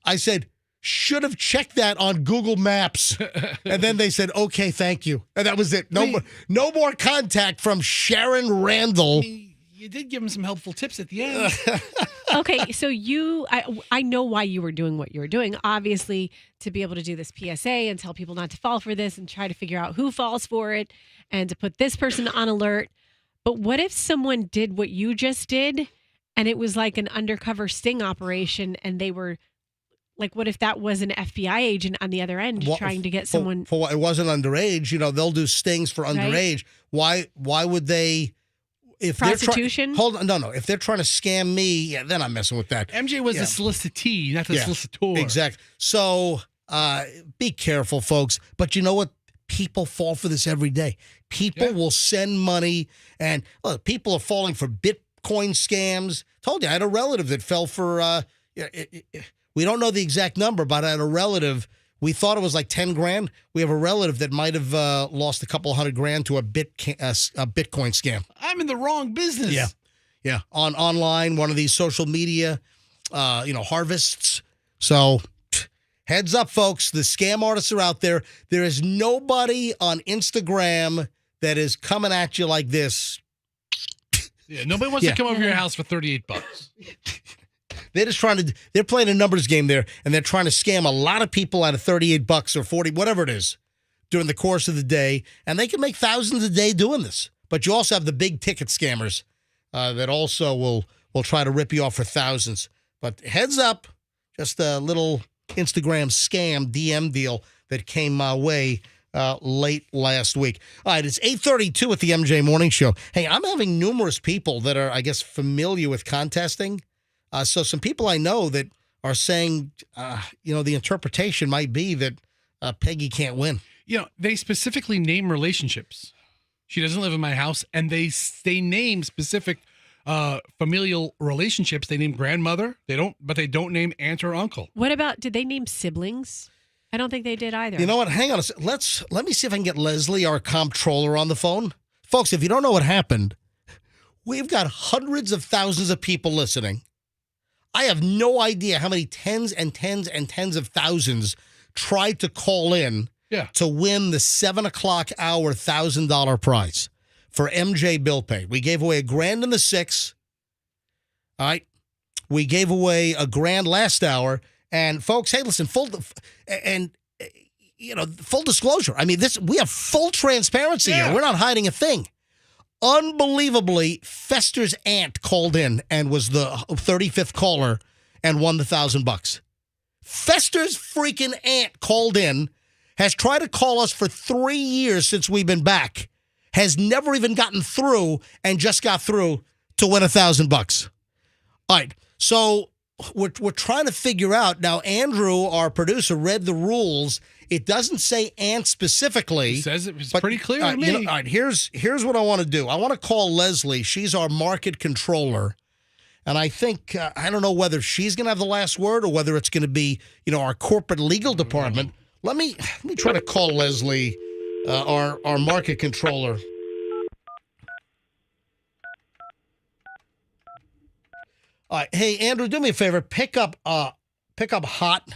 I said, should have checked that on Google Maps. And then they said, okay, thank you. And that was it. No more contact from Sharon Randall. You did give him some helpful tips at the end. Okay, so I know why you were doing what you were doing. Obviously, to be able to do this PSA and tell people not to fall for this and try to figure out who falls for it and to put this person on alert. But what if someone did what you just did and it was like an undercover sting operation and they were like, what if that was an FBI agent on the other end trying to get someone? For what? It wasn't underage. They'll do stings for underage. Right? Why would they? If prostitution? Hold on, no. If they're trying to scam me, yeah, then I'm messing with that. MJ was the solicitee, not the solicitor. Exactly. So be careful, folks. But you know what? People fall for this every day. People will send money, and people are falling for Bitcoin scams. Told you, I had a relative that fell for. We don't know the exact number, but I had a relative We thought it was like 10 grand. We have a relative that might have lost a couple $100,000 to a Bitcoin scam. I'm in the wrong business. Yeah. Yeah. Online, one of these social media, harvests. So heads up, folks. The scam artists are out there. There is nobody on Instagram that is coming at you like this. Yeah, nobody wants to come over your house for $38. They're just they're playing a numbers game there, and they're trying to scam a lot of people out of $38 or 40, whatever it is, during the course of the day. And they can make thousands a day doing this. But you also have the big ticket scammers that also will try to rip you off for thousands. But heads up, just a little Instagram scam DM deal that came my way late last week. All right, it's 8:32 at the MJ Morning Show. Hey, I'm having numerous people that are, I guess, familiar with contesting. So some people I know that are saying, the interpretation might be that Peggy can't win. They specifically name relationships. She doesn't live in my house, and they name specific familial relationships. They name grandmother. They don't name aunt or uncle. What about, did they name siblings? I don't think they did either. You know what? Hang on a second. Let me see if I can get Leslie, our comptroller, on the phone. Folks, if you don't know what happened, we've got hundreds of thousands of people listening. I have no idea how many tens and tens and tens of thousands tried to call in to win the 7 o'clock hour $1,000 prize for MJ Bill Pay. We gave away $1,000 in the 6. All right. We gave away $1,000 last hour. And folks, hey, listen, full disclosure. I mean, we have full transparency here. We're not hiding a thing. Unbelievably, Fester's aunt called in and was the 35th caller and won the $1,000. Fester's freaking aunt called in, has tried to call us for 3 years since we've been back, has never even gotten through, and just got through to win $1,000. All right, so we're trying to figure out now. Andrew, our producer, read the rules. It doesn't say aunt specifically. It says it's pretty clear to me. All right, here's what I want to do. I want to call Leslie. She's our market controller. And I think, I don't know whether she's going to have the last word or whether it's going to be, our corporate legal department. Let me try to call Leslie, our market controller. All right. Hey, Andrew, do me a favor. Pick up hot.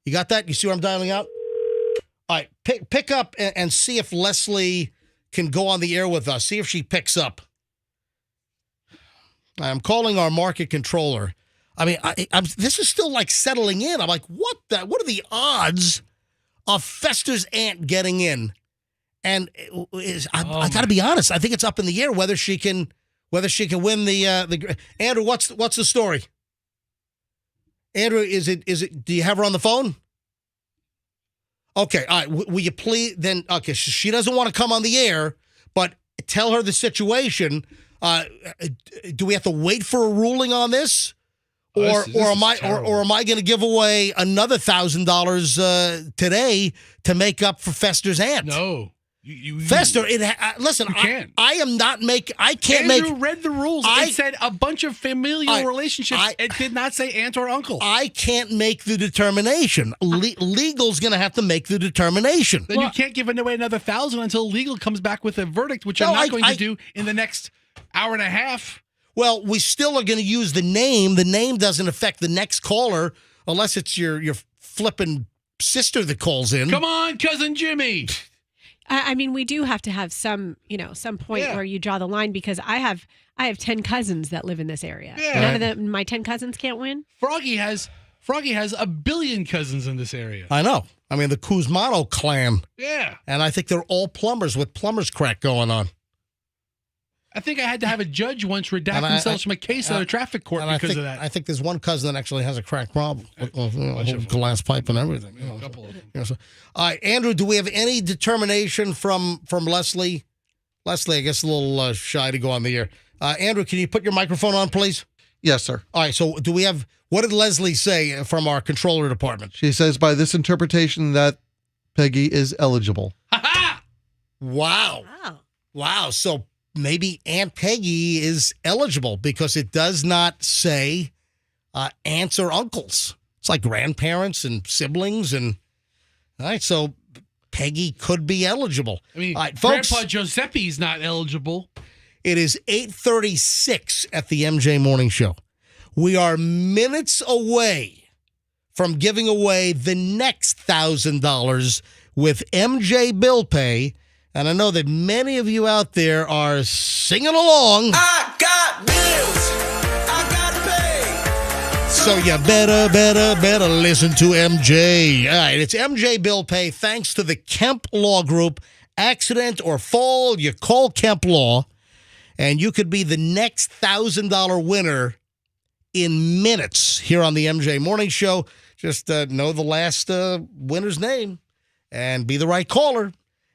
You got that? You see what I'm dialing out? All right, pick up and see if Leslie can go on the air with us. See if she picks up. I'm calling our market controller. I mean, this is still like settling in. I'm like, what are the odds of Fester's aunt getting in? And I got to be honest. I think it's up in the air whether she can win the. Andrew, what's the story? Andrew, is it? Do you have her on the phone? Okay, all right. Will you please then? Okay, she doesn't want to come on the air, but tell her the situation. Do we have to wait for a ruling on this, or am I going to give away another $1,000 today to make up for Fester's aunt? No. Fester, listen, I am not make. I can't make. Andrew read the rules. It said a bunch of familial relationships. It did not say aunt or uncle. I can't make the determination. Legal's going to have to make the determination. Then you can't give away another $1,000 until legal comes back with a verdict, which I'm not going to do in the next hour and a half. Well, we still are going to use the name. The name doesn't affect the next caller unless it's your flipping sister that calls in. Come on, cousin Jimmy. I mean, we do have to have some point where you draw the line, because I have 10 cousins that live in this area. Yeah. None of my 10 cousins can't win. Froggy has a billion cousins in this area. I know. I mean, the Kuzmano clan. Yeah. And I think they're all plumbers with plumber's crack going on. I think I had to have a judge once redact themselves from a case at a traffic court because of that. I think there's one cousin that actually has a crack problem. Glass pipe and everything. A couple of them. All right, Andrew, do we have any determination from Leslie? Leslie, I guess a little shy to go on the air. Andrew, can you put your microphone on, please? Yes, sir. All right, so do we have, what did Leslie say from our controller department? She says by this interpretation that Peggy is eligible. Ha-ha! Wow. So maybe Aunt Peggy is eligible because it does not say aunts or uncles. It's like grandparents and siblings and All right, so Peggy could be eligible. I mean, all right, folks, Grandpa Giuseppe's not eligible. it is 8:36 at the MJ Morning Show. We are minutes away from giving away the next $1,000 with MJ Bill Pay. And I know that many of you out there are singing along. I got bills I gotta pay. So you better listen to MJ. All right, it's MJ Bill Pay thanks to the Kemp Law Group. Accident or fall, you call Kemp Law, and you could be the next $1,000 winner in minutes here on the MJ Morning Show. Just know the last winner's name and be the right caller.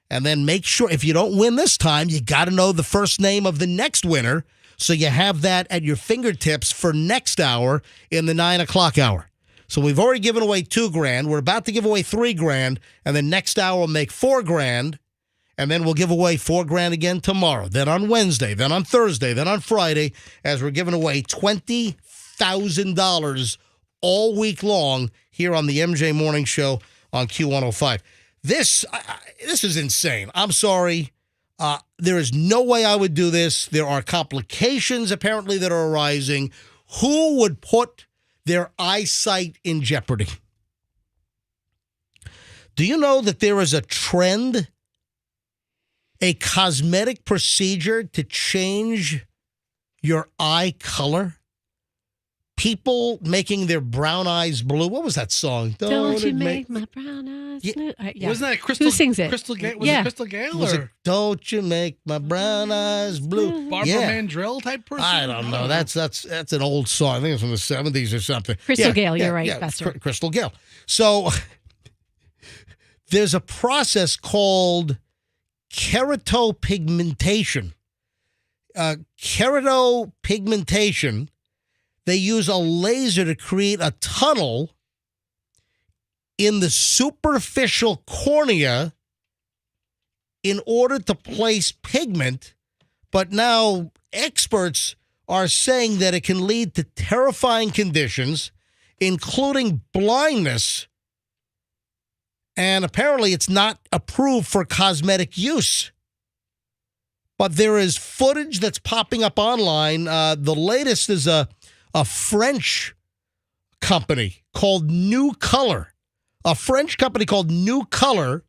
And then make sure, if you don't win this time, you got to know the first name of the next winner so you have that at your fingertips for next hour in the 9 o'clock hour. So we've already given away $2,000. We're about to give away $3,000, and then next hour we'll make $4,000, and then we'll give away $4,000 again tomorrow, then on Wednesday, then on Thursday, then on Friday, as we're giving away $20,000 all week long here on the MJ Morning Show on Q105. This is insane. I'm sorry. There is no way I would do this. There are complications apparently that are arising. Who would put their eyesight in jeopardy? Do you know that there is a trend, a cosmetic procedure to change your eye color? People making their brown eyes blue. What was that song? Don't you make my brown eyes blue? Yeah. Wasn't that Crystal? Who sings it? Crystal Gale? Was Yeah. it Crystal Gale? Was or it Don't You Make My Brown Eyes Blue? Barbara Yeah. Mandrell type person? I don't know. That's an old song. I think it's from the 70s or something. Crystal Gale, you're right, Buster. Crystal Gale. So there's a process called keratopigmentation. Keratopigmentation, they use a laser to create a tunnel in the superficial cornea in order to place pigment. But now experts are saying that it can lead to terrifying conditions, including blindness. And apparently it's not approved for cosmetic use. But there is footage that's popping up online. The latest is a French company called New Color. A French company called New Color,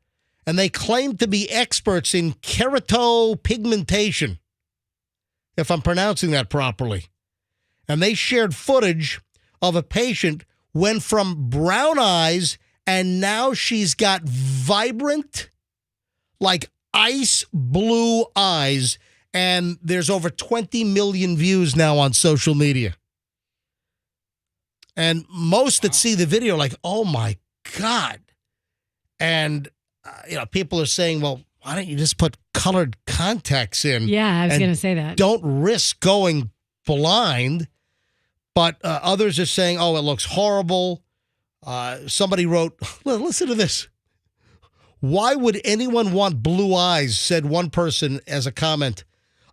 and they claim to be experts in keratopigmentation, if I'm pronouncing that properly. And they shared footage of a patient went from brown eyes, and now she's got vibrant, like ice blue eyes, and there's over 20 million views now on social media. And most that see the video are like, oh my God. And, people are saying, well, why don't you just put colored contacts in? Yeah, I was and going to say that. Don't risk going blind. But others are saying, oh, it looks horrible. Somebody wrote, well, listen to this. Why would anyone want blue eyes, said one person as a comment.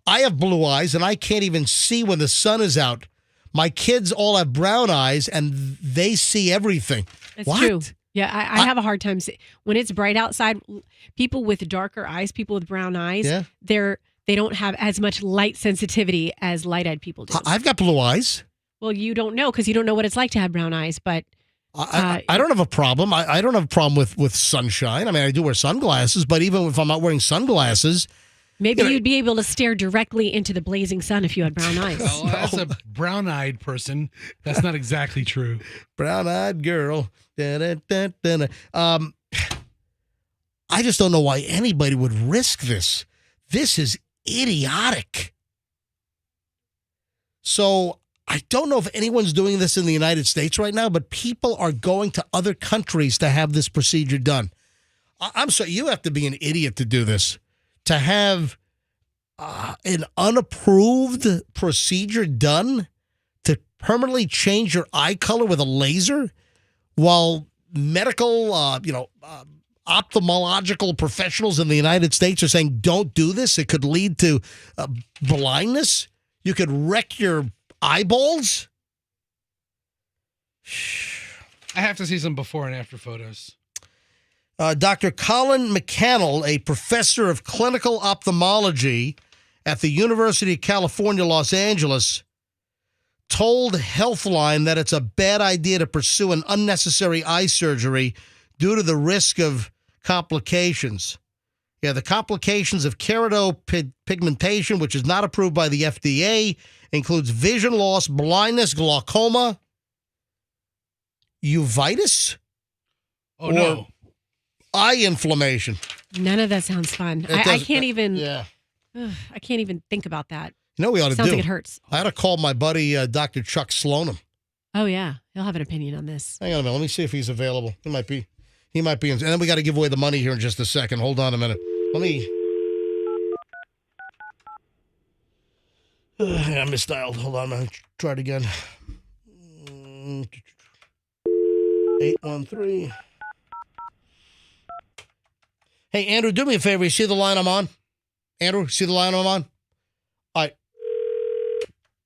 I have blue eyes and I can't even see when the sun is out. My kids all have brown eyes and they see everything. It's What? true. Yeah, I have a hard time when it's bright outside. People with darker eyes, people with brown eyes, Yeah. they don't have as much light sensitivity as light-eyed people do. I've got blue eyes. Well, you don't know because you don't know what it's like to have brown eyes. But I don't have a problem. I don't have a problem with sunshine. I mean, I do wear sunglasses, but even if I'm not wearing sunglasses, maybe you'd be able to stare directly into the blazing sun if you had brown eyes. Well, as a brown-eyed person, that's not exactly true. Brown-eyed girl. Da-da-da-da-da. I just don't know why anybody would risk this. This is idiotic. So I don't know if anyone's doing this in the United States right now, but people are going to other countries to have this procedure done. I'm sorry, you have to be an idiot to do this. To have an unapproved procedure done to permanently change your eye color with a laser while medical, ophthalmological professionals in the United States are saying, don't do this. It could lead to blindness. You could wreck your eyeballs. I have to see some before and after photos. Dr. Colin McCannell, a professor of clinical ophthalmology at the University of California, Los Angeles, told Healthline that it's a bad idea to pursue an unnecessary eye surgery due to the risk of complications. Yeah, the complications of keratopigmentation, which is not approved by the FDA, includes vision loss, blindness, glaucoma, uveitis, no. eye inflammation. None of that sounds fun. I can't even. Yeah. I can't even think about that. You know what we ought to do? Sounds like it hurts. I ought to call my buddy Dr. Chuck Slonim. Oh yeah, he'll have an opinion on this. Hang on a minute. Let me see if he's available. He might be. And then we got to give away the money here in just a second. Hold on a minute. Let me. I misdialed. Hold on. I'll try it again. 813. Hey, Andrew, do me a favor. You see the line I'm on? Andrew, see the line I'm on? All right.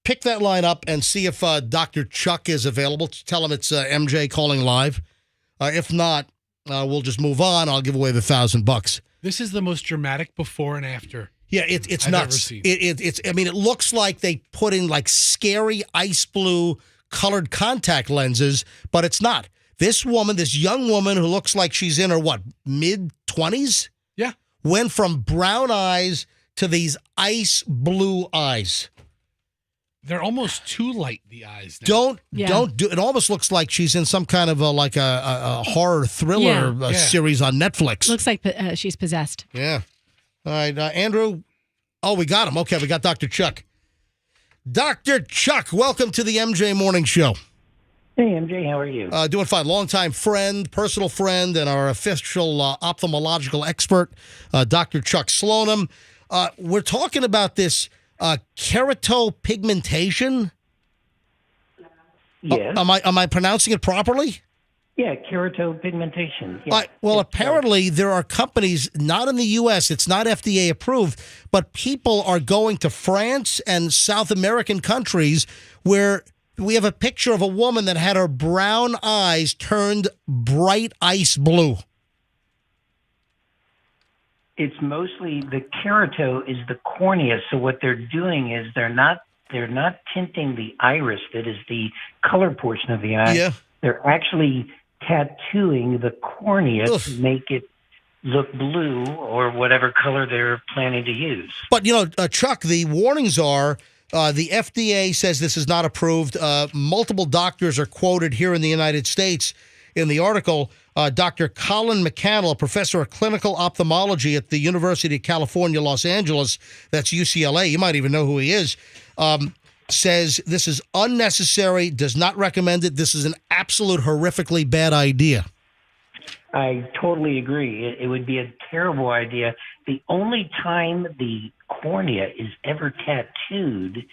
Pick that line up and see if Dr. Chuck is available. Tell him it's MJ calling live. If not, we'll just move on. I'll give away the $1,000. This is the most dramatic before and after. Yeah, it's I've nuts. ever seen. It's. I mean, it looks like they put in like scary ice blue colored contact lenses, but it's not. This woman, this young woman who looks like she's in her mid-20s? Yeah. Went from brown eyes to these ice blue eyes. They're almost too light, the eyes. Now. Don't do. It almost looks like she's in some kind of a horror thriller series on Netflix. Looks like she's possessed. Yeah. All right, Andrew. Oh, we got him. Okay, we got Dr. Chuck. Dr. Chuck, welcome to the MJ Morning Show. Hey, MJ, how are you? Doing fine. Longtime friend, personal friend, and our official ophthalmological expert, Dr. Chuck Slonim. We're talking about this keratopigmentation. Yes. Am I pronouncing it properly? Yeah, keratopigmentation. Yeah. Well, apparently there are companies, not in the U.S., it's not FDA approved, but people are going to France and South American countries where we have a picture of a woman that had her brown eyes turned bright ice blue. It's mostly the kerato is the cornea. So what they're doing is they're not tinting the iris, that is the color portion of the eye. Yeah. They're actually tattooing the cornea to make it look blue or whatever color they're planning to use. But, Chuck, the warnings are the FDA says this is not approved. Multiple doctors are quoted here in the United States in the article. Dr. Colin McCannell, a professor of clinical ophthalmology at the University of California, Los Angeles, that's UCLA, you might even know who he is, says this is unnecessary, does not recommend it. This is an absolute horrifically bad idea. I totally agree. It would be a terrible idea. The only time the cornea is ever tattooed,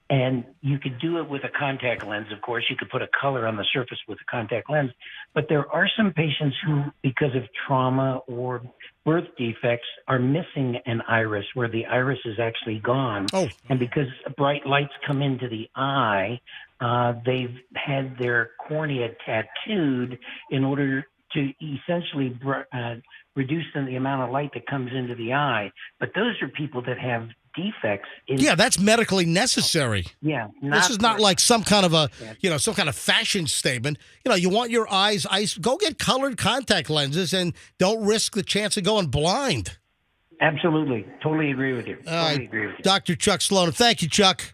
and you could do it with a contact lens, of course. You could put a color on the surface with a contact lens. But there are some patients who, because of trauma or birth defects, are missing an iris where the iris is actually gone. Oh. And because bright lights come into the eye, they've had their cornea tattooed in order to essentially reduce the amount of light that comes into the eye. But those are people that have defects. Yeah, that's medically necessary. Yeah. This is not like some kind of some kind of fashion statement. You want your eyes ice, go get colored contact lenses and don't risk the chance of going blind. Absolutely. Totally agree with you. Totally agree with you. Dr. Chuck Slonim. Thank you, Chuck.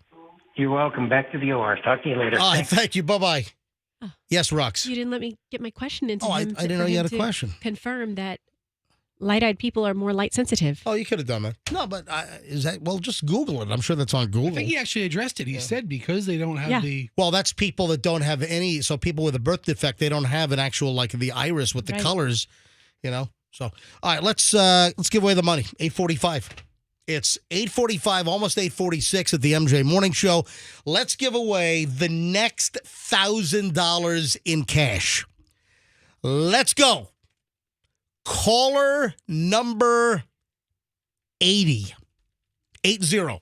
You're welcome. Back to the OR. Talk to you later. All right, thank you. Bye-bye. Oh. Yes, Rox. You didn't let me get my question into him. I didn't know you had a question. Confirm that light-eyed people are more light sensitive. Oh, you could have done that. No, but just Google it. I'm sure that's on Google. I think he actually addressed it. He said because they don't have the... Well, that's people that don't have any... So people with a birth defect, they don't have an actual, the iris with the colors, So, all right, let's give away the money. 8:45. It's 8:45, almost 8:46 at the MJ Morning Show. Let's give away the next $1,000 in cash. Let's go. Caller number 80. 80.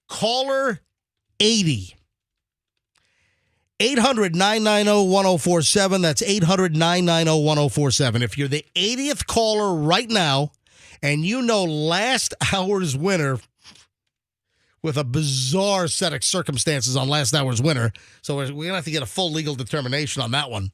Caller 80. 800-990-1047. That's 800-990-1047. If you're the 80th caller right now and you know last hour's winner with a bizarre set of circumstances on last hour's winner, so we're going to have to get a full legal determination on that one.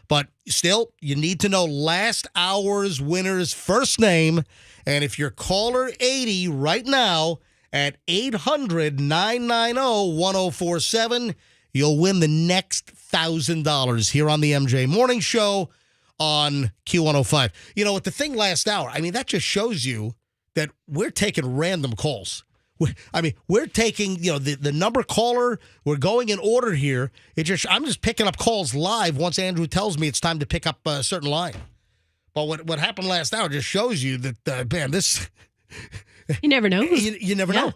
But still, you need to know last hour's winner's first name. And if you're caller 80 right now at 800-990-1047, you'll win the next $1,000 here on the MJ Morning Show on Q105. You know, with the thing last hour, I mean, that just shows you that we're taking random calls. We're taking, the number caller. We're going in order here. I'm just picking up calls live once Andrew tells me it's time to pick up a certain line. But what happened last hour just shows you that, man, this... You never know. You never know.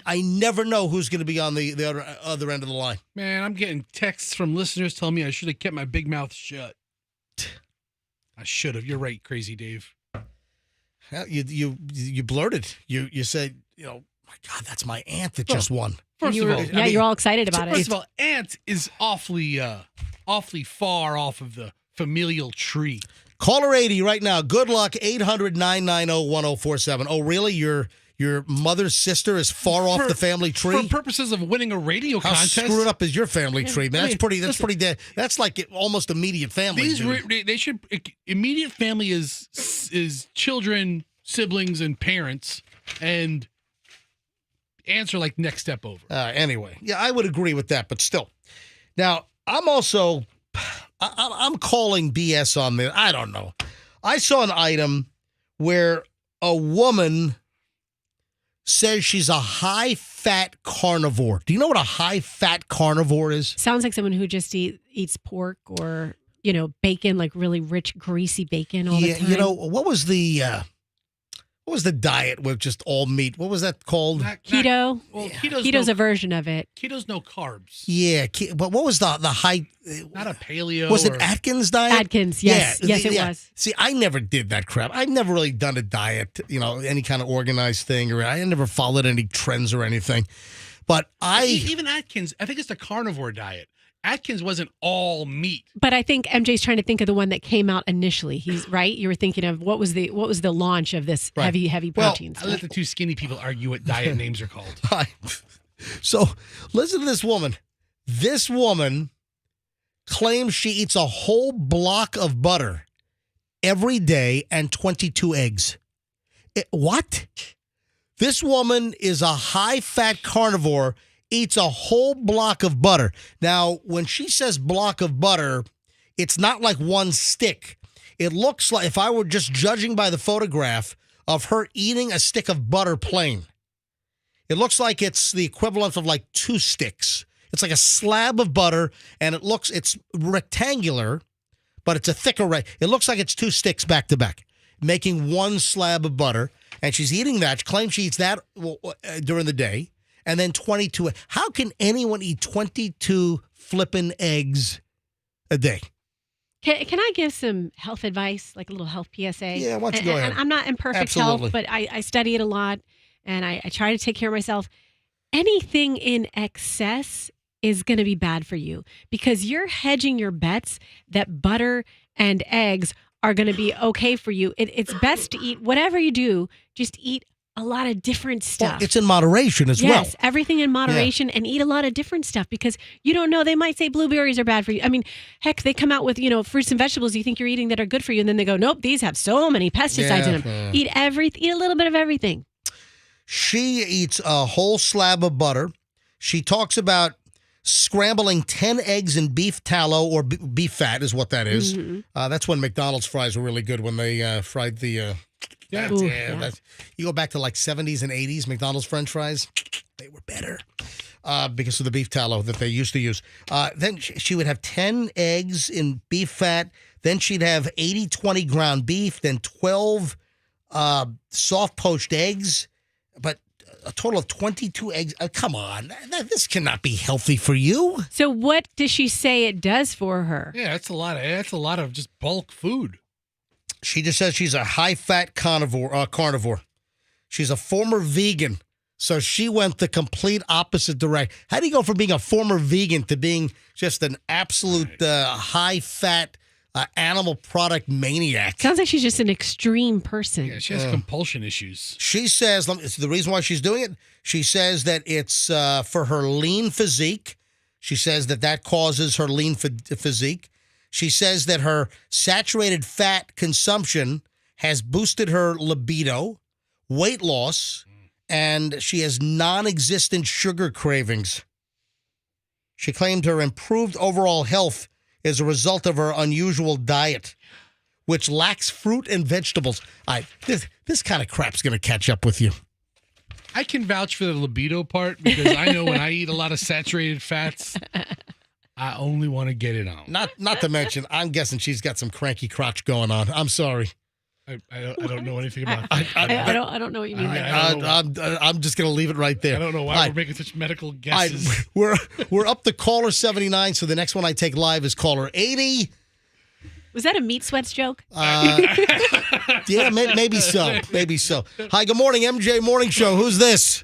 I never know who's going to be on the other end of the line. Man, I'm getting texts from listeners telling me I should have kept my big mouth shut. I should have. You're right, Crazy Dave. You blurted. You said, my God, that's my aunt that just won. First of all, you're all excited about it. First of all, aunt is awfully far off of the familial tree. Caller 80 right now. Good luck. 800-990-1047. Oh, really? Your mother's sister is far off the family tree? For purposes of winning a radio How contest. How screwed up is your family tree, man? That's pretty dead. That's like almost immediate family. They should immediate family is children, siblings, and parents, and answer like next step over. Anyway, yeah, I would agree with that, but still. Now, I'm calling BS on this. I don't know. I saw an item where a woman says she's a high-fat carnivore. Do you know what a high-fat carnivore is? Sounds like someone who just eats pork or, bacon, like really rich, greasy bacon all the time. What was the diet with just all meat? What was that called? Keto. Well, Keto's a version of it. Keto's no carbs. Yeah, but what was the high? Not a paleo. Was it Atkins diet? Atkins, yes. Yeah, yes, it was. See, I never did that crap. I've never really done a diet, any kind of organized thing, or I never followed any trends or anything. But even Atkins, I think it's the carnivore diet. Atkins wasn't all meat. But I think MJ's trying to think of the one that came out initially. He's right. You were thinking of what was the launch of this heavy protein stuff. I let the two skinny people argue what diet names are called. So listen to this woman. This woman claims she eats a whole block of butter every day and 22 eggs. What? This woman is a high-fat carnivore, eats a whole block of butter. Now, when she says block of butter, it's not like one stick. It looks like, if I were just judging by the photograph of her eating a stick of butter plain, it looks like it's the equivalent of like 2 sticks. It's like a slab of butter, and it's rectangular, but it's a thicker, it looks like it's 2 sticks back to back, making one slab of butter, and she's eating that. She claims she eats that during the day. And then 22. How can anyone eat 22 flippin' eggs a day? Can I give some health advice, like a little health PSA? Yeah, why don't you go ahead? And I'm not in perfect health, but I study it a lot, and I try to take care of myself. Anything in excess is going to be bad for you because you're hedging your bets that butter and eggs are going to be okay for you. It's best to eat whatever you do, just eat a lot of different stuff. Well, it's in moderation as well. Yes, everything in moderation, and eat a lot of different stuff because you don't know. They might say blueberries are bad for you. I mean, heck, they come out with, fruits and vegetables you think you're eating that are good for you, and then they go, nope, these have so many pesticides in them. Eat a little bit of everything. She eats a whole slab of butter. She talks about scrambling 10 eggs in beef tallow or beef fat is what that is. Mm-hmm. That's when McDonald's fries were really good, when they fried the... you go back to like 70s and 80s, McDonald's French fries, they were better because of the beef tallow that they used to use. Then she would have 10 eggs in beef fat. Then she'd have 80-20 ground beef, then 12 soft poached eggs, but a total of 22 eggs. Come on, this cannot be healthy for you. So what does she say it does for her? Yeah, that's a lot of just bulk food. She just says she's a high-fat carnivore. She's a former vegan. So she went the complete opposite direction. How do you go from being a former vegan to being just an absolute high-fat animal product maniac? Sounds like she's just an extreme person. Yeah, she has compulsion issues. She says, it's the reason why she's doing it, she says that it's for her lean physique. She says that causes her lean physique. She says that her saturated fat consumption has boosted her libido, weight loss, and she has non-existent sugar cravings. She claimed her improved overall health is a result of her unusual diet, which lacks fruit and vegetables. This kind of crap's going to catch up with you. I can vouch for the libido part because I know when I eat a lot of saturated fats, I only want to get it on. Not to mention, I'm guessing she's got some cranky crotch going on. I'm sorry. I don't know anything about that. I don't know what you mean. I'm just going to leave it right there. I don't know why we're making such medical guesses. We're up to caller 79, so the next one I take live is caller 80. Was that a meat sweats joke? Yeah, maybe so. Maybe so. Hi, good morning, MJ Morning Show. Who's this?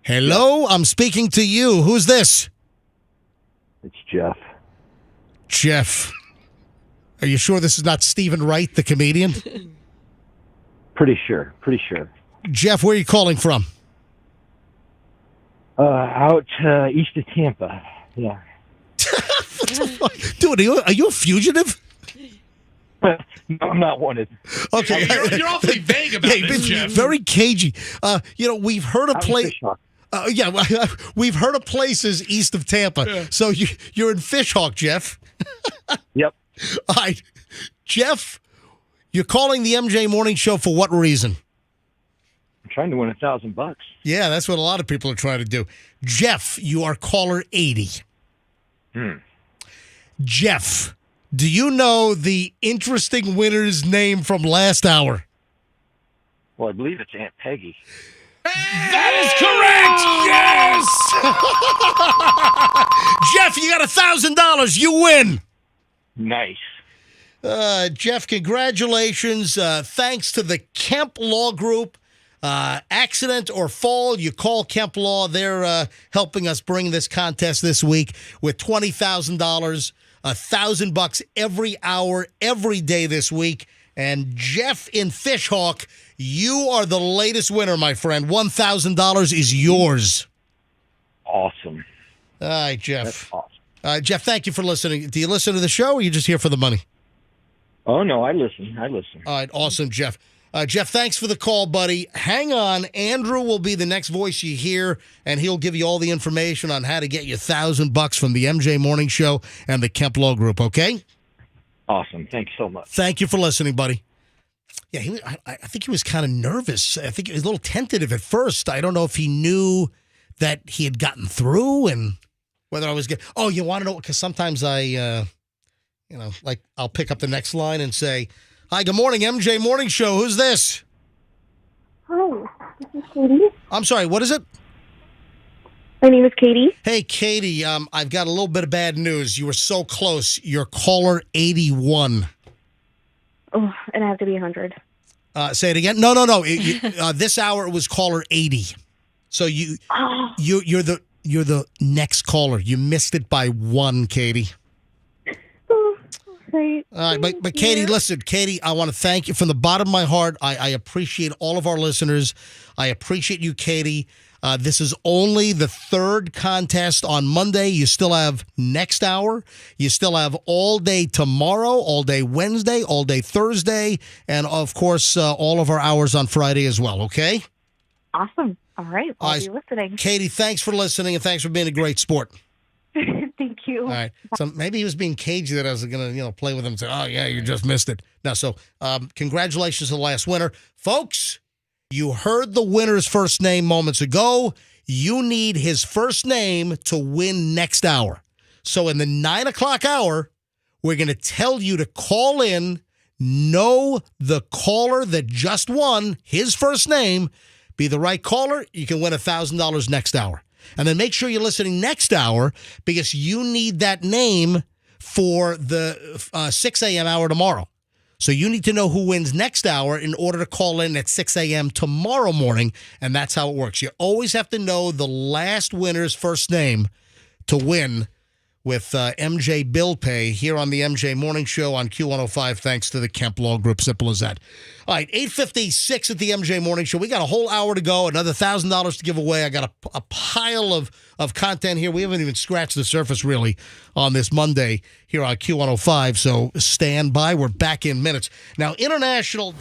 Hello, I'm speaking to you. Who's this? It's Jeff. Jeff. Are you sure this is not Stephen Wright, the comedian? Pretty sure. Jeff, where are you calling from? Out east of Tampa. Yeah. What the fuck? Dude, are you a fugitive? No, I'm not wanted. Okay. You're awfully vague about this, Jeff. Very cagey. We've heard of place. We've heard of places east of Tampa. Yeah. So you're in Fishhawk, Jeff. Yep. All right, Jeff, you're calling the MJ Morning Show for what reason? I'm trying to win $1,000. Yeah, that's what a lot of people are trying to do. Jeff, you are caller 80. Jeff, do you know the interesting winner's name from last hour? Well, I believe it's Aunt Peggy. That is correct! Yes! Jeff, you got $1,000. You win. Nice. Jeff, congratulations. Thanks to the Kemp Law Group. Accident or fall, you call Kemp Law. They're helping us bring this contest this week with $20,000, $1,000 every hour, every day this week. And Jeff in Fishhawk, you are the latest winner, my friend. $1,000 is yours. Awesome. All right, Jeff. That's awesome. Jeff, thank you for listening. Do you listen to the show or are you just here for the money? Oh, no, I listen. All right, awesome, Jeff. Jeff, thanks for the call, buddy. Hang on. Andrew will be the next voice you hear, and he'll give you all the information on how to get your $1,000 from the MJ Morning Show and the Kemp Law Group, okay? Awesome. Thanks so much. Thank you for listening, buddy. Yeah, I think he was kind of nervous. I think he was a little tentative at first. I don't know if he knew that he had gotten through and whether I was getting... Oh, you want to know? Because sometimes I'll pick up the next line and say... Hi, good morning, MJ Morning Show. Who's this? Hi, this is Katie. I'm sorry, what is it? My name is Katie. Hey, Katie, I've got a little bit of bad news. You were so close. You're caller 81. Oh, and I have to be 100. Say it again. No. This hour it was caller 80. So you're the next caller. You missed it by one, Katie. All right, but Katie, listen, Katie, I want to thank you from the bottom of my heart. I appreciate all of our listeners. I appreciate you, Katie. This is only the third contest on Monday. You still have next hour. You still have all day tomorrow, all day Wednesday, all day Thursday, and, of course, all of our hours on Friday as well, okay? Awesome. All right. I'll be listening. Katie, thanks for listening, and thanks for being a great sport. Thank you. All right. So maybe he was being cagey that I was going to, play with him and say, oh, yeah, you just missed it. Now, so congratulations to the last winner. Folks, you heard the winner's first name moments ago. You need his first name to win next hour. So in the 9 o'clock hour, we're going to tell you to call in, know the caller that just won, his first name, be the right caller. You can win $1,000 next hour. And then make sure you're listening next hour because you need that name for the 6 a.m. hour tomorrow. So you need to know who wins next hour in order to call in at 6 a.m. tomorrow morning, and that's how it works. You always have to know the last winner's first name to win with MJ Bill Pay here on the MJ Morning Show on Q105, thanks to the Kemp Law Group. Simple as that. All right, 8:56 at the MJ Morning Show. We got a whole hour to go, another $1,000 to give away. I got a pile of content here. We haven't even scratched the surface, really, on this Monday here on Q105, so stand by. We're back in minutes. Now, international...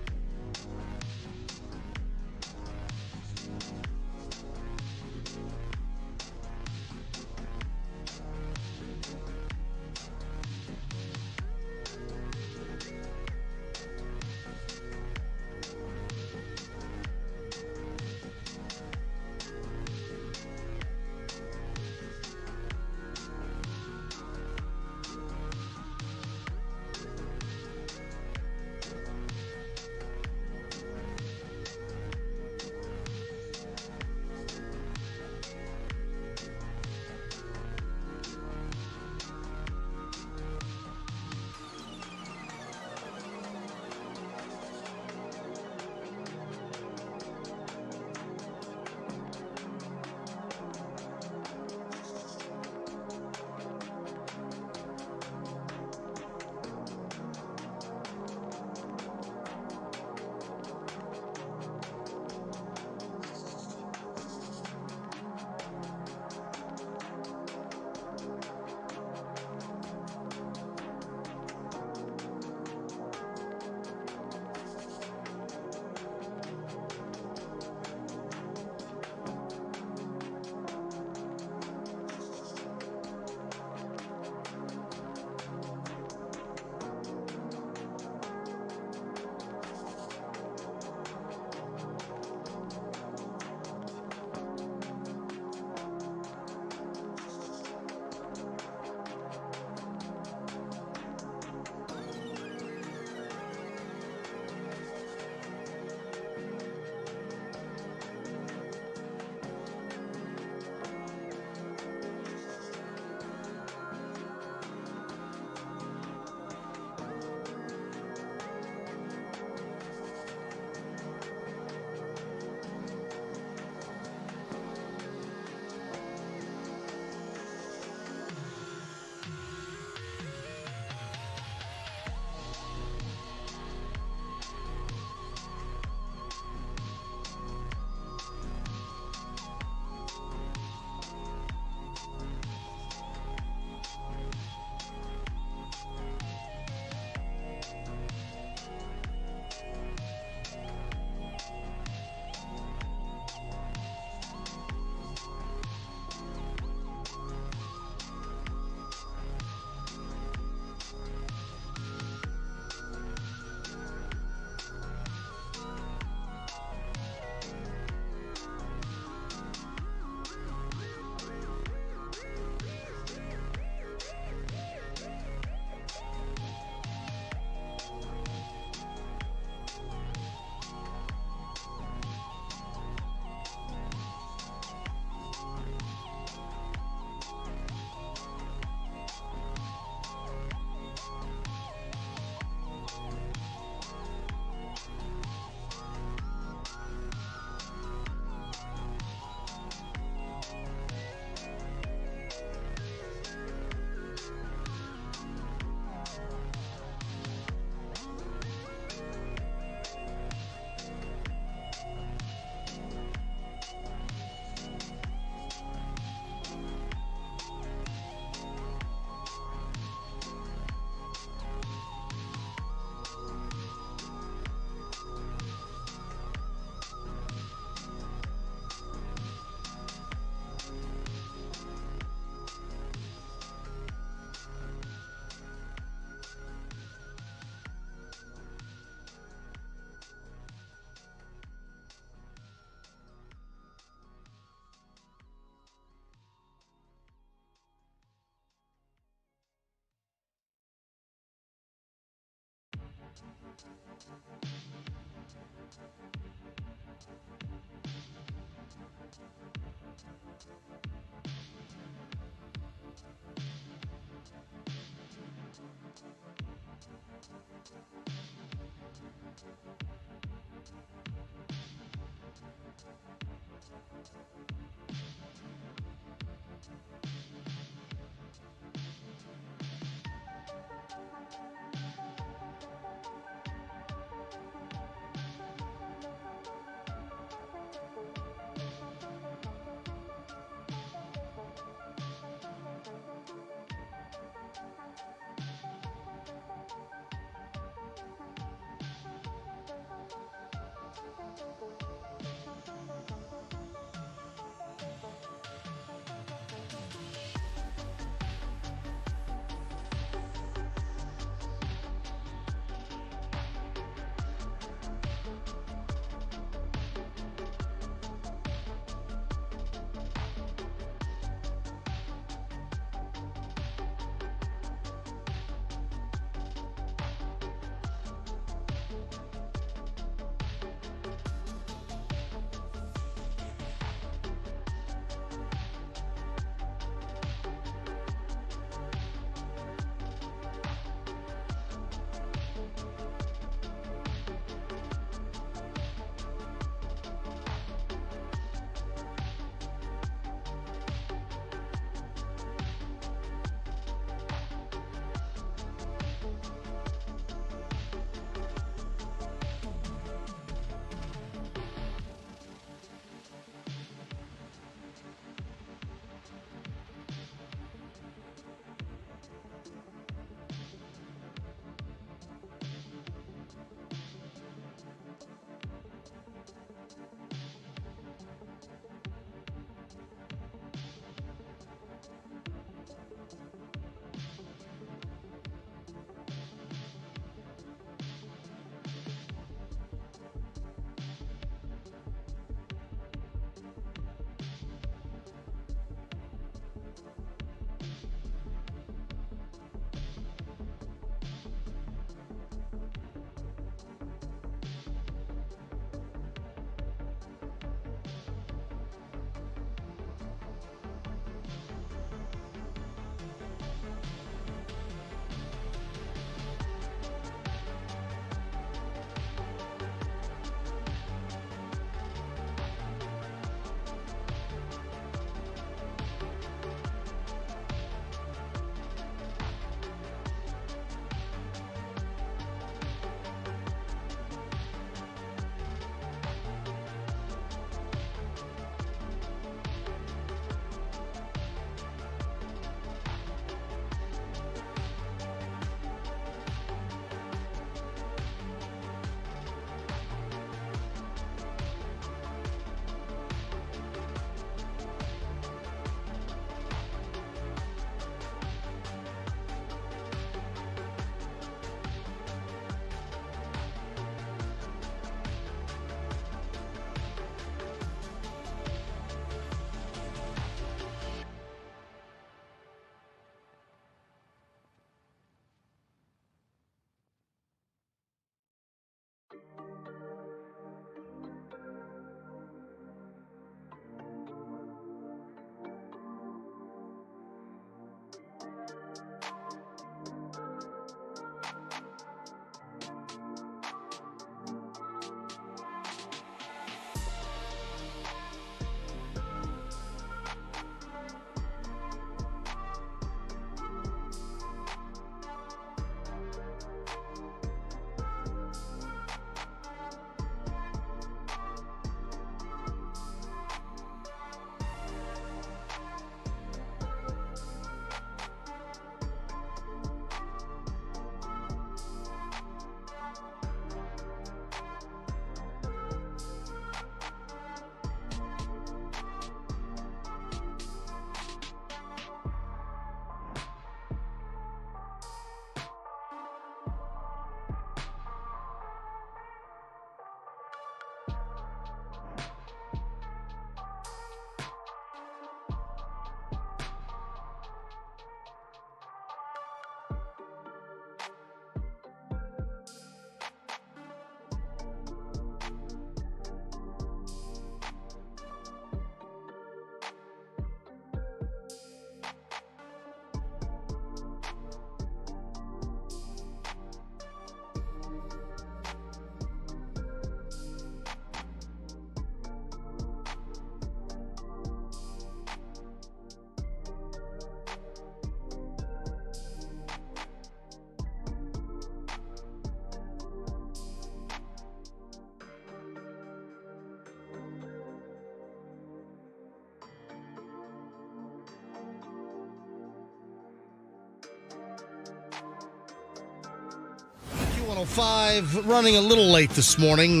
Q105, running a little late this morning.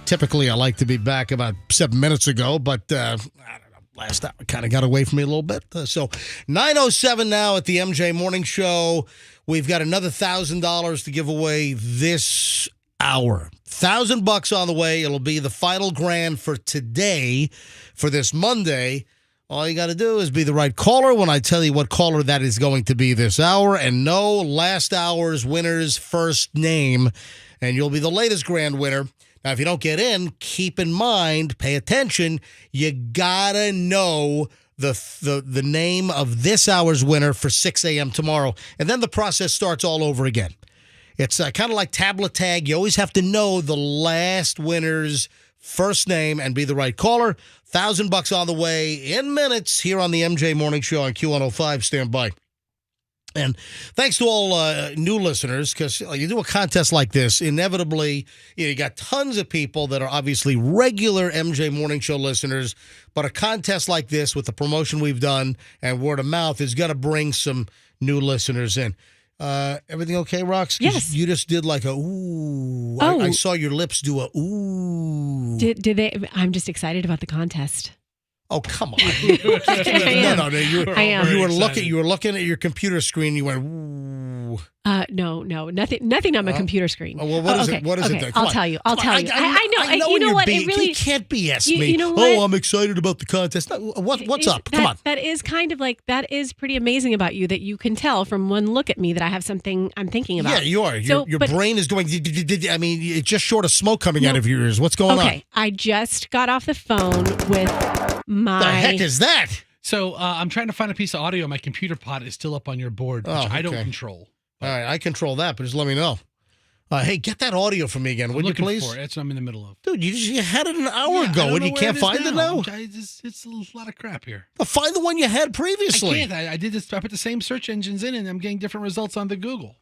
Typically, I like to be back about 7 minutes ago, but I don't know, last hour kind of got away from me a little bit. So 9:07 now at the MJ Morning Show. We've got another $1,000 to give away this hour. $1,000 on the way. It'll be the final grand for today, for this Monday. All you got to do is be the right caller when I tell you what caller that is going to be this hour. And no last hour's winner's first name. And you'll be the latest grand winner. Now, if you don't get in, keep in mind, pay attention, you got to know the name of this hour's winner for 6 a.m. tomorrow. And then the process starts all over again. It's kind of like tablet tag. You always have to know the last winner's first name and be the right caller. $1,000 on the way in minutes here on the MJ Morning Show on Q105. Stand by. And thanks to all new listeners, because you do a contest like this, inevitably, you got tons of people that are obviously regular MJ Morning Show listeners, but a contest like this with the promotion we've done and word of mouth is going to bring some new listeners in. Everything okay, Rox? Yes. You just did like a ooh. Oh. I saw your lips do a ooh. Did they? I'm just excited about the contest. Oh, come on. I am. You were looking at your computer screen. You went, ooh. No, nothing on my computer screen. Oh, well, what is okay, it? What is okay, it then? I'll tell you. I know. You know what? It really. You can't BS you, me. You know what? I'm excited about the contest. No, what's up? Come on. That is kind of like, that is pretty amazing about you, that you can tell from one look at me that I have something I'm thinking about. Yeah, you are. Your brain is doing, I mean, it's just short of smoke coming out of your ears. What's going on? Okay, I just got off the phone with my... The heck is that? So I'm trying to find a piece of audio. My computer pod is still up on your board, which I don't control. All right, I control that, but just let me know. Hey, get that audio for me again, would you please? For it. That's what I'm in the middle of. Dude, you had it an hour ago, and you can't find it now? It's a lot of crap here. Well, find the one you had previously. I can't. I did this. I put the same search engines in, and I'm getting different results on the Google.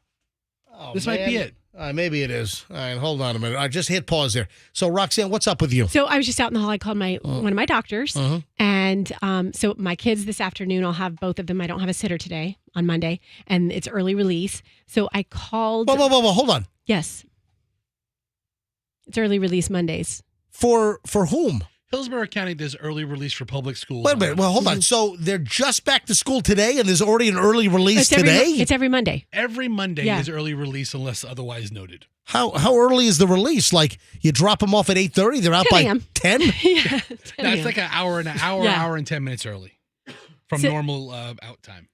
Oh, this might be it. Maybe it is. All right, hold on a minute. I just hit pause there. So, Roxanne, what's up with you? So I was just out in the hall. I called one of my doctors, and so my kids this afternoon, I'll have both of them. I don't have a sitter today on Monday, and it's early release. So I called. Whoa, hold on. Yes, it's early release Mondays. For whom? Hillsborough County does early release for public schools. Wait a minute. Well, hold on. So they're just back to school today, and there's already an early release today? It's every Monday. Every Monday is early release unless otherwise noted. How early is the release? Like, you drop them off at 8:30, they're out by 10? Yeah, That's like an hour and 10 minutes early from normal out time.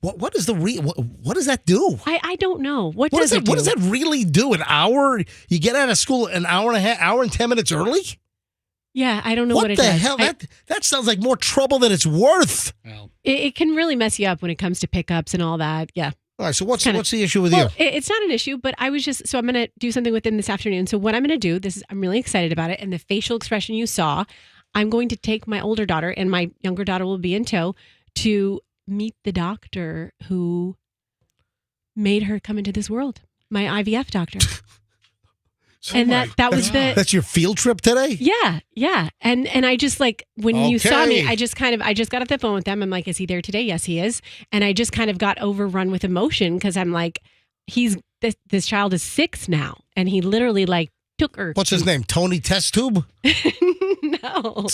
What is what does that do? I don't know. What does it do? What does that really do? An hour? You get out of school an hour and 10 minutes early? Yeah, I don't know what it does. What the hell? That sounds like more trouble than it's worth. Well, it can really mess you up when it comes to pickups and all that. Yeah. All right, so what's the issue with you? It's not an issue, but I was just, so I'm going to do something with them this afternoon. So what I'm going to do, I'm really excited about it. And the facial expression you saw, I'm going to take my older daughter, and my younger daughter will be in tow, to meet the doctor who made her come into this world. My IVF doctor. And that was that's your field trip today? Yeah. And I just, like, when you saw me, I just got off the phone with them. I'm like, is he there today? Yes, he is. And I just kind of got overrun with emotion because I'm like, this child is 6 now, and he literally, like, took her. What's his name? Tony Test Tube? No.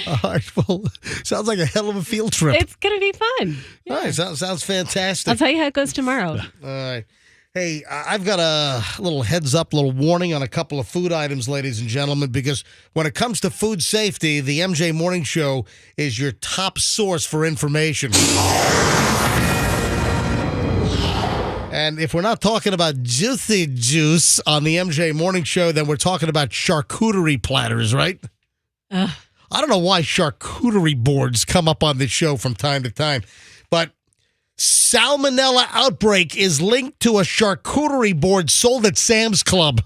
All right, well, sounds like a hell of a field trip. It's gonna be fun. Yeah. All right, sounds fantastic. I'll tell you how it goes tomorrow. All right. Hey, I've got a little heads up, little warning on a couple of food items, ladies and gentlemen, because when it comes to food safety, the MJ Morning Show is your top source for information. And if we're not talking about juicy juice on the MJ Morning Show, then we're talking about charcuterie platters, right? I don't know why charcuterie boards come up on this show from time to time, but salmonella outbreak is linked to a charcuterie board sold at Sam's Club.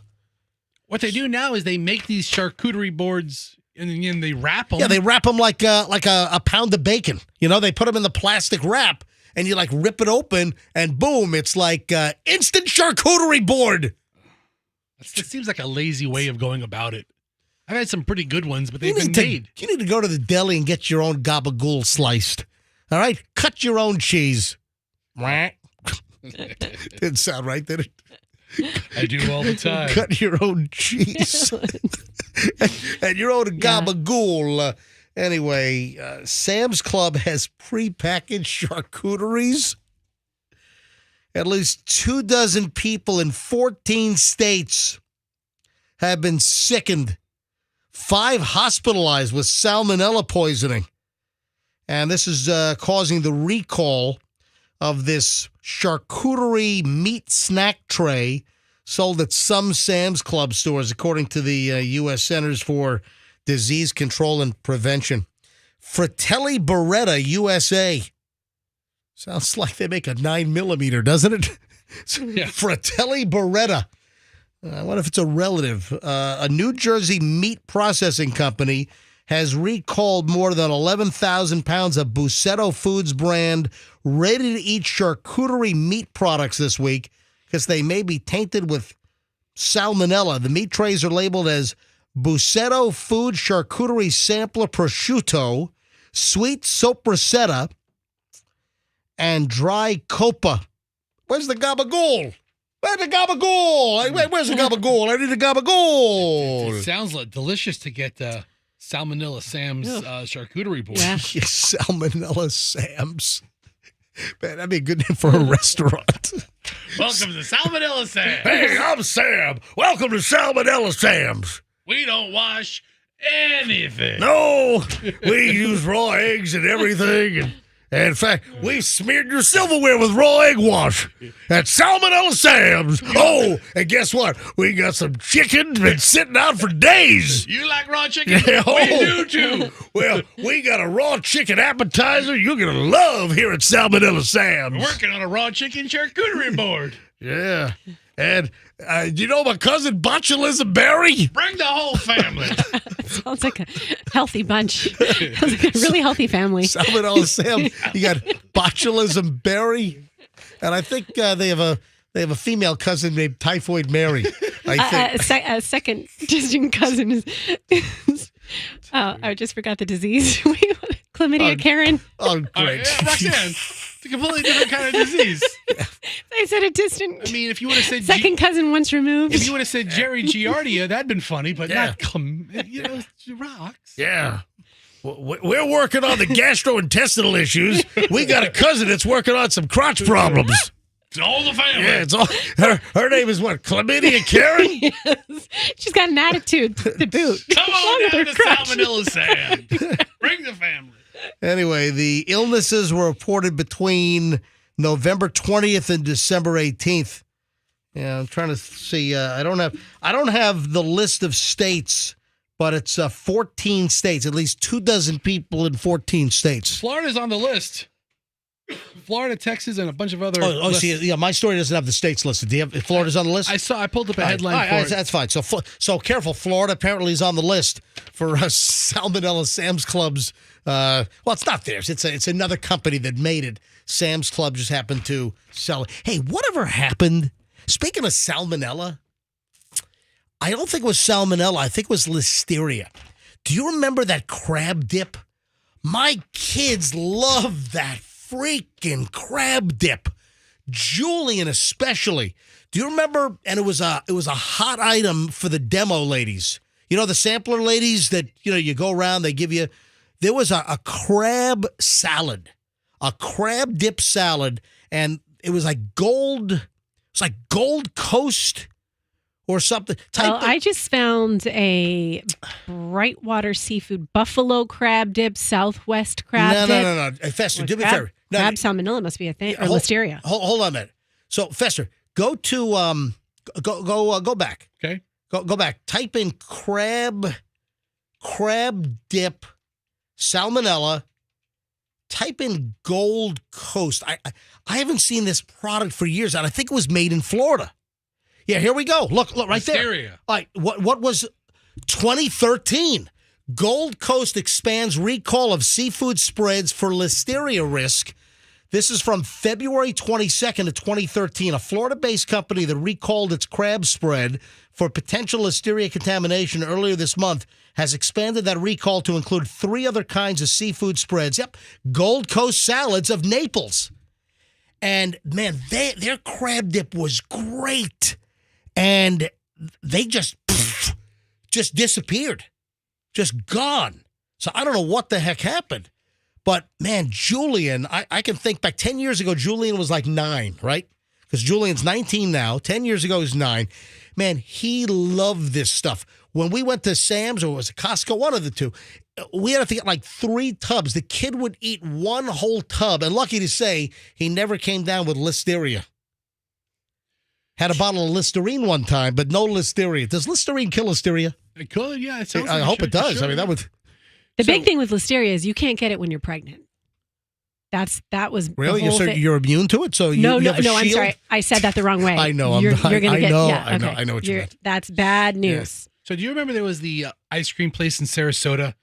What they do now is they make these charcuterie boards and they wrap them. Yeah, they wrap them like a pound of bacon. You know, they put them in the plastic wrap, and you, like, rip it open, and boom, it's like instant charcuterie board. It seems like a lazy way of going about it. I've had some pretty good ones, but they've been made. You need to go to the deli and get your own gabagool sliced. All right? Cut your own cheese. Didn't sound right, did it? I do all the time. Cut your own cheese. And your own gabagool. Anyway, Sam's Club has prepackaged charcuteries. At least 24 people in 14 states have been sickened. 5 hospitalized with salmonella poisoning. And this is causing the recall of this charcuterie meat snack tray sold at some Sam's Club stores, according to the U.S. Centers for Disease Control and Prevention. Fratelli Beretta USA. Sounds like they make a 9mm, doesn't it? Yeah. Fratelli Beretta. I wonder if it's a relative. A New Jersey meat processing company has recalled more than 11,000 pounds of Bussetto Foods brand ready-to-eat charcuterie meat products this week because they may be tainted with salmonella. The meat trays are labeled as Bussetto Food Charcuterie Sampler Prosciutto, Sweet Sopressata, and Dry Copa. Where's the gabagool? Where's the gabagool? Where's the gabagool? I need the gabagool. It sounds like delicious to get Salmonella Sam's charcuterie board. Yeah. Salmonella Sam's. Man, that'd be a good name for a restaurant. Welcome to Salmonella Sam's. Hey, I'm Sam. Welcome to Salmonella Sam's. We don't wash anything. No, we use raw eggs and everything. And in fact, we smeared your silverware with raw egg wash at Salmonella Sam's. Oh, and guess what? We got some chicken been sitting out for days. You like raw chicken? Yeah, We do too. Well, we got a raw chicken appetizer you're going to love here at Salmonella Sam's. We're working on a raw chicken charcuterie board. Yeah. And you know my cousin Botulism Berry? Bring the whole family. Sounds like a healthy bunch. Sounds like a really healthy family. Salmonella Sam. You got Botulism Berry, and I think they have a female cousin named Typhoid Mary. I think A second distant cousin is I just forgot the disease. Chlamydia Karen. Oh, great. Roxanne. It's a completely different kind of disease. I said a distant. I mean, if you would have said second cousin once removed. If you would have said Jerry Giardia, that'd been funny, but Yeah. not rocks. Yeah. We're working on the gastrointestinal issues. We got a cousin that's working on some crotch problems. It's all the family. Yeah, it's all her name is what? Chlamydia Karen? Yes. She's got an attitude to boot. Come on With down her to crotch. Salmonella Sam. Bring the family. Anyway, the illnesses were reported between November 20th and December 18th. Yeah, I'm trying to see. I don't have the list of states, but it's 14 states. At least 24 people in 14 states. Florida's on the list. Florida, Texas, and a bunch of other. Oh, see, yeah. My story doesn't have the states listed. Do you have Florida's on the list? I pulled up a All right, headline all right, for all it. right, that's fine. So careful. Florida apparently is on the list for Salmonella Sam's Club's. Well, it's not theirs. It's another company that made it. Sam's Club just happened to sell it. Hey, whatever happened? Speaking of salmonella, I don't think it was salmonella. I think it was listeria. Do you remember that crab dip? My kids love that freaking crab dip. Julian especially. Do you remember? And it was a hot item for the demo ladies. You know, the sampler ladies that, you go around, they give you. There was a crab salad, a crab dip salad, and it was like Gold Coast or something. Well, I just found a Brightwater Seafood Buffalo crab dip, Southwest crab dip. No. Hey, Fester, do me a Crab- favor. No, crab salmonella must be a thing, or hold- listeria. Hold on a minute. So, Fester, go to go back. Okay. Go back. Type in crab dip salmonella. Type in Gold Coast. I haven't seen this product for years, and I think it was made in Florida. Yeah, here we go. Look right there. Listeria. All right, what was 2013? Gold Coast expands recall of seafood spreads for listeria risk. This is from February 22nd of 2013. A Florida-based company that recalled its crab spread for potential listeria contamination earlier this month has expanded that recall to include 3 other kinds of seafood spreads. Yep, Gold Coast salads of Naples. And man, their crab dip was great, and they just disappeared, just gone. So I don't know what the heck happened, but man, Julian, I can think back 10 years ago. Julian was like 9, right? Because Julian's 19 now. 10 years ago, he was 9. Man, he loved this stuff. When we went to Sam's or was it Costco, one of the two, we had to get like 3 tubs. The kid would eat one whole tub, and lucky to say, he never came down with listeria. Had a bottle of Listerine one time, but no listeria. Does Listerine kill listeria? It could, yeah. It sounds I like hope it does. Sure. I mean, that would. The big thing with listeria is you can't get it when you're pregnant. That was Really? the whole thing. You're immune to it? So you No, have a I'm shield? sorry. I said that the wrong way. I know. You're gonna get. Yeah, I know. okay. I know what you meant. That's bad news. So do you remember there was the ice cream place in Sarasota,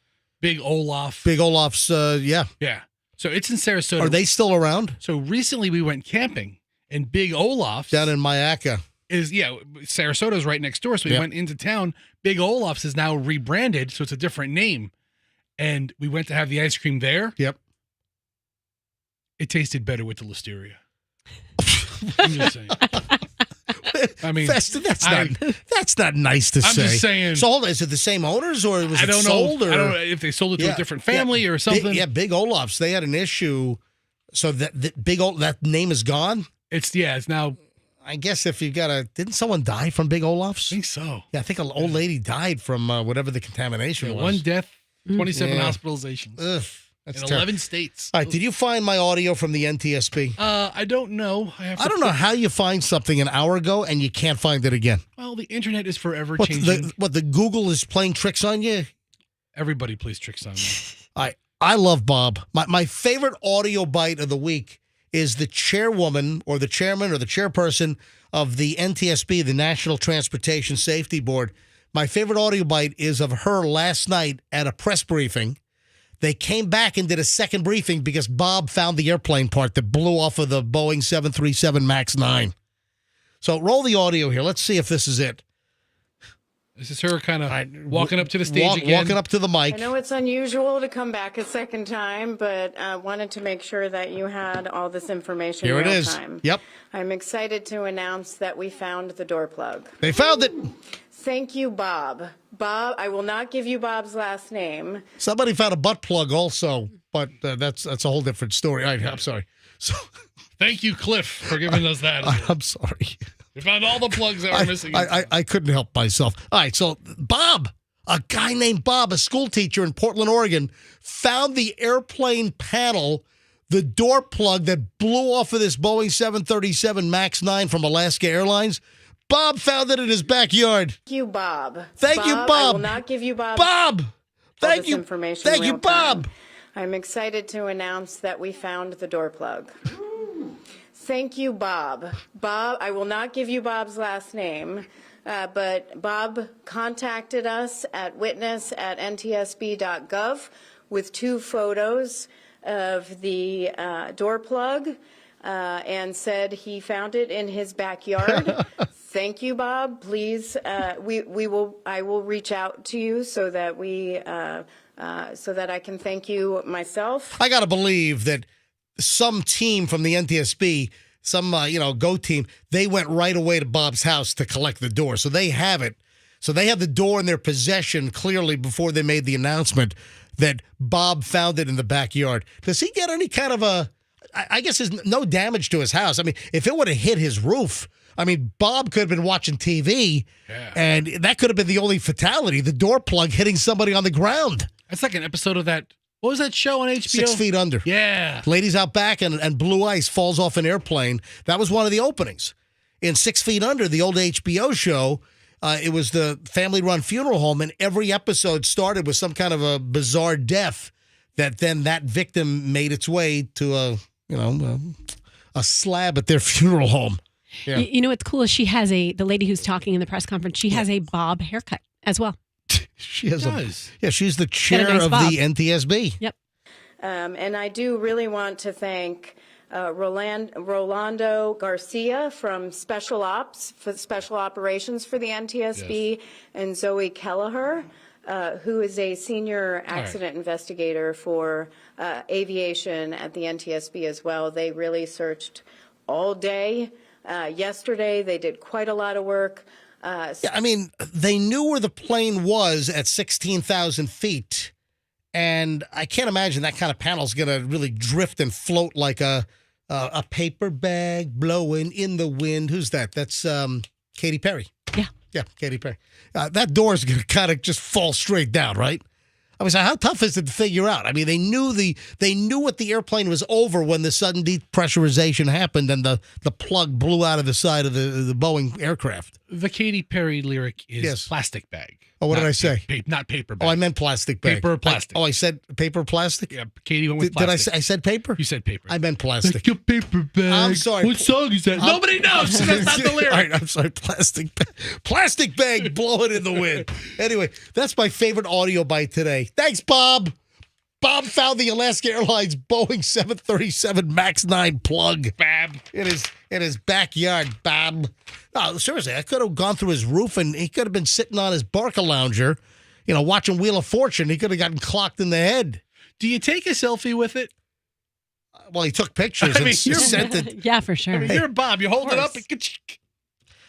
Big Olaf? Big Olaf's, yeah. Yeah. So it's in Sarasota. Are they still around? So recently we went camping, and Big Olaf's down in Mayaca Sarasota's right next door. So we went into town. Big Olaf's is now rebranded, so it's a different name. And we went to have the ice cream there. Yep. It tasted better with the listeria. I'm just saying. I mean, that's not nice to say. I'm just saying. So hold on, is it the same owners or was it sold? I don't know if they sold it to a different family or something. Big Olaf's. They had an issue. So that name is gone. It's now. I guess if you didn't someone die from Big Olaf's? I think so. Yeah, I think an old lady died from whatever the contamination was. 1 death, 27 hospitalizations. Ugh. In That's 11 states. All right, did you find my audio from the NTSB? I don't know. I don't know how you find something an hour ago and you can't find it again. Well, the internet is forever changing. The Google is playing tricks on you? Everybody plays tricks on me. I love Bob. My favorite audio bite of the week is the chairwoman or the chairman or the chairperson of the NTSB, the National Transportation Safety Board. My favorite audio bite is of her last night at a press briefing. They came back and did a second briefing because Bob found the airplane part that blew off of the Boeing 737 MAX 9. So roll the audio here. Let's see if this is it. This is her kind of walking up to the stage again. Walking up to the mic. I know it's unusual to come back a second time, but I wanted to make sure that you had all this information Here in it real is. time. Yep. I'm excited to announce that we found the door plug. They found it. Thank you, Bob. Bob, I will not give you Bob's last name. Somebody found a butt plug also, but that's a whole different story. I'm sorry. So, thank you, Cliff, for giving us that. I'm sorry. We found all the plugs that were missing. I couldn't help myself. All right, so Bob, a guy named Bob, a school teacher in Portland, Oregon, found the airplane panel, the door plug that blew off of this Boeing 737 MAX 9 from Alaska Airlines. Bob found it in his backyard. Thank you, Bob. Thank you, Bob. I will not give you Bob. Bob! Thank you. Information Thank you, real Bob. time. I'm excited to announce that we found the door plug. Thank you, Bob. Bob, I will not give you Bob's last name, but Bob contacted us at witness@ntsb.gov with 2 photos of the door plug and said he found it in his backyard. Thank you, Bob. Please, I will reach out to you so that so that I can thank you myself. I got to believe that some team from the NTSB, some Go team, they went right away to Bob's house to collect the door. So they have it. So they have the door in their possession clearly before they made the announcement that Bob found it in the backyard. Does he get any kind of I guess there's no damage to his house. I mean, if it would have hit his roof, I mean, Bob could have been watching TV, and that could have been the only fatality, the door plug hitting somebody on the ground. That's like an episode of that. What was that show on HBO? 6 Feet Under. Yeah. Ladies out back and blue ice falls off an airplane. That was one of the openings. In 6 Feet Under, the old HBO show, it was the family-run funeral home, and every episode started with some kind of a bizarre death that then that victim made its way to a slab at their funeral home. Yeah. You know what's cool is she has the lady who's talking in the press conference, she has a bob haircut as well. She has she's the chair of bob. the NTSB. Yep. And I do really want to thank Rolando Garcia from Special Operations for the NTSB, and Zoe Kelleher, who is a senior accident investigator for aviation at the NTSB as well. They really searched all day. Yesterday, they did quite a lot of work. Yeah, I mean, they knew where the plane was at 16,000 feet, and I can't imagine that kind of panel's going to really drift and float like a paper bag blowing in the wind. Who's that? That's Katy Perry. Yeah, Katy Perry. That door is going to kind of just fall straight down, right? I was like, how tough is it to figure out? I mean, they knew what the airplane was over when the sudden depressurization happened and the plug blew out of the side of the Boeing aircraft. The Katy Perry lyric is plastic bag. Oh, what did I say? Not paper bag. Oh, I meant plastic bag. Paper or plastic. I said paper or plastic? Yeah, Katie went with Did plastic. I said paper? You said paper. I meant plastic. Like your paper bag. I'm sorry. What song is that? Nobody knows. That's not the lyric. All right, I'm sorry. Plastic bag blowing in the wind. Anyway, that's my favorite audio bite today. Thanks, Bob. Bob found the Alaska Airlines Boeing 737 MAX 9 plug. Bab. In his backyard, Bob. No, seriously, I could have gone through his roof and he could have been sitting on his Barca lounger, watching Wheel of Fortune. He could have gotten clocked in the head. Do you take a selfie with it? Well, he took pictures and sent it. Yeah, for sure. I mean, you're Bob. You hold it up.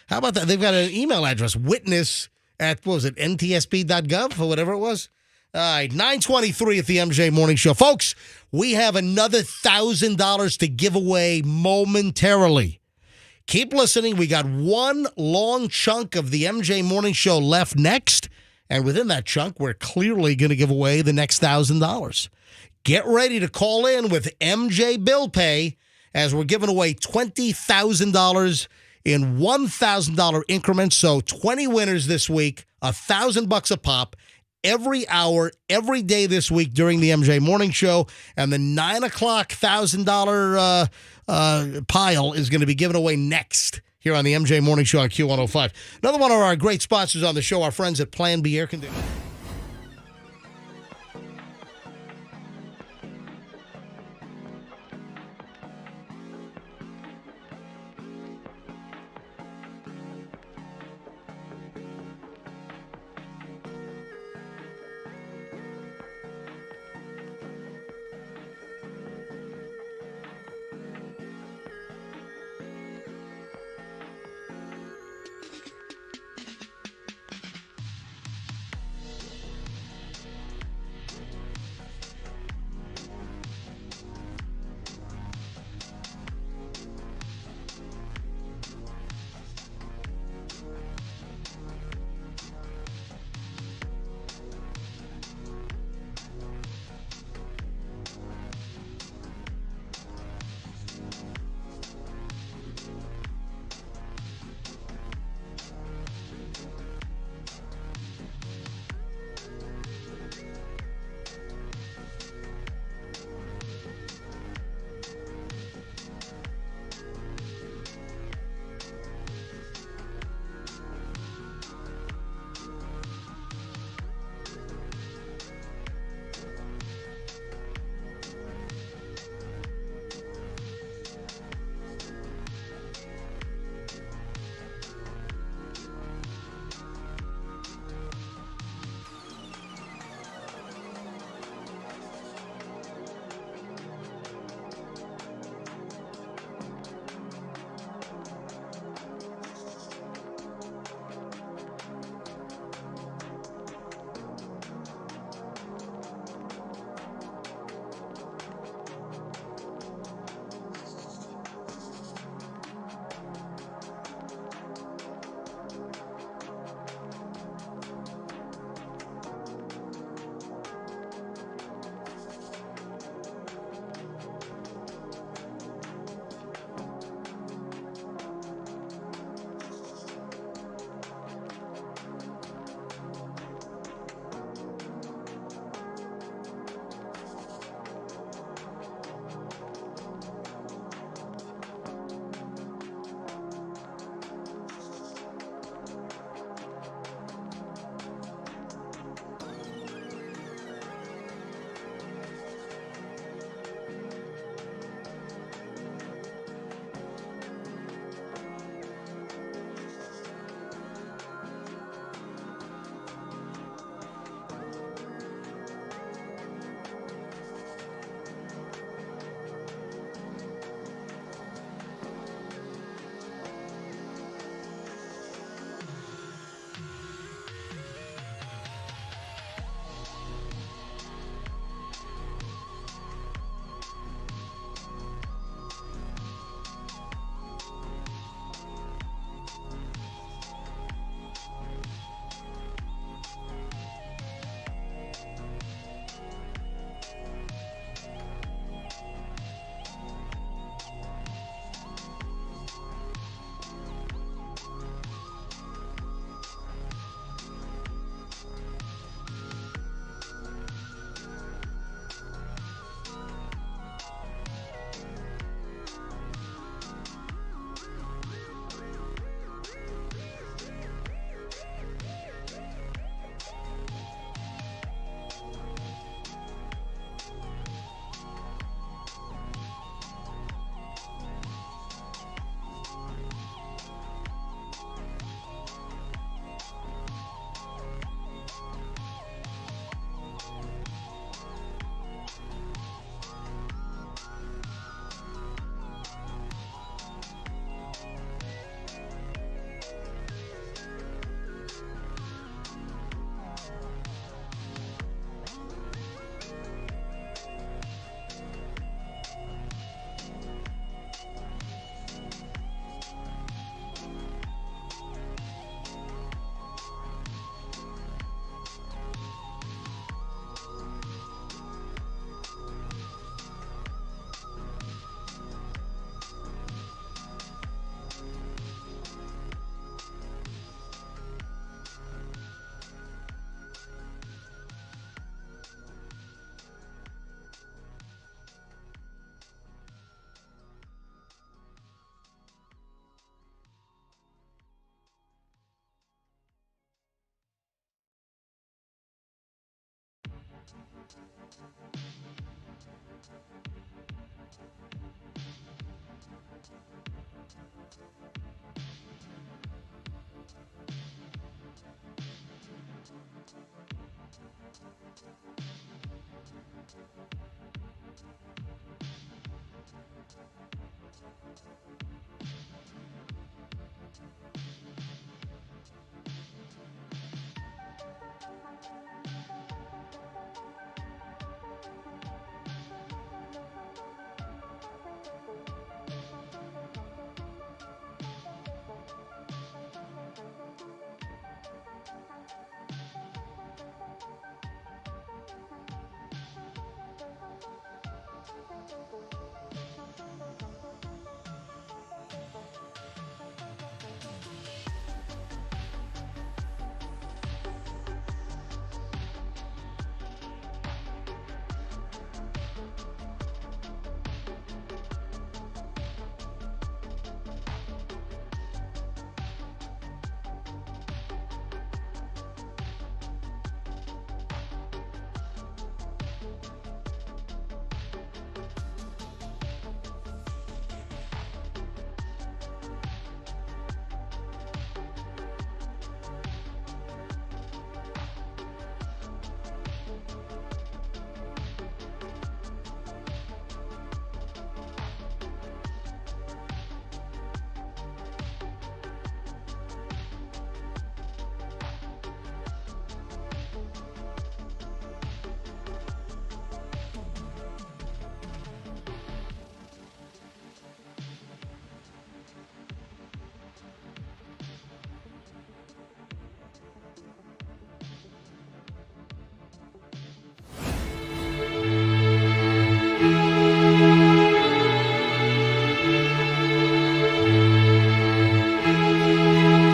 How about that? They've got an email address, witness at, ntsb.gov or whatever it was. All right, 9:23 at the MJ Morning Show. Folks, we have another $1,000 to give away momentarily. Keep listening. We got one long chunk of the MJ Morning Show left next. And within that chunk, we're clearly going to give away the next $1,000. Get ready to call in with MJ Bill Pay as we're giving away $20,000 in $1,000 increments. So 20 winners this week, $1,000 a pop. Every hour, every day this week during the MJ Morning Show. And the 9 o'clock $1,000 pile is going to be given away next here on the MJ Morning Show on Q105. Another one of our great sponsors on the show, our friends at Plan B Air Conditioning.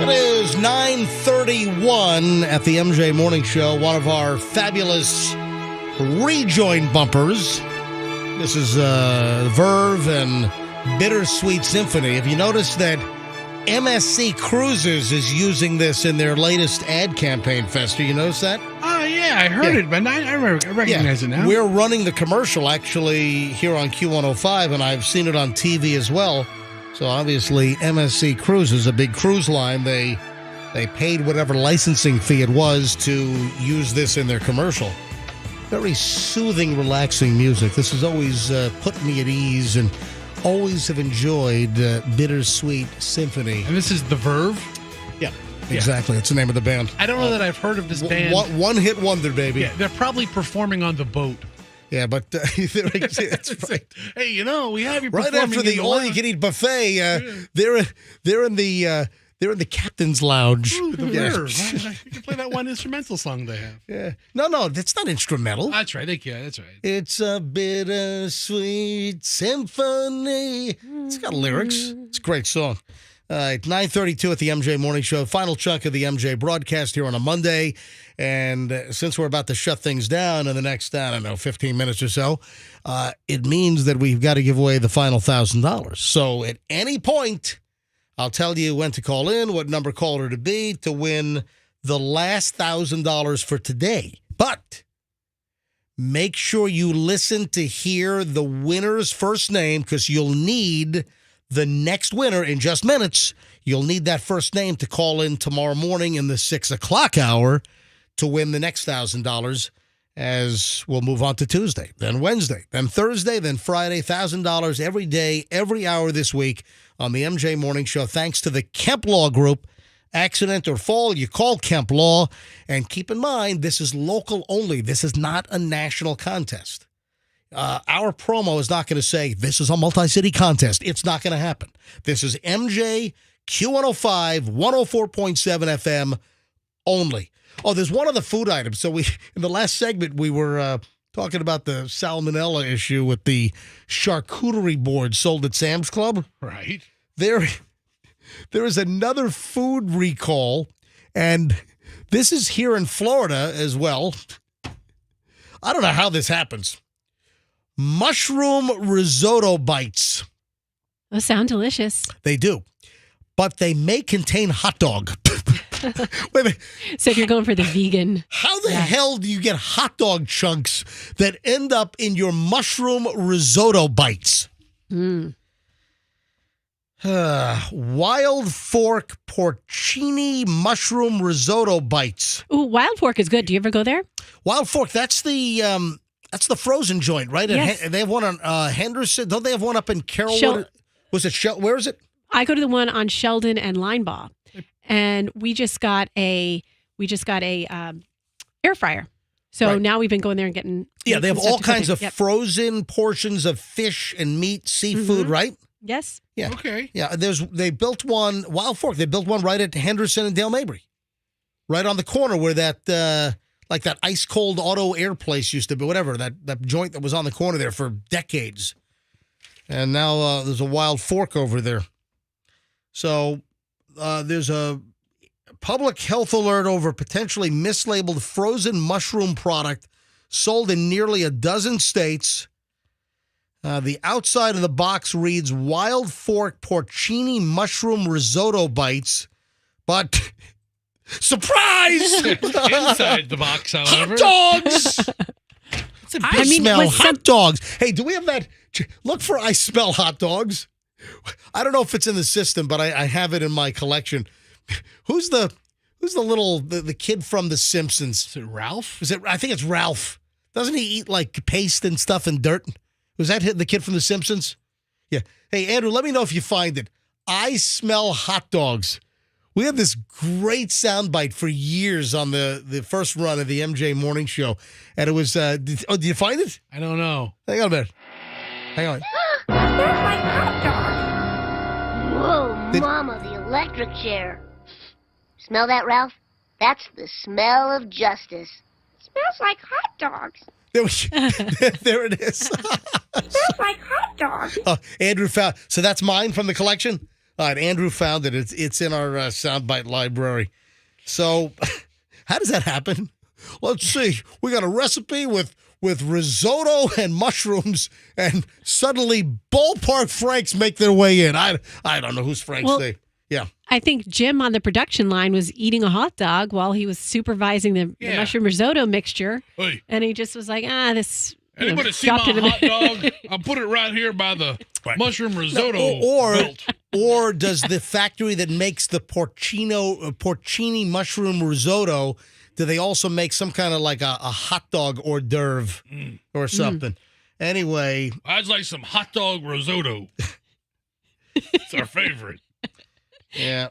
It is 9:31 at the MJ Morning Show, one of our fabulous rejoin bumpers. This is Verve and Bittersweet Symphony. Have you noticed that MSC Cruises is using this in their latest ad campaign, Fester? You notice that? Oh, yeah, I heard it, but I recognize it now. We're running the commercial actually here on Q105, and I've seen it on TV as well. So obviously, MSC Cruises, a big cruise line, they paid whatever licensing fee it was to use this in their commercial. Very soothing, relaxing music. This has always put me at ease, and always have enjoyed Bittersweet Symphony. And this is The Verve? Yeah, exactly. It's the name of the band. I don't know that I've heard of this band. One hit wonder, baby. Yeah, they're probably performing on the boat. Yeah, but that's right. Hey, we have you right performing after the in all-you-can-eat buffet. They're in the captain's lounge. Ooh, the Verve. You can play that one instrumental song they have. Yeah. No, that's not instrumental. That's right. That's right. It's a bittersweet symphony. It's got lyrics. It's a great song. 9:32 at the MJ Morning Show. Final chunk of the MJ broadcast here on a Monday. And since we're about to shut things down in the next, 15 minutes or so, it means that we've got to give away the final $1,000. So at any point, I'll tell you when to call in, what number caller to be to win the last $1,000 for today. But make sure you listen to hear the winner's first name, because you'll need the next winner in just minutes. You'll need that first name to call in tomorrow morning in the 6 o'clock hour to win the next $1,000, as we'll move on to Tuesday, then Wednesday, then Thursday, then Friday. $1,000 every day, every hour this week on the MJ Morning Show, thanks to the Kemp Law Group. Accident or fall, you call Kemp Law. And keep in mind, this is local only. This is not a national contest. Our promo is not going to say, this is a multi-city contest. It's not going to happen. This is MJ, Q105, 104.7 FM only. Oh, there's one other food item. So in the last segment, we were talking about the salmonella issue with the charcuterie board sold at Sam's Club. Right. There is another food recall, and this is here in Florida as well. I don't know how this happens. Mushroom risotto bites. Those sound delicious. They do, but they may contain hot dog. Wait a minute. So if you're going for the vegan. How the hell do you get hot dog chunks that end up in your mushroom risotto bites? Wild Fork porcini mushroom risotto bites. Ooh, Wild Fork is good. Do you ever go there? Wild Fork, that's the frozen joint, right? Yes. They have one on Henderson. Don't they have one up in Carrollwood? Was it where is it? I go to the one on Sheldon and Linebaugh, and we just got a air fryer. So Right. now we've been going there and getting Yeah, they have stuff all to cook kinds in. of Yep. frozen portions of fish and meat, seafood, right? Yes. Yeah. Okay. Yeah, they built one, Wild Fork, they built one right at Henderson and Dale Mabry. Right on the corner where that like that ice cold auto air place used to be, whatever, that joint that was on the corner there for decades. And now there's a Wild Fork over there. So there's a public health alert over potentially mislabeled frozen mushroom product sold in nearly a dozen states. The outside of the box reads Wild Fork porcini mushroom risotto bites, but surprise! Inside the box, however. Hot dogs! I smell hot dogs. Hey, do we have that? Look for I smell hot dogs. I don't know if it's in the system, but I have it in my collection. Who's the little the kid from The Simpsons? Is it Ralph? I think it's Ralph. Doesn't he eat like paste and stuff and dirt? Was that the kid from The Simpsons? Yeah. Hey, Andrew, let me know if you find it. I smell hot dogs. We had this great soundbite for years on the first run of the MJ Morning Show, and it was. Did you find it? I don't know. Hang on a minute. Hang on. There's my hot dog. Whoa, Mama, the electric chair. Smell that, Ralph? That's the smell of justice. Smells like hot dogs. There it is. Smells like hot dogs. Andrew found. So that's mine from the collection. All right, Andrew found it. It's in our soundbite library. So, how does that happen? Let's see. We got a recipe with risotto and mushrooms, and suddenly Ballpark Franks make their way in. I don't know who's Franks. Well, Yeah. I think Jim on the production line was eating a hot dog while he was supervising the mushroom risotto mixture. Hey. And he just was like, this. Anybody see my hot dog? I'll put it right here by the mushroom risotto belt. Or does the factory that makes the porcini mushroom risotto, do they also make some kind of like a hot dog hors d'oeuvre or something? Anyway. I'd like some hot dog risotto. It's our favorite. Yeah.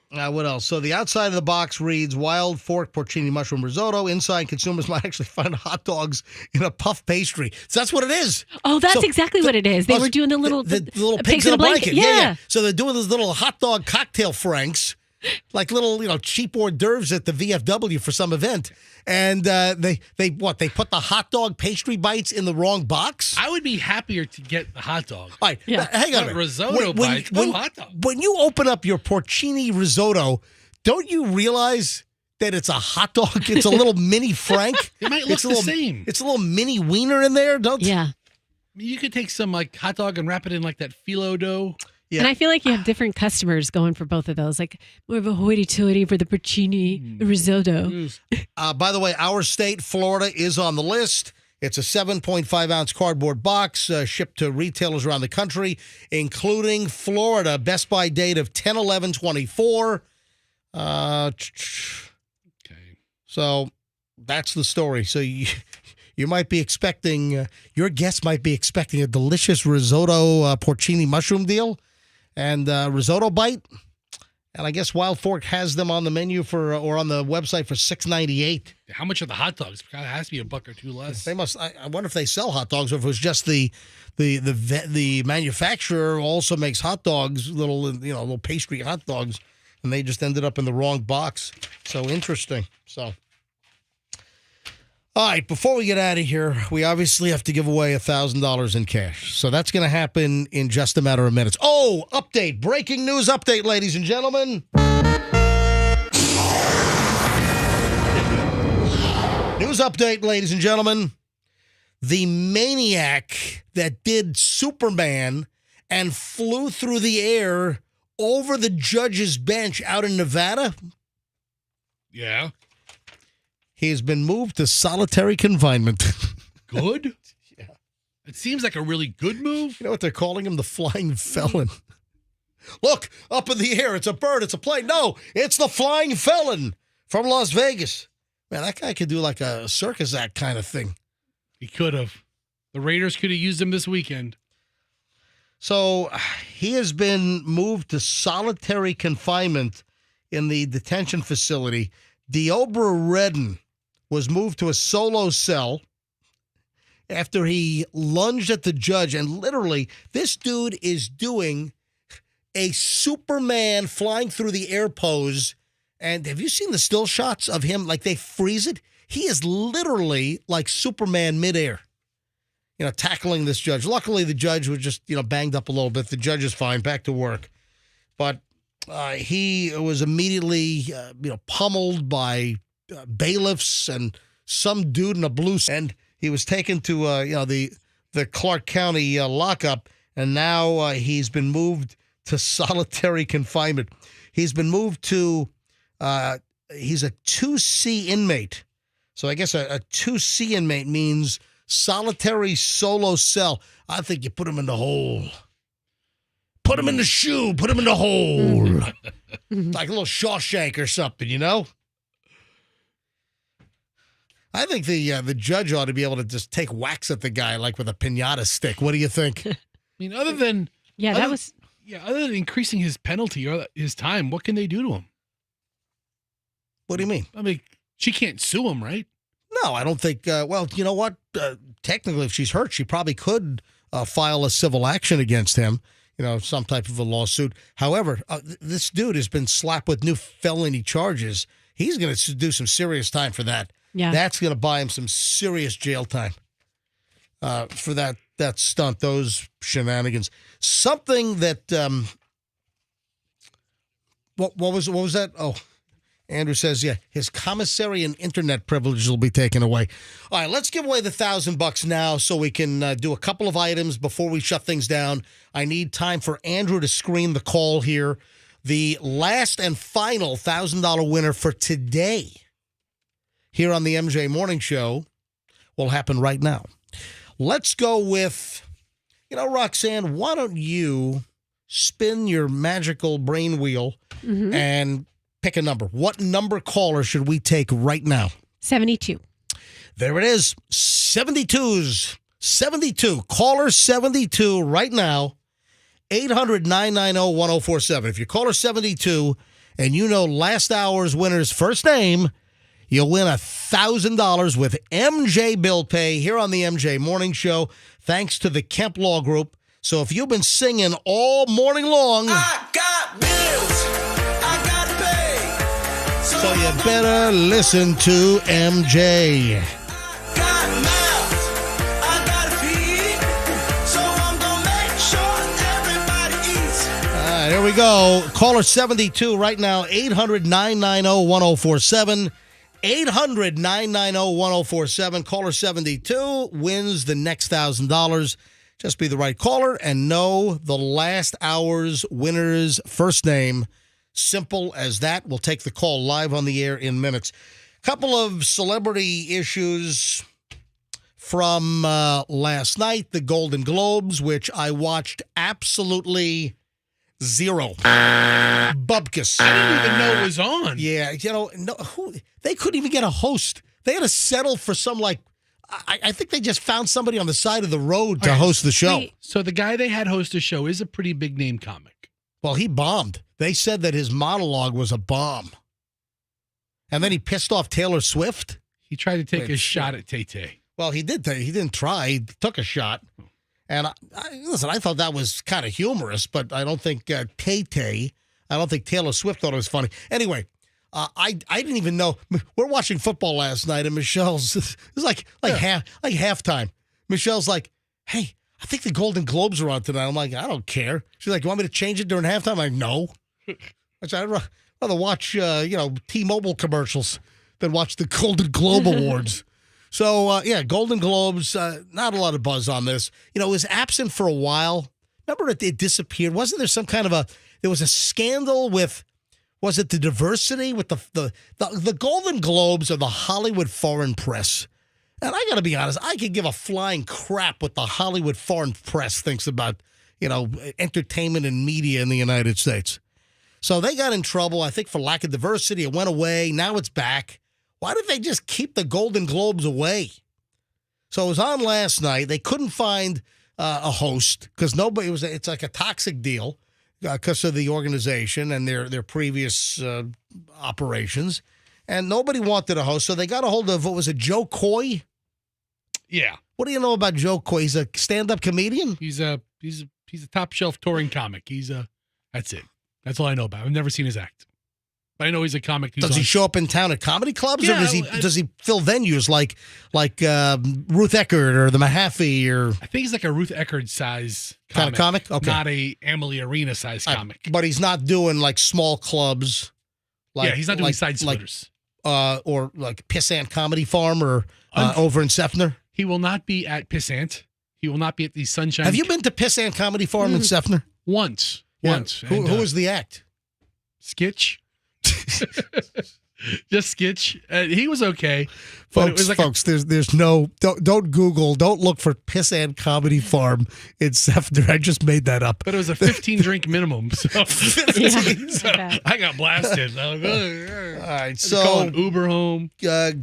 What else? So the outside of the box reads Wild Fork porcini mushroom risotto. Inside, consumers might actually find hot dogs in a puff pastry. So that's what it is. Oh, that's exactly what it is. They were doing the little pigs in a blanket. Yeah. So they're doing those little hot dog cocktail franks, like little cheap hors d'oeuvres at the VFW for some event. And they put the hot dog pastry bites in the wrong box. I would be happier to get the hot dog. All right, hang on a minute. Risotto bites, hot dog. When you open up your porcini risotto, don't you realize that it's a hot dog? It's a little mini Frank. It might look the same. It's a little mini wiener in there, don't you? Yeah. You could take some like hot dog and wrap it in like that phyllo dough. Yeah. And I feel like you have different customers going for both of those, like more of a hoity-toity for the porcini risotto. By the way, our state, Florida, is on the list. It's a 7.5-ounce cardboard box shipped to retailers around the country, including Florida. Best by date of 10/11/24. So that's the story. So you might be expecting, your guest might be expecting a delicious risotto porcini mushroom deal and risotto bite. And I guess Wild Fork has them on the menu or on the website for $6.98. How much are the hot dogs? It has to be $1 or $2 less. They must. I wonder if they sell hot dogs or if it was just the manufacturer also makes hot dogs, little pastry hot dogs, and they just ended up in the wrong box. So interesting. So. All right, before we get out of here, we obviously have to give away $1,000 in cash. So that's going to happen in just a matter of minutes. Oh, update, breaking news update, ladies and gentlemen. News update, ladies and gentlemen. The maniac that did Superman and flew through the air over the judge's bench out in Nevada. Yeah. He has been moved to solitary confinement. Good? Yeah. It seems like a really good move. You know what they're calling him? The flying felon. Look, up in the air. It's a bird. It's a plane. No, it's the flying felon from Las Vegas. Man, that guy could do like a circus act kind of thing. He could have. The Raiders could have used him this weekend. So he has been moved to solitary confinement in the detention facility. Deobra Redden was moved to a solo cell after he lunged at the judge. And literally, this dude is doing a Superman flying through the air pose. And have you seen the still shots of him? Like they freeze it. He is literally like Superman midair, tackling this judge. Luckily, the judge was just, banged up a little bit. The judge is fine, back to work. But he was immediately, pummeled by bailiffs and some dude in a blue. And he was taken to, the Clark County lockup. And now he's been moved to solitary confinement. He's been moved to, he's a 2C inmate. So I guess a 2C inmate means solitary solo cell. I think you put him in the hole. Put him in the shoe. Put him in the hole. Like a little Shawshank or something, I think the judge ought to be able to just take whacks at the guy like with a piñata stick. What do you think? I mean, other than increasing his penalty or his time, what can they do to him? What do you mean? I mean, she can't sue him, right? No, I don't think. Well, you know what? Technically, if she's hurt, she probably could file a civil action against him. Some type of a lawsuit. However, this dude has been slapped with new felony charges. He's going to do some serious time for that. Yeah, that's going to buy him some serious jail time for that stunt, those shenanigans. Something that what was that? Oh, Andrew says, yeah, his commissary and internet privileges will be taken away. All right, let's give away the $1,000 now so we can do a couple of items before we shut things down. I need time for Andrew to screen the call here. The last and final $1,000 winner for today here on the MJ Morning Show will happen right now. Let's go with, Roxanne, why don't you spin your magical brain wheel and pick a number. What number caller should we take right now? 72. There it is. 72's. 72. Caller 72 right now. 800-990-1047. If you caller 72 and you know last hour's winner's first name, you'll win $1,000 with MJ Bill Pay here on the MJ Morning Show, thanks to the Kemp Law Group. So if you've been singing all morning long, I got bills I gotta pay. So you better listen to MJ. Got mouths I gotta feed. So I'm gonna make sure everybody eats. All right, here we go. Caller 72 right now, 800-990-1047. 800-990-1047. Caller 72 wins the next $1,000. Just be the right caller and know the last hour's winner's first name. Simple as that. We'll take the call live on the air in minutes. Couple of celebrity issues from last night. The Golden Globes, which I watched absolutely zero. Bubkus. I didn't even know it was on. Yeah, they couldn't even get a host. They had to settle for some, I think they just found somebody on the side of the road to host the show. Wait, so the guy they had host the show is a pretty big name comic. Well, he bombed. They said that his monologue was a bomb. And then he pissed off Taylor Swift. He tried to take a shot at Tay-Tay. Well, he did. He didn't try. He took a shot. And listen, I thought that was kind of humorous, but I don't think Tay-Tay, I don't think Taylor Swift thought it was funny. Anyway, I didn't even know. We're watching football last night, and Michelle's, it was like halftime. Michelle's like, hey, I think the Golden Globes are on tonight. I'm like, I don't care. She's like, you want me to change it during halftime? I'm like, no. I said, I'd rather watch, T-Mobile commercials than watch the Golden Globe Awards. So, Golden Globes, not a lot of buzz on this. It was absent for a while. Remember it disappeared? Wasn't there some kind of there was a scandal with, was it the diversity with the Golden Globes or the Hollywood Foreign Press? And I got to be honest, I could give a flying crap what the Hollywood Foreign Press thinks about, entertainment and media in the United States. So they got in trouble, I think, for lack of diversity. It went away. Now it's back. Why did they just keep the Golden Globes away? So it was on last night. They couldn't find a host because nobody was. It's like a toxic deal because of the organization and their previous operations, and nobody wanted a host. So they got a hold of, what was it, Joe Coy? Yeah. What do you know about Joe Coy? He's a stand-up comedian. He's a top shelf touring comic. That's it. That's all I know about him. I've never seen his act. But I know he's a comic. Does he show up in town at comedy clubs, Yeah, or does he fill venues like Ruth Eckerd or the Mahaffey, or I think he's like a Ruth Eckerd size kind of comic? Okay, not a Emily Arena size comic. But he's not doing like small clubs. He's not doing side splitters. Or like Pissant Comedy Farm or over in Sefner. He will not be at Pissant. He will not be at the Sunshine. Have you been to Pissant Comedy Farm in Sefner? Once. Yeah. Once. Who was the act? Skitch. Just Skitch. He was okay. Folks, it was like there's no, don't Google, don't look for Pissant Comedy Farm in Sefner. I just made that up. But it was a 15 drink minimum. So, I got blasted. I was like, all right, calling Uber home.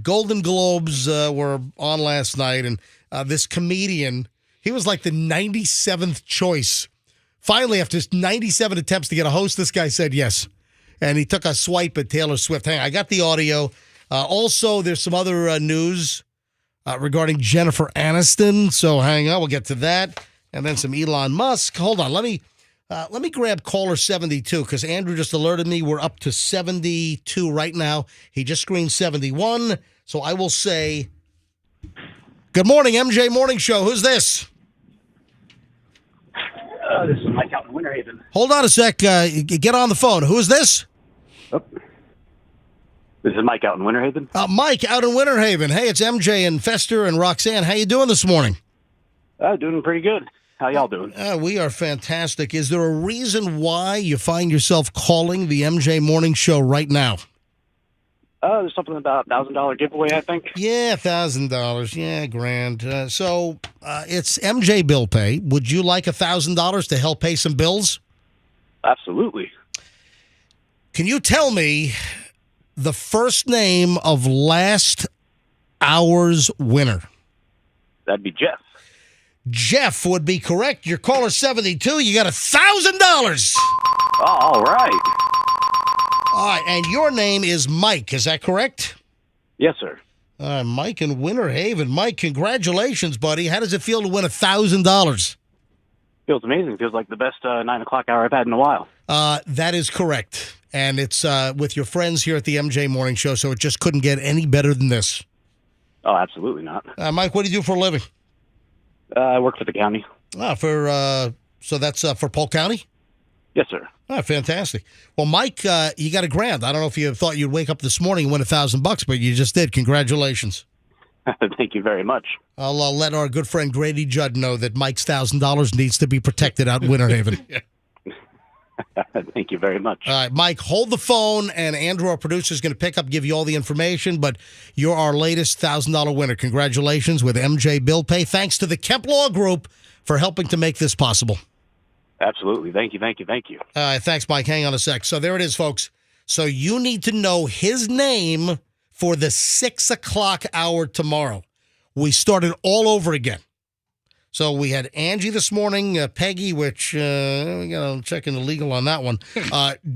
Golden Globes were on last night, and this comedian, he was like the 97th choice. Finally, after 97 attempts to get a host, this guy said yes. And he took a swipe at Taylor Swift. Hang on, I got the audio. Also, there's some other news regarding Jennifer Aniston. So hang on, we'll get to that. And then some Elon Musk. Hold on, let me grab caller 72 because Andrew just alerted me we're up to 72 right now. He just screened 71. So I will say, good morning, MJ Morning Show. Who's this? This is Mike out in Winter Haven. Hold on a sec. Get on the phone. Who is this? Oh. This is Mike out in Winter Haven. Mike out in Winter Haven. Hey, it's MJ and Fester and Roxanne. How you doing this morning? Doing pretty good. How y'all doing? We are fantastic. Is there a reason why you find yourself calling the MJ Morning Show right now? There's something about $1,000 giveaway, I think. Yeah, $1,000. Yeah, grand. So it's MJ Bill Pay. Would you like $1,000 to help pay some bills? Absolutely. Can you tell me the first name of last hour's winner? That'd be Jeff. Jeff would be correct. Your caller 72. You got $1,000. Oh, all right. All right, and your name is Mike. Is that correct? Yes, sir. Mike in Winter Haven. Mike, congratulations, buddy. How does it feel to win $1,000? Feels amazing. Feels like the best 9 o'clock hour I've had in a while. That is correct. And it's with your friends here at the MJ Morning Show, so it just couldn't get any better than this. Oh, absolutely not. Mike, what do you do for a living? I work for the county. So that's for Polk County? Yes, sir. Oh, fantastic. Well, Mike, you got $1,000. I don't know if you thought you'd wake up this morning and win $1,000, but you just did. Congratulations. Thank you very much. I'll let our good friend Grady Judd know that Mike's $1,000 needs to be protected out in Winter Haven. Thank you very much. All right, Mike, hold the phone, and Andrew, our producer, is going to pick up, give you all the information, but you're our latest $1,000 winner. Congratulations with MJ Bill Pay. Thanks to the Kemp Law Group for helping to make this possible. Absolutely. Thank you. All right, thanks, Mike. Hang on a sec. So there it is, folks. So you need to know his name for the 6 o'clock hour tomorrow. We started all over again. So we had Angie this morning, Peggy, which we got to check in the legal on that one.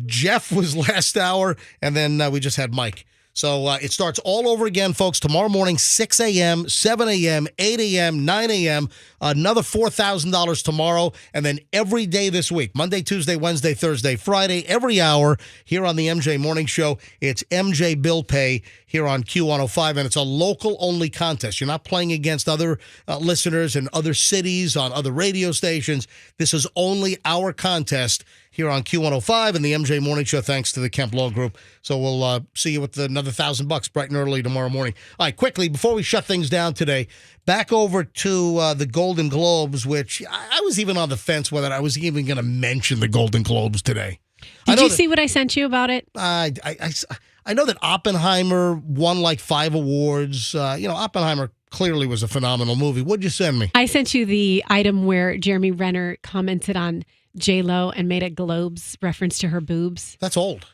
Jeff was last hour, and then we just had Mike. So it starts all over again, folks, tomorrow morning, 6 a.m., 7 a.m., 8 a.m., 9 a.m., another $4,000 tomorrow, and then every day this week, Monday, Tuesday, Wednesday, Thursday, Friday, every hour here on the MJ Morning Show. It's MJ Bill Pay here on Q105, and it's a local-only contest. You're not playing against other listeners in other cities, on other radio stations. This is only our contest here on Q105 and the MJ Morning Show, thanks to the Kemp Law Group. So we'll see you with another $1,000 bright and early tomorrow morning. All right, quickly, before we shut things down today, back over to the Golden Globes, which I was even on the fence whether I was even going to mention the Golden Globes today. Did you see what I sent you about it? I know that Oppenheimer won like 5 awards. Oppenheimer clearly was a phenomenal movie. What'd you send me? I sent you the item where Jeremy Renner commented on J-Lo and made a Globes reference to her boobs. That's old.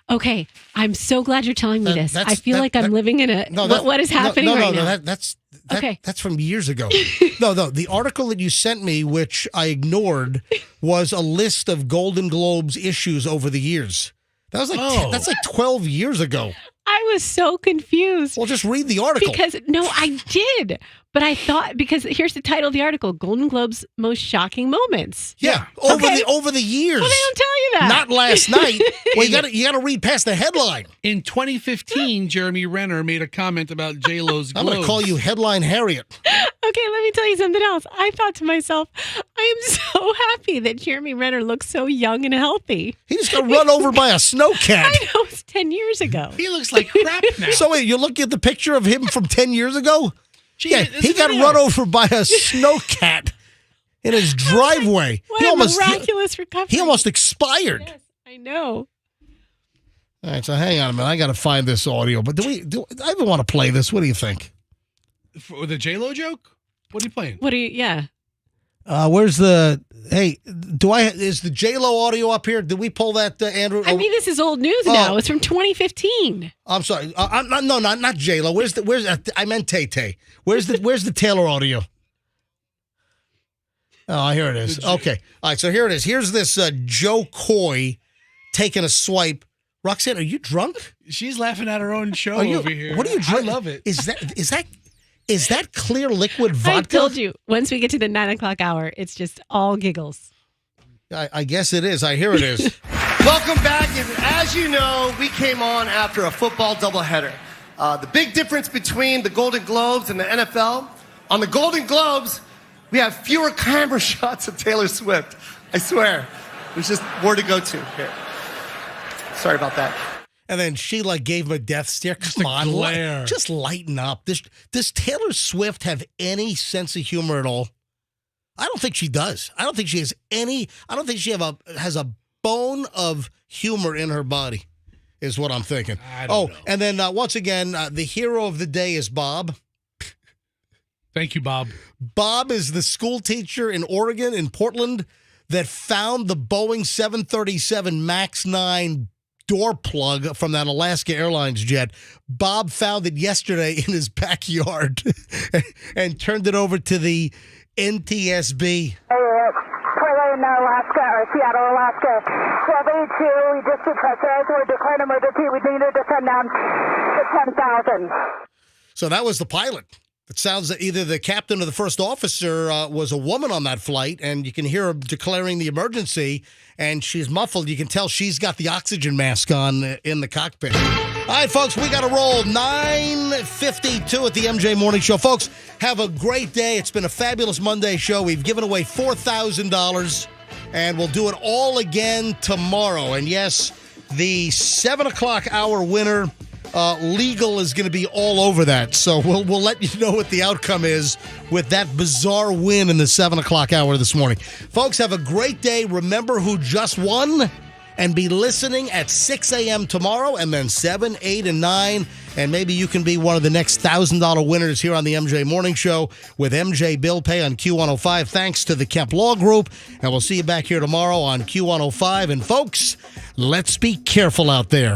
Okay, I'm so glad you're telling me this. I feel like I'm living in a what is happening right now? That's from years ago. No, the article that you sent me, which I ignored, was a list of Golden Globes issues over the years. That was that's like 12 years ago. I was so confused. Well, just read the article. Because, no, I did. But I thought, because here's the title of the article, Golden Globes Most Shocking Moments. Yeah, over the years. Well, they don't tell you that. Not last night. Well, you got to read past the headline. In 2015, Jeremy Renner made a comment about J-Lo's I'm Globes. going to call you Headline Harriet. Okay, let me tell you something else. I thought to myself, I am so happy that Jeremy Renner looks so young and healthy. He just got run over by a snowcat. I know, it's 10 years ago. He looks like crap now. So wait, you're looking at the picture of him from 10 years ago? Gee, Yeah, he got run over by a snowcat in his driveway. What a miraculous recovery. He almost expired. Yes, I know. All right, so hang on a minute. I got to find this audio. But I even want to play this. What do you think? For the J-Lo joke? What are you playing? Yeah. Where's the? Hey, is the J-Lo audio up here? Did we pull that, Andrew? I mean, this is old news now. It's from 2015. I'm sorry. Not J-Lo. Where's I meant Tay-Tay. Where's the Taylor audio? Oh, here it is. Okay. All right. So here it is. Here's this Joe Coy taking a swipe. Roxanne, are you drunk? She's laughing at her own show over here. What are you drinking? I love it. Is that clear liquid vodka? I told you, once we get to the 9 o'clock hour, it's just all giggles. I guess it is. I hear it is. Welcome back. And as you know, we came on after a football doubleheader. The big difference between the Golden Globes and the NFL, on the Golden Globes, we have fewer camera shots of Taylor Swift. I swear. There's just more to go to here. Sorry about that. And then she gave him a death stare. Come on, just lighten up. Does Taylor Swift have any sense of humor at all? I don't think she does. I don't think she has any. I don't think she has a bone of humor in her body, is what I'm thinking. I don't know. And then once again, the hero of the day is Bob. Thank you, Bob. Bob is the school teacher in Oregon, in Portland, that found the Boeing 737 MAX 9 door plug from that Alaska Airlines jet. Bob found it yesterday in his backyard and turned it over to the NTSB. Alaska, or Seattle, Alaska. 1282, we just detected, we're declaring emergency. We need to descend down to 10,000. So that was the pilot. It sounds that either the captain or the first officer was a woman on that flight, and you can hear her declaring the emergency, and she's muffled. You can tell she's got the oxygen mask on in the cockpit. All right, folks, we got to roll. 9:52 at the MJ Morning Show. Folks, have a great day. It's been a fabulous Monday show. We've given away $4,000, and we'll do it all again tomorrow. And yes, the 7 o'clock hour winner, legal is going to be all over that. So we'll let you know what the outcome is with that bizarre win in the 7 o'clock hour this morning. Folks, have a great day. Remember who just won, and be listening at 6 a.m. tomorrow, and then 7, 8, and 9. And maybe you can be one of the next $1,000 winners here on the MJ Morning Show with MJ Bill Pay on Q105. Thanks to the Kemp Law Group. And we'll see you back here tomorrow on Q105. And folks, let's be careful out there.